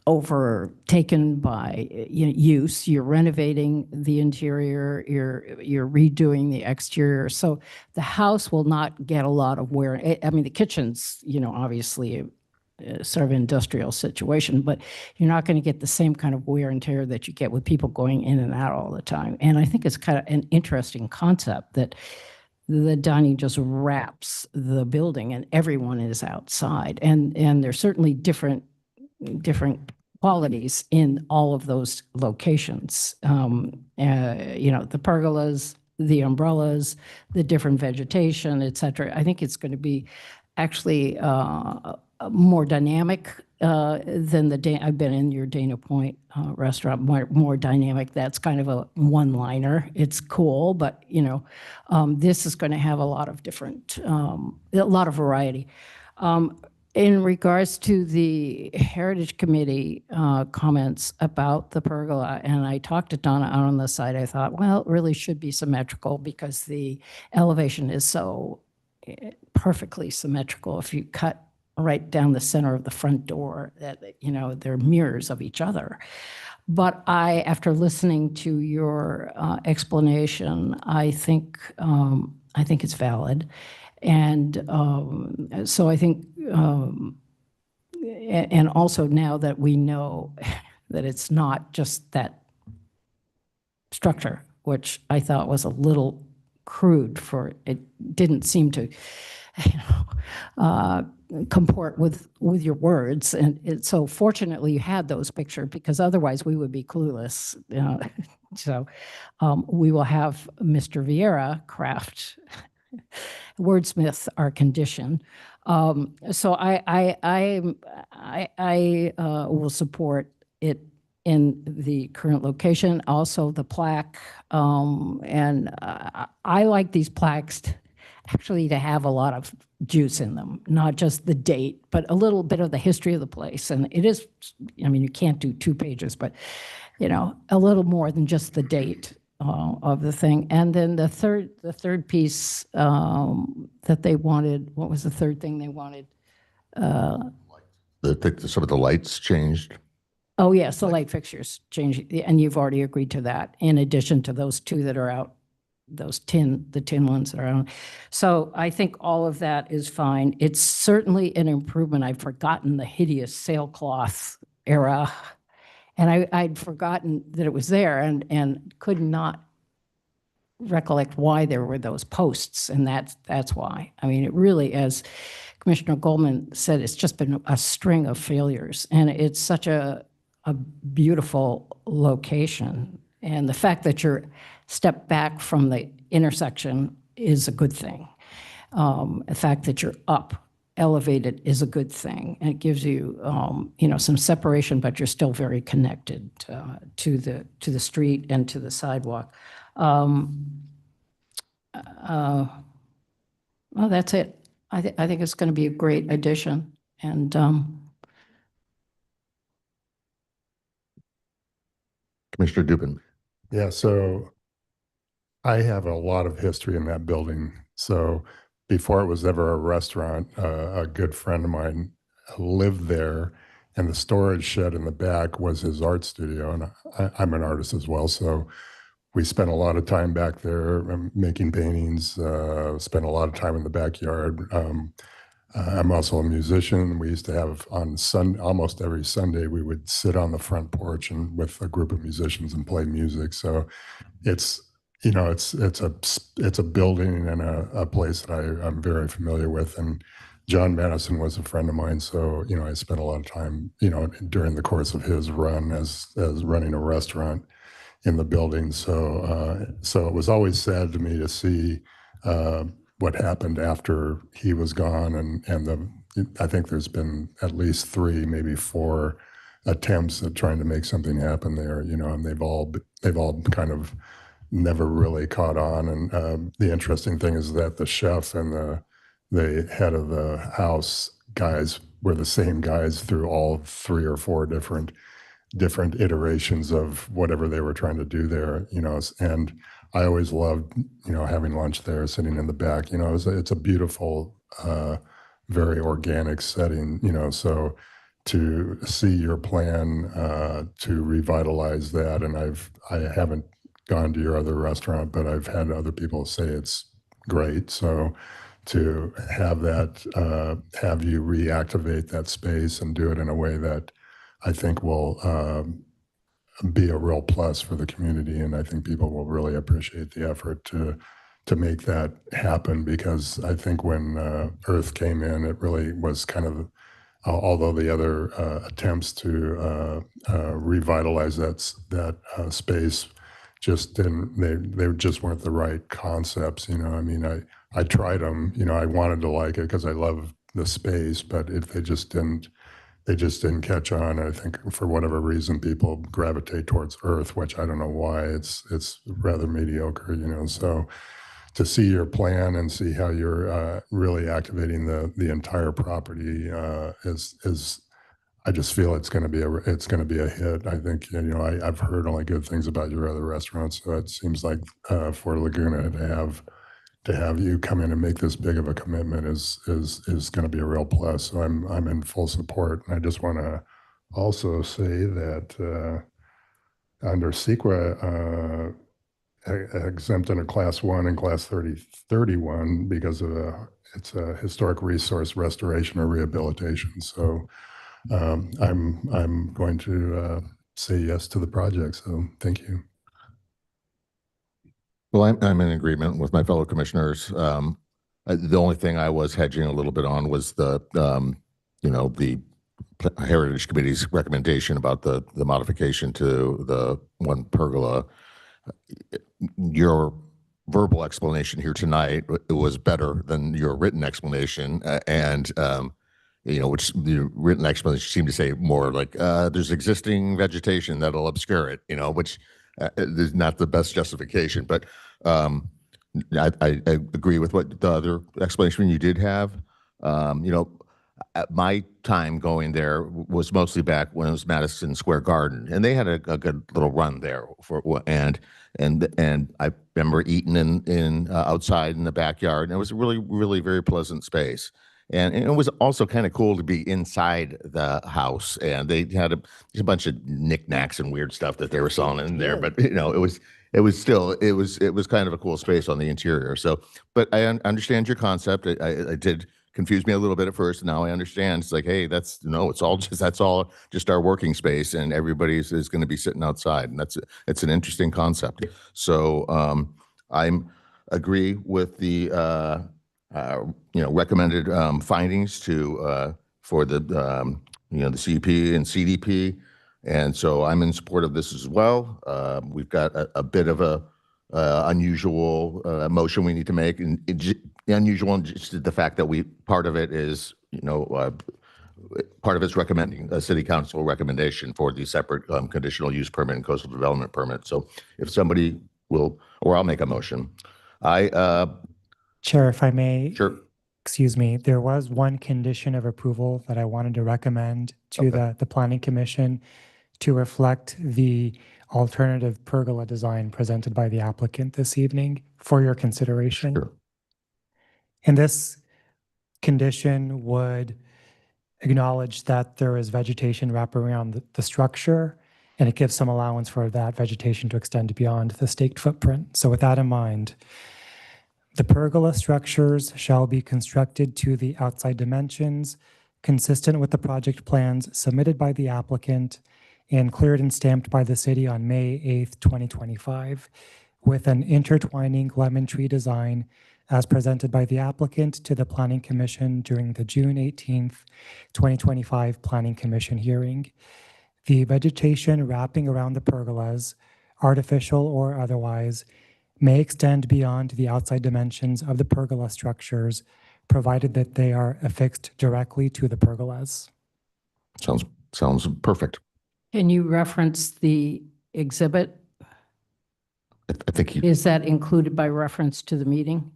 overtaken by use. You're renovating the interior, you're redoing the exterior. So the house will not get a lot of wear. I mean, the kitchen's, obviously sort of industrial situation, but you're not going to get the same kind of wear and tear that you get with people going in and out all the time. And I think it's kind of an interesting concept that the dining just wraps the building and everyone is outside. And there's certainly different qualities in all of those locations. The pergolas, the umbrellas, the different vegetation, et cetera. I think it's going to be actually more dynamic than I've been in your Dana Point restaurant, more dynamic. That's kind of a one-liner. It's cool, but this is going to have a lot of different, a lot of variety. In regards to the Heritage Committee comments about the pergola, and I talked to Donna out on the side, I thought, well, it really should be symmetrical because the elevation is so perfectly symmetrical. If you cut right down the center of the front door, that they're mirrors of each other. But after listening to your explanation, I think it's valid. And so I think, and also now that we know that it's not just that structure, which I thought was a little crude it didn't seem to, comport with your words. And so fortunately you had those pictures because otherwise we would be clueless. So we will have Mr. Vieira wordsmith our condition. So I will support it in the current location. Also the plaque, and I like these plaques actually to have a lot of juice in them, not just the date, but a little bit of the history of the place. And it is, you can't do 2 pages, but a little more than just the date of the thing. And then the third piece that they wanted, what was the third thing they wanted? Some of the lights changed. Oh, yes, the light fixtures changed, and you've already agreed to that, in addition to those 2 that are out, the tin ones that are out. So I think all of that is fine. It's certainly an improvement. I've forgotten the hideous sailcloth era, and I'd forgotten that it was there and could not recollect why there were those posts, and that's why. I mean, it really, as Commissioner Goldman said, it's just been a string of failures, and it's such a beautiful location. And the fact that you're stepped back from the intersection is a good thing. The fact that you're elevated is a good thing. And it gives you, some separation, but you're still very connected to the street and to the sidewalk. Well, that's it. I think it's going to be a great addition. And Commissioner Dubin. Yeah, so I have a lot of history in that building. So before it was ever a restaurant, a good friend of mine lived there, and the storage shed in the back was his art studio. And I'm an artist as well. So we spent a lot of time back there making paintings, spent a lot of time in the backyard. I'm also a musician. We used to have almost every Sunday, we would sit on the front porch and with a group of musicians and play music. So it's, you know, it's a building and a place that I'm very familiar with. And John Madison was a friend of mine. So, you know, I spent a lot of time, you know, during the course of his run as running a restaurant in the building. So, so it was always sad to me to see what happened after he was gone. And I think there's been at least 3, maybe 4 attempts at trying to make something happen there, you know, and they've all kind of never really caught on. And the interesting thing is that the chef and the head of the house guys were the same guys through all 3 or 4 different iterations of whatever they were trying to do there, you know. And I always loved, you know, having lunch there, sitting in the back, you know. It's a beautiful, very organic setting, you know. So to see your plan to revitalize that, and I haven't gone to your other restaurant, but I've had other people say it's great. So to have that, have you reactivate that space and do it in a way that I think will be a real plus for the community. And I think people will really appreciate the effort to make that happen, because I think when Earth came in, it really was kind of, although the other attempts to revitalize that space just didn't, they just weren't the right concepts, you know. I mean, I tried them, you know. I wanted to like it because I love the space, but if they just didn't catch on. I think for whatever reason, people gravitate towards Earth, which I don't know why. It's rather mediocre, you know. So to see your plan and see how you're really activating the entire property is I just feel it's going to be a hit. I think, you know, I've heard only good things about your other restaurants, so it seems like for Laguna to have you come in and make this big of a commitment is going to be a real plus. So I'm in full support. And I just want to also say that under CEQA, exempt under Class 1 and Class 31 because of it's a historic resource restoration or rehabilitation. So I'm going to say yes to the project. So thank you. Well, I'm in agreement with my fellow commissioners. The only thing I was hedging a little bit on was the, you know, the Heritage Committee's recommendation about the modification to the one pergola. Your verbal explanation here tonight was better than your written explanation, and you know, which the written explanation seemed to say more like there's existing vegetation that'll obscure it, you know, which is not the best justification. But I agree with what the other explanation you did have. You know, at my time going there was mostly back when it was Madison Square Garden, and they had a good little run there and I remember eating in outside in the backyard, and it was a really very pleasant space. And it was also kind of cool to be inside the house, and they had a bunch of knickknacks and weird stuff that they were selling in there. But you know, it was kind of a cool space on the interior. So, but I understand your concept. I did confuse me a little bit at first. Now I understand. It's like, hey, that's all just our working space, and everybody is going to be sitting outside, and it's an interesting concept. So I'm agree with the you know, recommended findings for the you know, the CEP and CDP, and so I'm in support of this as well. We've got a bit of a unusual motion we need to make, and unusual in just the fact that part of it is, you know, part of it's recommending a city council recommendation for the separate conditional use permit and coastal development permit. So if somebody will, or I'll make a motion. Chair, if I may. Sure. Excuse me, there was one condition of approval that I wanted to recommend to the Planning Commission to reflect the alternative pergola design presented by the applicant this evening for your consideration. Sure. And this condition would acknowledge that there is vegetation wrapping around the structure and it gives some allowance for that vegetation to extend beyond the staked footprint. So with that in mind, the pergola structures shall be constructed to the outside dimensions consistent with the project plans submitted by the applicant and cleared and stamped by the city on May 8th, 2025, with an intertwining lemon tree design as presented by the applicant to the Planning Commission during the June 18th, 2025 Planning Commission hearing. The vegetation wrapping around the pergolas, artificial or otherwise, may extend beyond the outside dimensions of the pergola structures, provided that they are affixed directly to the pergolas. Sounds perfect. Can you reference the exhibit? I think you, Is that included by reference to the meeting?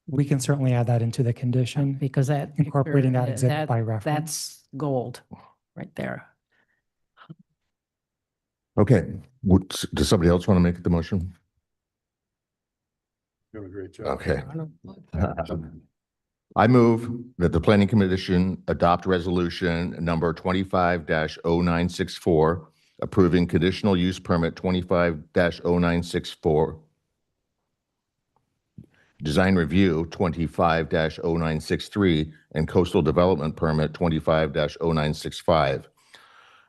We can certainly add that into the condition. Because that. Incorporating that exhibit by reference. That's gold right there. okay. Does somebody else want to make the motion? Doing a great job. Okay. I move that the Planning Commission adopt resolution number 25-0964, approving conditional use permit 25-0964, design review 25-0963, and coastal development permit 25-0965.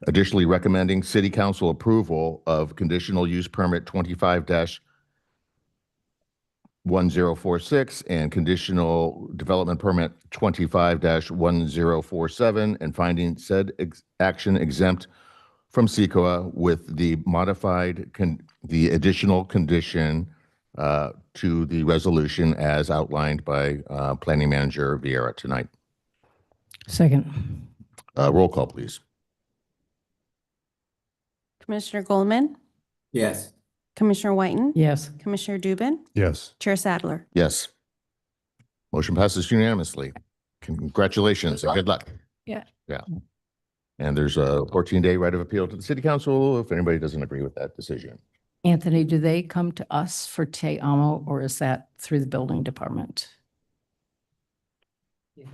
Additionally, recommending City Council approval of conditional use permit 25-1046 and conditional development permit 25-1047, and finding said action exempt from CEQA with the modified, the additional condition to the resolution as outlined by Planning Manager Vieira tonight. Second. Roll call, please. Commissioner Goldman, Yes. Commissioner Whiten, Yes. Commissioner Dubin, Yes. Chair Sadler. Yes. Motion passes unanimously. Congratulations and good luck. Yeah. Yeah. And there's a 14-day right of appeal to the City Council if anybody doesn't agree with that decision. Anthony, do they come to us for Te Amo, or is that through the building department? Yeah.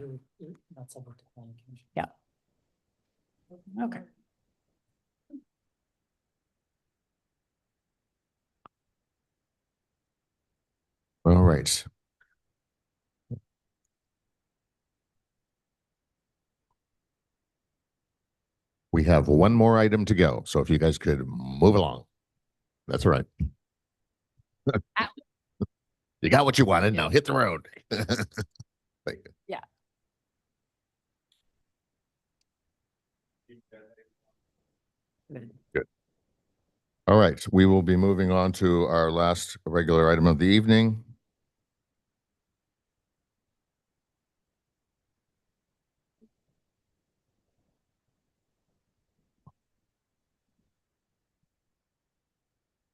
Okay. All right. We have one more item to go, so if you guys could move along. That's all right. You got what you wanted, now hit the road. Thank you. Yeah. Good. All right, we will be moving on to our last regular item of the evening.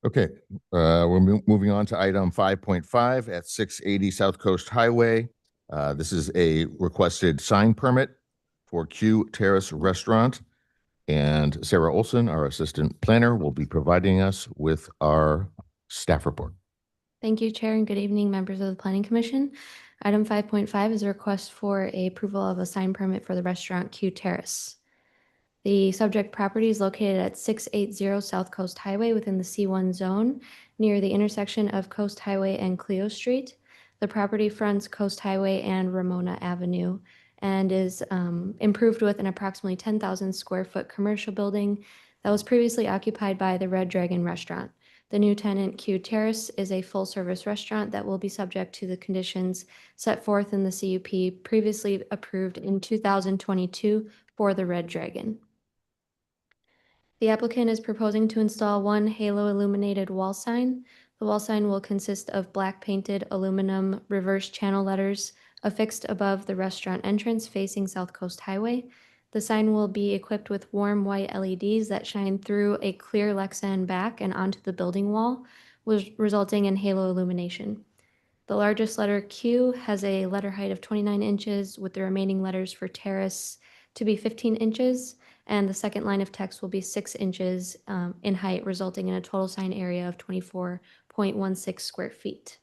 Okay, we're moving on to item 5.5 at 680 South Coast Highway. This is a requested sign permit for Q Terrace Restaurant. And Sarah Olson, our assistant planner, will be providing us with our staff report. Thank you, Chair, and good evening, members of the Planning Commission. Item 5.5 is a request for a approval of a sign permit for the restaurant Q Terrace. The subject property is located at 680 South Coast Highway within the C1 zone near the intersection of Coast Highway and Clio Street. The property fronts Coast Highway and Ramona Avenue and is improved with an approximately 10,000 square foot commercial building that was previously occupied by the Red Dragon Restaurant. The new tenant, Q Terrace, is a full-service restaurant that will be subject to the conditions set forth in the CUP previously approved in 2022 for the Red Dragon. The applicant is proposing to install one halo illuminated wall sign. The wall sign will consist of black painted aluminum reverse channel letters affixed above the restaurant entrance facing South Coast Highway. The sign will be equipped with warm white LEDs that shine through a clear Lexan back and onto the building wall, resulting in halo illumination. The largest letter Q has a letter height of 29 inches, with the remaining letters for terrace to be 15 inches, and the second line of text will be 6 inches in height, resulting in a total sign area of 24.16 square feet.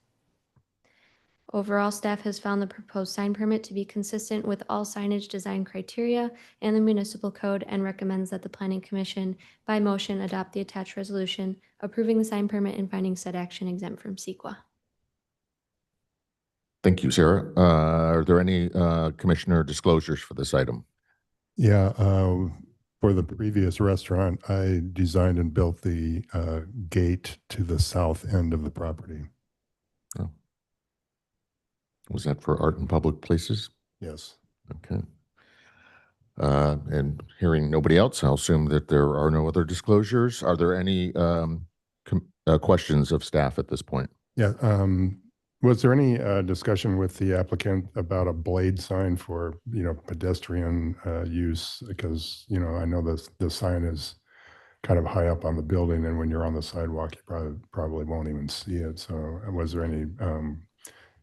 Overall, staff has found the proposed sign permit to be consistent with all signage design criteria and the municipal code and recommends that the Planning Commission by motion adopt the attached resolution approving the sign permit and finding said action exempt from CEQA. Thank you, Sarah. Are there any commissioner disclosures for this item? Yeah, for the previous restaurant, I designed and built the gate to the south end of the property. Oh. Was that for art in public places? Yes. Okay. And hearing nobody else, I'll assume that there are no other disclosures. Are there any questions of staff at this point? Yeah. Was there any discussion with the applicant about a blade sign for, pedestrian use? Because, I know the sign is kind of high up on the building, and when you're on the sidewalk, you probably won't even see it. So was there any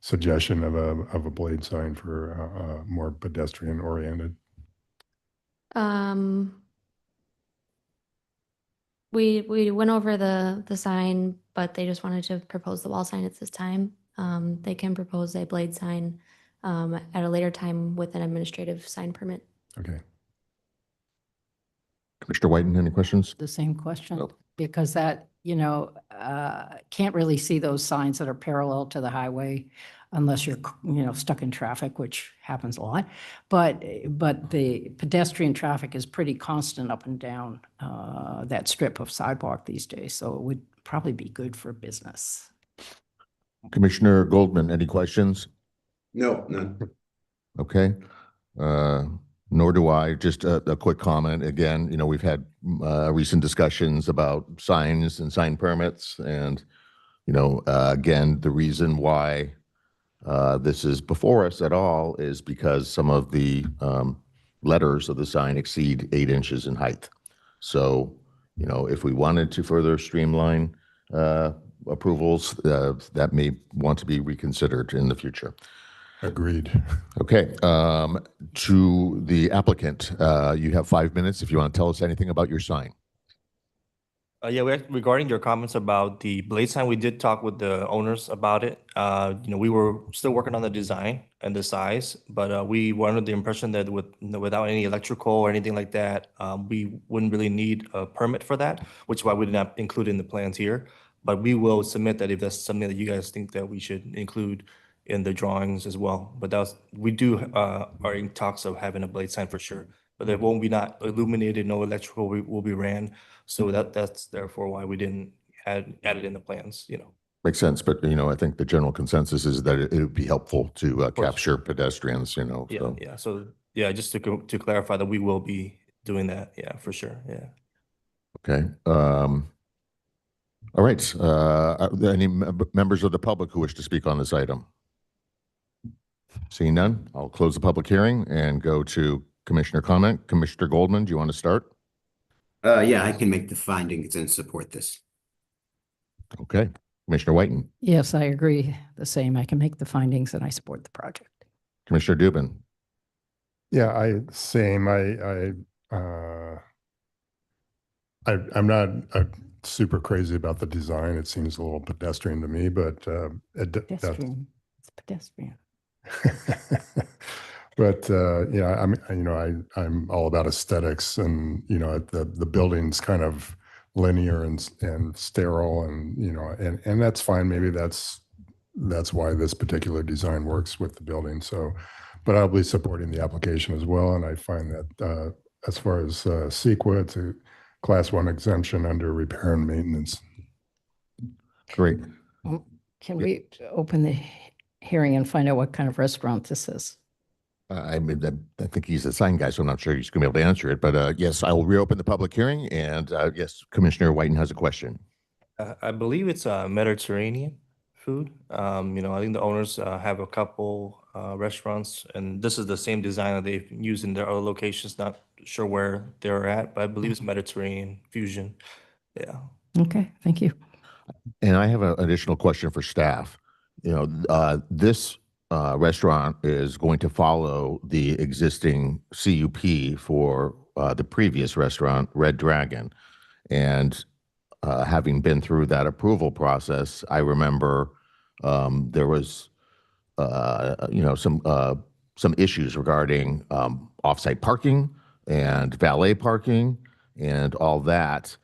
suggestion of a blade sign for more pedestrian oriented? We went over the sign, but they just wanted to propose the wall sign at this time. They can propose a blade sign at a later time with an administrative sign permit. Okay. Commissioner Whiten, any questions? The same question, Oh. because that, can't really see those signs that are parallel to the highway unless you're, stuck in traffic, which happens a lot. But the pedestrian traffic is pretty constant up and down that strip of sidewalk these days. So it would probably be good for business. Commissioner Goldman, any questions? No, none. Okay. Nor do I. Just a quick comment. Again, we've had recent discussions about signs and sign permits. And, again, the reason why this is before us at all is because some of the letters of the sign exceed 8 inches in height. So, if we wanted to further streamline approvals, that may want to be reconsidered in the future. Agreed. Okay. To the applicant, you have 5 minutes if you want to tell us anything about your sign. Regarding your comments about the blade sign, we did talk with the owners about it. We were still working on the design and the size, but we were under the impression that without any electrical or anything like that, we wouldn't really need a permit for that, which is why we did not include it in the plans here. But we will submit that if that's something that you guys think that we should include in the drawings as well. But we are in talks of having a blade sign for sure. But there won't be not illuminated, no electrical will be ran. So that's therefore why we didn't add it in the plans, Makes sense. But, I think the general consensus is that it would be helpful to capture pedestrians, so. Yeah. So, just to clarify that we will be doing that. Yeah, for sure. Yeah. Okay. All right. Are there any members of the public who wish to speak on this item? Seeing none, I'll close the public hearing and go to commissioner comment. Commissioner Goldman, do you want to start? Yeah, I can make the findings and support this. Okay. Commissioner Whiten. Yes, I agree. The same. I can make the findings and I support the project. Commissioner Dubin. Yeah, I'm not super crazy about the design. It seems a little pedestrian to me, but Pedestrian. It's pedestrian. But I'm all about aesthetics, and the building's kind of linear and sterile, and that's fine. Maybe that's why this particular design works with the building. So, but I'll be supporting the application as well. And I find that as far as CEQA, it's a Class 1 exemption under repair and maintenance. Great. Can we open the hearing and find out what kind of restaurant this is? I think he's a sign guy, so I'm not sure he's going to be able to answer it. But yes, I will reopen the public hearing. And yes, Commissioner Whiten has a question. I believe it's Mediterranean food. I think the owners have a couple restaurants, and this is the same design that they've used in their other locations. Not sure where they're at, but I believe it's Mediterranean fusion. Yeah. Okay, thank you. And I have an additional question for staff. This restaurant is going to follow the existing CUP for the previous restaurant, Red Dragon. And having been through that approval process, I remember there was some issues regarding off-site parking and valet parking and all that.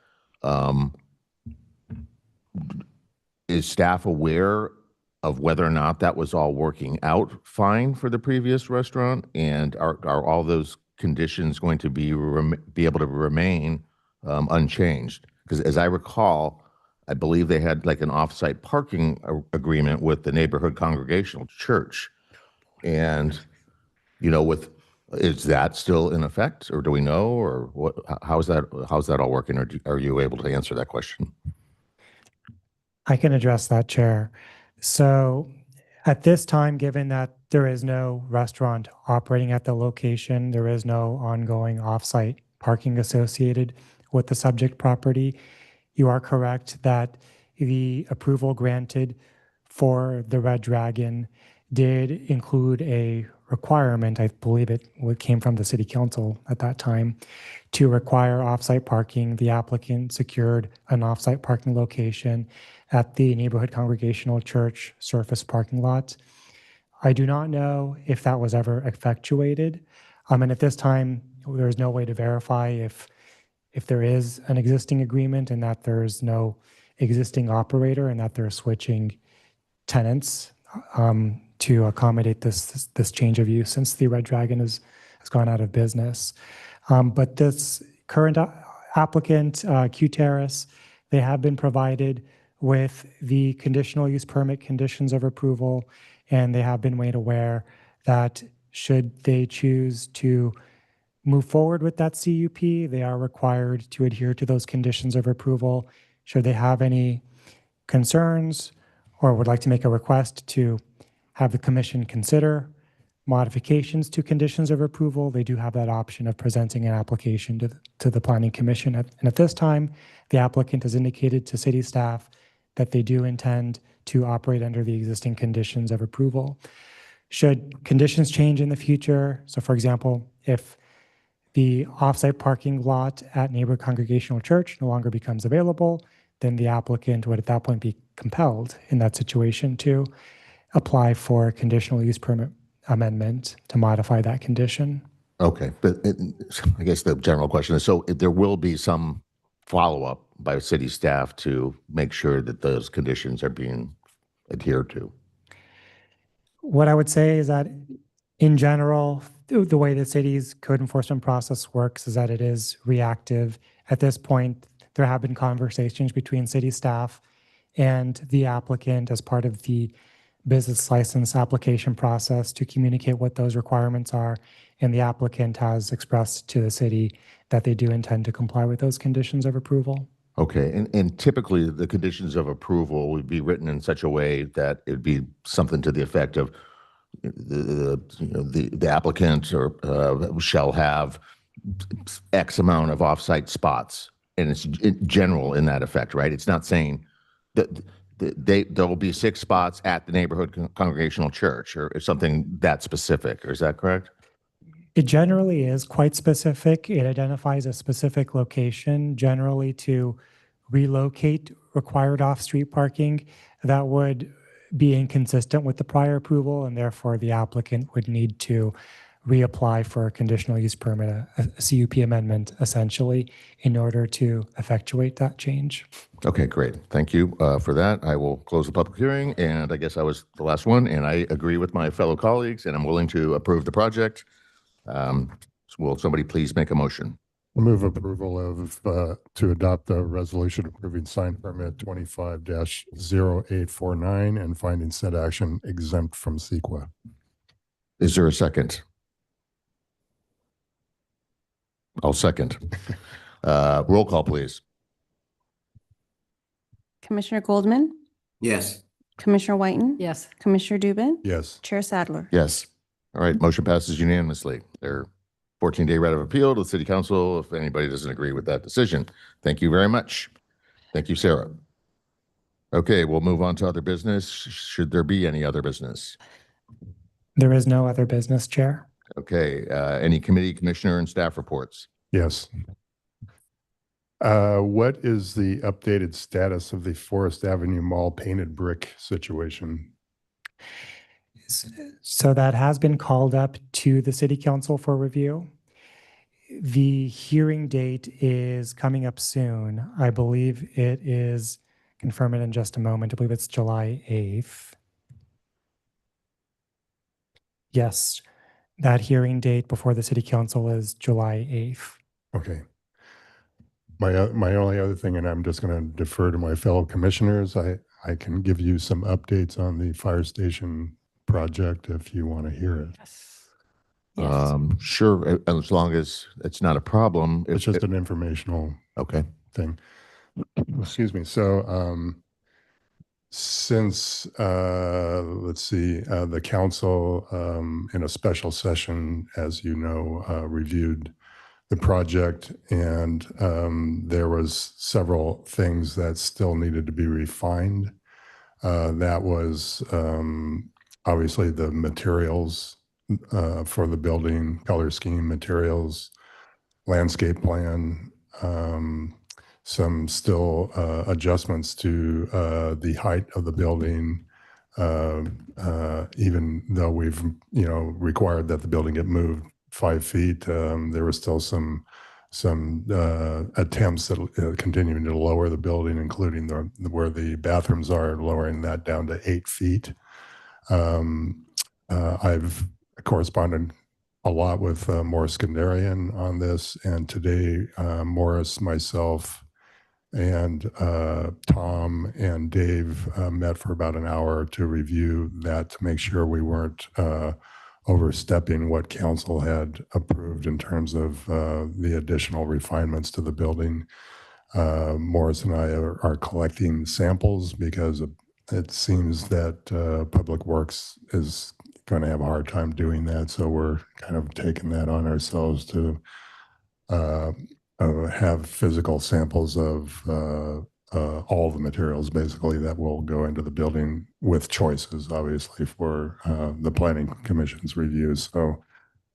Is staff aware of whether or not that was all working out fine for the previous restaurant? And are all those conditions going to be able to remain unchanged? Because as I recall, I believe they had like an off-site parking agreement with the neighborhood congregational church. And, is that still in effect, or do we know, or what, how's that all working? Or are you able to answer that question? I can address that, Chair. So at this time, given that there is no restaurant operating at the location, there is no ongoing off-site parking associated with the subject property, you are correct that the approval granted for the Red Dragon did include a requirement, I believe it came from the city council at that time, to require off-site parking. The applicant secured an off-site parking location at the neighborhood congregational church surface parking lot. I do not know if that was ever effectuated. And at this time, there's no way to verify if there is an existing agreement and that there's no existing operator and that they're switching tenants to accommodate this change of use since the Red Dragon has gone out of business. But this current applicant, Q Terrace, they have been provided with the conditional use permit conditions of approval, and they have been made aware that should they choose to move forward with that CUP, they are required to adhere to those conditions of approval. Should they have any concerns or would like to make a request to have the commission consider modifications to conditions of approval, they do have that option of presenting an application to the Planning Commission. And at this time, the applicant has indicated to city staff that they do intend to operate under the existing conditions of approval. Should conditions change in the future, so for example, if the off-site parking lot at Neighborhood Congregational Church no longer becomes available, then the applicant would at that point be compelled in that situation to apply for a conditional use permit amendment to modify that condition. Okay, but I guess the general question is, so there will be some follow-up by city staff to make sure that those conditions are being adhered to? What I would say is that in general, the way the city's code enforcement process works is that it is reactive. At this point, there have been conversations between city staff and the applicant as part of the business license application process to communicate what those requirements are. And the applicant has expressed to the city that they do intend to comply with those conditions of approval. Okay, and typically the conditions of approval would be written in such a way that it would be something to the effect of the applicant or shall have X amount of off-site spots, and it's general in that effect, right? It's not saying that there will be 6 spots at the neighborhood congregational church or something that specific, or is that correct? It generally is quite specific. It identifies a specific location, generally to relocate required off-street parking that would be inconsistent with the prior approval, and therefore the applicant would need to reapply for a conditional use permit, a CUP amendment, essentially, in order to effectuate that change. Okay, great. Thank you for that. I will close the public hearing, and I guess I was the last one, and I agree with my fellow colleagues, and I'm willing to approve the project. Will somebody please make a motion? I'll move approval of, to adopt the resolution approving sign permit 25-0849 and finding said action exempt from CEQA. Is there a second? I'll second. Roll call, please. Commissioner Goldman, Yes. Commissioner Whiten, Yes. Commissioner Dubin, Yes. Chair Sadler. Yes. All right, motion passes unanimously. There 14-day right of appeal to the city council if anybody doesn't agree with that decision. Thank you very much. Thank you, Sarah. Okay, we'll move on to other business. Should there be any other business? There is no other business, Chair. Okay, any committee, commissioner, and staff reports? Yes. What is the updated status of the Forest Avenue Mall painted brick situation? So that has been called up to the city council for review. The hearing date is coming up soon. I believe it is, confirm it in just a moment. I believe it's July 8th. Yes, that hearing date before the city council is July 8th. Okay. My only other thing, and I'm just going to defer to my fellow commissioners, I can give you some updates on the fire station project if you want to hear it. Sure, as long as it's not a problem. It's just an informational thing. Excuse me. So since, let's see, the council in a special session, as you know, reviewed the project, and there was several things that still needed to be refined. That was obviously the materials for the building, color scheme, materials, landscape plan, some still adjustments to the height of the building, even though we've required that the building get moved 5 feet, there were still some attempts at continuing to lower the building, including where the bathrooms are, lowering that down to 8 feet. I've corresponded a lot with Morris Skandarian on this, and today Morris, myself, and Tom and Dave met for about an hour to review that to make sure we weren't overstepping what council had approved in terms of the additional refinements to the building. Morris and I are collecting samples because it seems that Public Works is going to have a hard time doing that. So we're kind of taking that on ourselves to have physical samples of all the materials basically that will go into the building, with choices obviously for the Planning Commission's review. So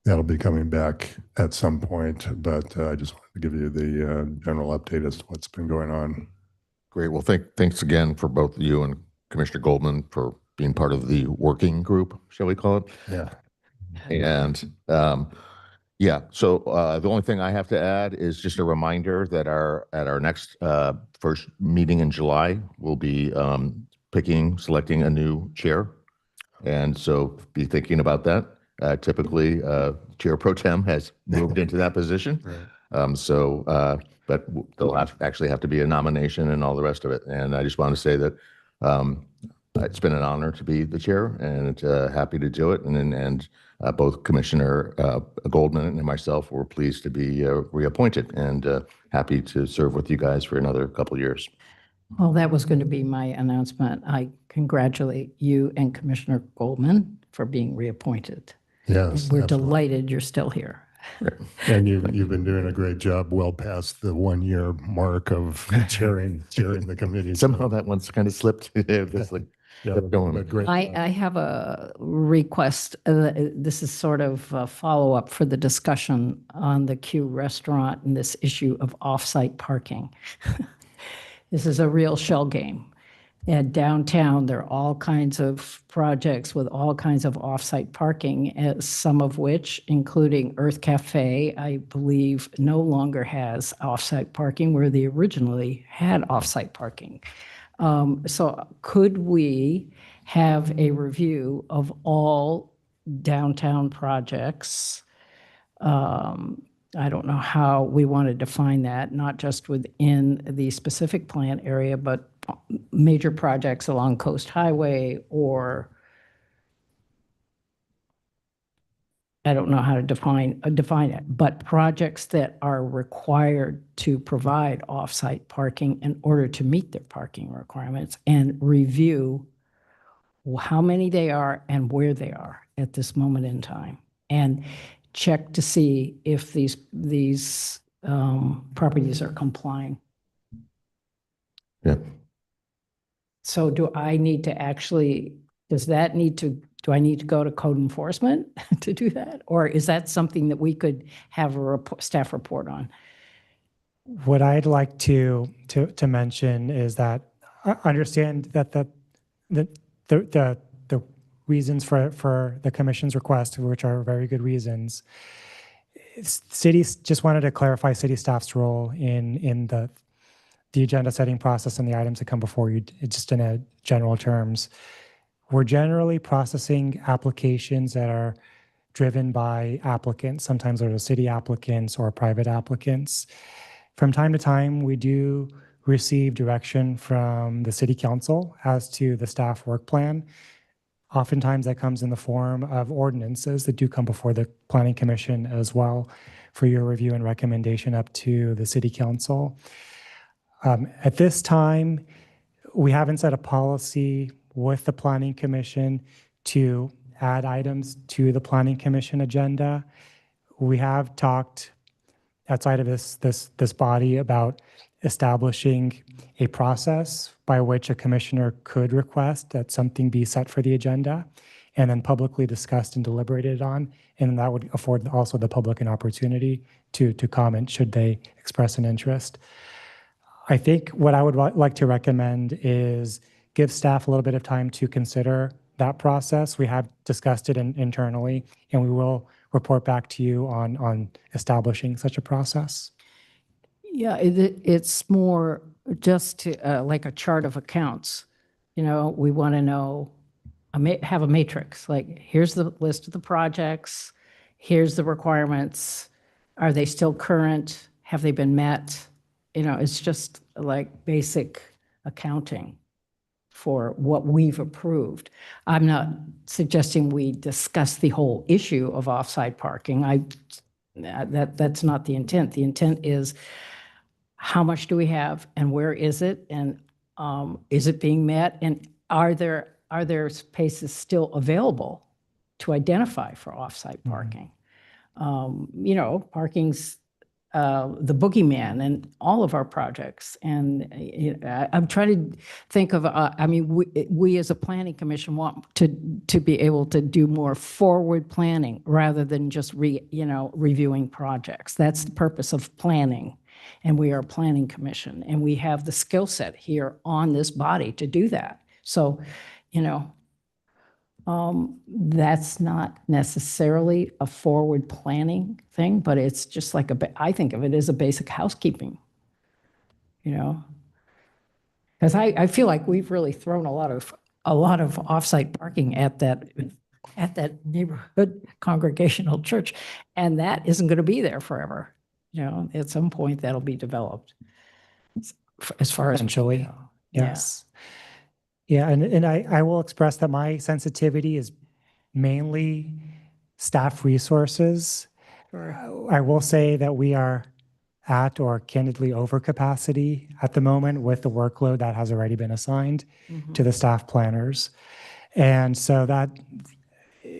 that'll be coming back at some point, but I just wanted to give you the general update as to what's been going on. Great. Well, thanks again for both you and Commissioner Goldman for being part of the working group, shall we call it? Yeah. And yeah, so the only thing I have to add is just a reminder that at our next first meeting in July, we'll be selecting a new chair. And so be thinking about that. Typically, Chair Pro Tem has moved into that position. Right. But there'll actually have to be a nomination and all the rest of it. And I just want to say that it's been an honor to be the chair, and happy to do it. And both Commissioner Goldman and myself were pleased to be reappointed, and happy to serve with you guys for another couple of years. Well, that was going to be my announcement. I congratulate you and Commissioner Goldman for being reappointed. Yes. We're delighted you're still here. And you've been doing a great job, well past the 1 year mark of chairing the committee. Somehow that one's kind of slipped. But great. I have a request. This is sort of a follow-up for the discussion on the Q restaurant and this issue of off-site parking. This is a real shell game. And downtown, there are all kinds of projects with all kinds of off-site parking, some of which, including Earth Cafe, I believe no longer has off-site parking where they originally had off-site parking. So could we have a review of all downtown projects? I don't know how we want to define that, not just within the specific plan area, but major projects along Coast Highway, or I don't know how to define it, but projects that are required to provide off-site parking in order to meet their parking requirements, and review how many they are and where they are at this moment in time, and check to see if these properties are complying. Yeah. So do I need to actually, do I need to go to code enforcement to do that? Or is that something that we could have a staff report on? What I'd like to mention is that I understand that the reasons for the commission's request, which are very good reasons. Cities just wanted to clarify city staff's role in the agenda setting process and the items that come before you, just in a general terms. We're generally processing applications that are driven by applicants. Sometimes they're city applicants or private applicants. From time to time, we do receive direction from the city council as to the staff work plan. Oftentimes that comes in the form of ordinances that do come before the planning commission as well for your review and recommendation up to the city council. At this time, we haven't set a policy with the planning commission to add items to the planning commission agenda. We have talked outside of this body about establishing a process by which a commissioner could request that something be set for the agenda and then publicly discussed and deliberated on. And that would afford also the public an opportunity to comment should they express an interest. I think what I would like to recommend is give staff a little bit of time to consider that process. We have discussed it internally, and we will report back to you on establishing such a process. Yeah, it's more just to, like a chart of accounts. You know, we want to know, have a matrix, like here's the list of the projects, here's the requirements, are they still current, have they been met? You know, it's just like basic accounting for what we've approved. I'm not suggesting we discuss the whole issue of off-site parking. That's not the intent. The intent is how much do we have and where is it, and is it being met, and are there spaces still available to identify for off-site parking? You know, parking's the boogeyman in all of our projects. And I'm trying to think of, I mean, we as a planning commission want to be able to do more forward planning rather than just reviewing projects. That's the purpose of planning. And we are a planning commission, and we have the skill set here on this body to do that. So, you know, that's not necessarily a forward planning thing, but it's just like I think of it as a basic housekeeping, you know, because I feel like we've really thrown a lot of offsite parking at that neighborhood congregational church, and that isn't going to be there forever. You know, at some point that'll be developed. As far as Potentially, yes. Yeah, and I will express that my sensitivity is mainly staff resources. I will say that we are at or candidly over capacity at the moment with the workload that has already been assigned to the staff planners. And so that,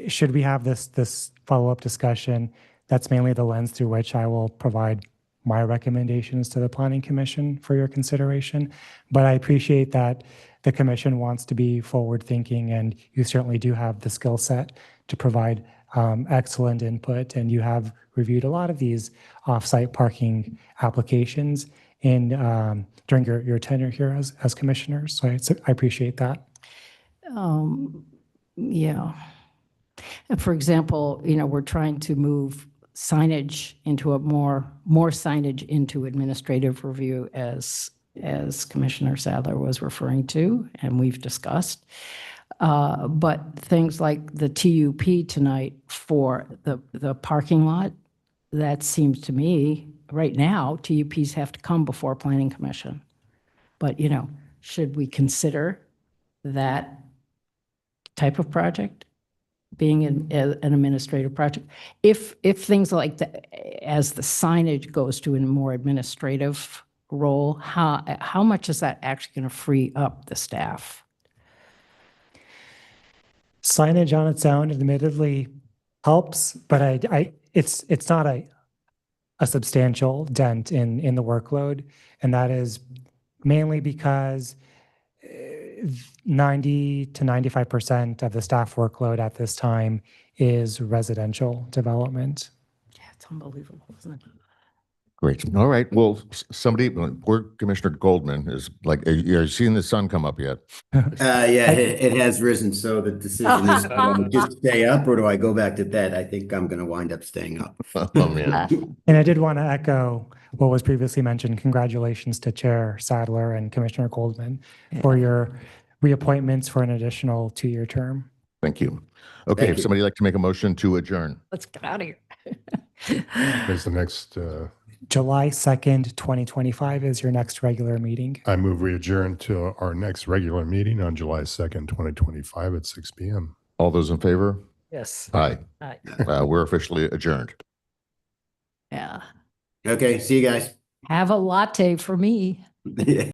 should we have this follow-up discussion, that's mainly the lens through which I will provide my recommendations to the Planning Commission for your consideration. But I appreciate that the commission wants to be forward-thinking, and you certainly do have the skill set to provide excellent input, and you have reviewed a lot of these off-site parking applications during your tenure here as commissioners. So I appreciate that. Yeah. And for example, you know, we're trying to move signage into more signage into administrative review, as Commissioner Sadler was referring to, and we've discussed. But things like the TUP tonight for the parking lot, that seems to me, right now, TUPs have to come before Planning Commission. But, you know, should we consider that type of project being an administrative project? If things like that, as the signage goes to a more administrative role, how much is that actually going to free up the staff? Signage on its own admittedly helps, but it's not a substantial dent in the workload, and that is mainly because 90 to 95% of the staff workload at this time is residential development. Yeah, it's unbelievable, isn't it? Great. All right. Well, somebody, poor Commissioner Goldman is like, are you seeing the sun come up yet? Yeah, it has risen. So the decision is, do I just stay up or do I go back to bed? I think I'm going to wind up staying up. Oh, man. And I did want to echo what was previously mentioned. Congratulations to Chair Sadler and Commissioner Goldman for your reappointments for an additional 2-year term. Thank you. Okay, Thank if you. somebody like to make a motion to adjourn. Let's get out of here. Is the next, July 2nd, 2025 is your next regular meeting. I move we adjourn to our next regular meeting on July 2nd, 2025 at 6 p.m. All those in favor? Yes. Aye. Aye. We're officially adjourned. Yeah. Okay, see you guys. Have a latte for me.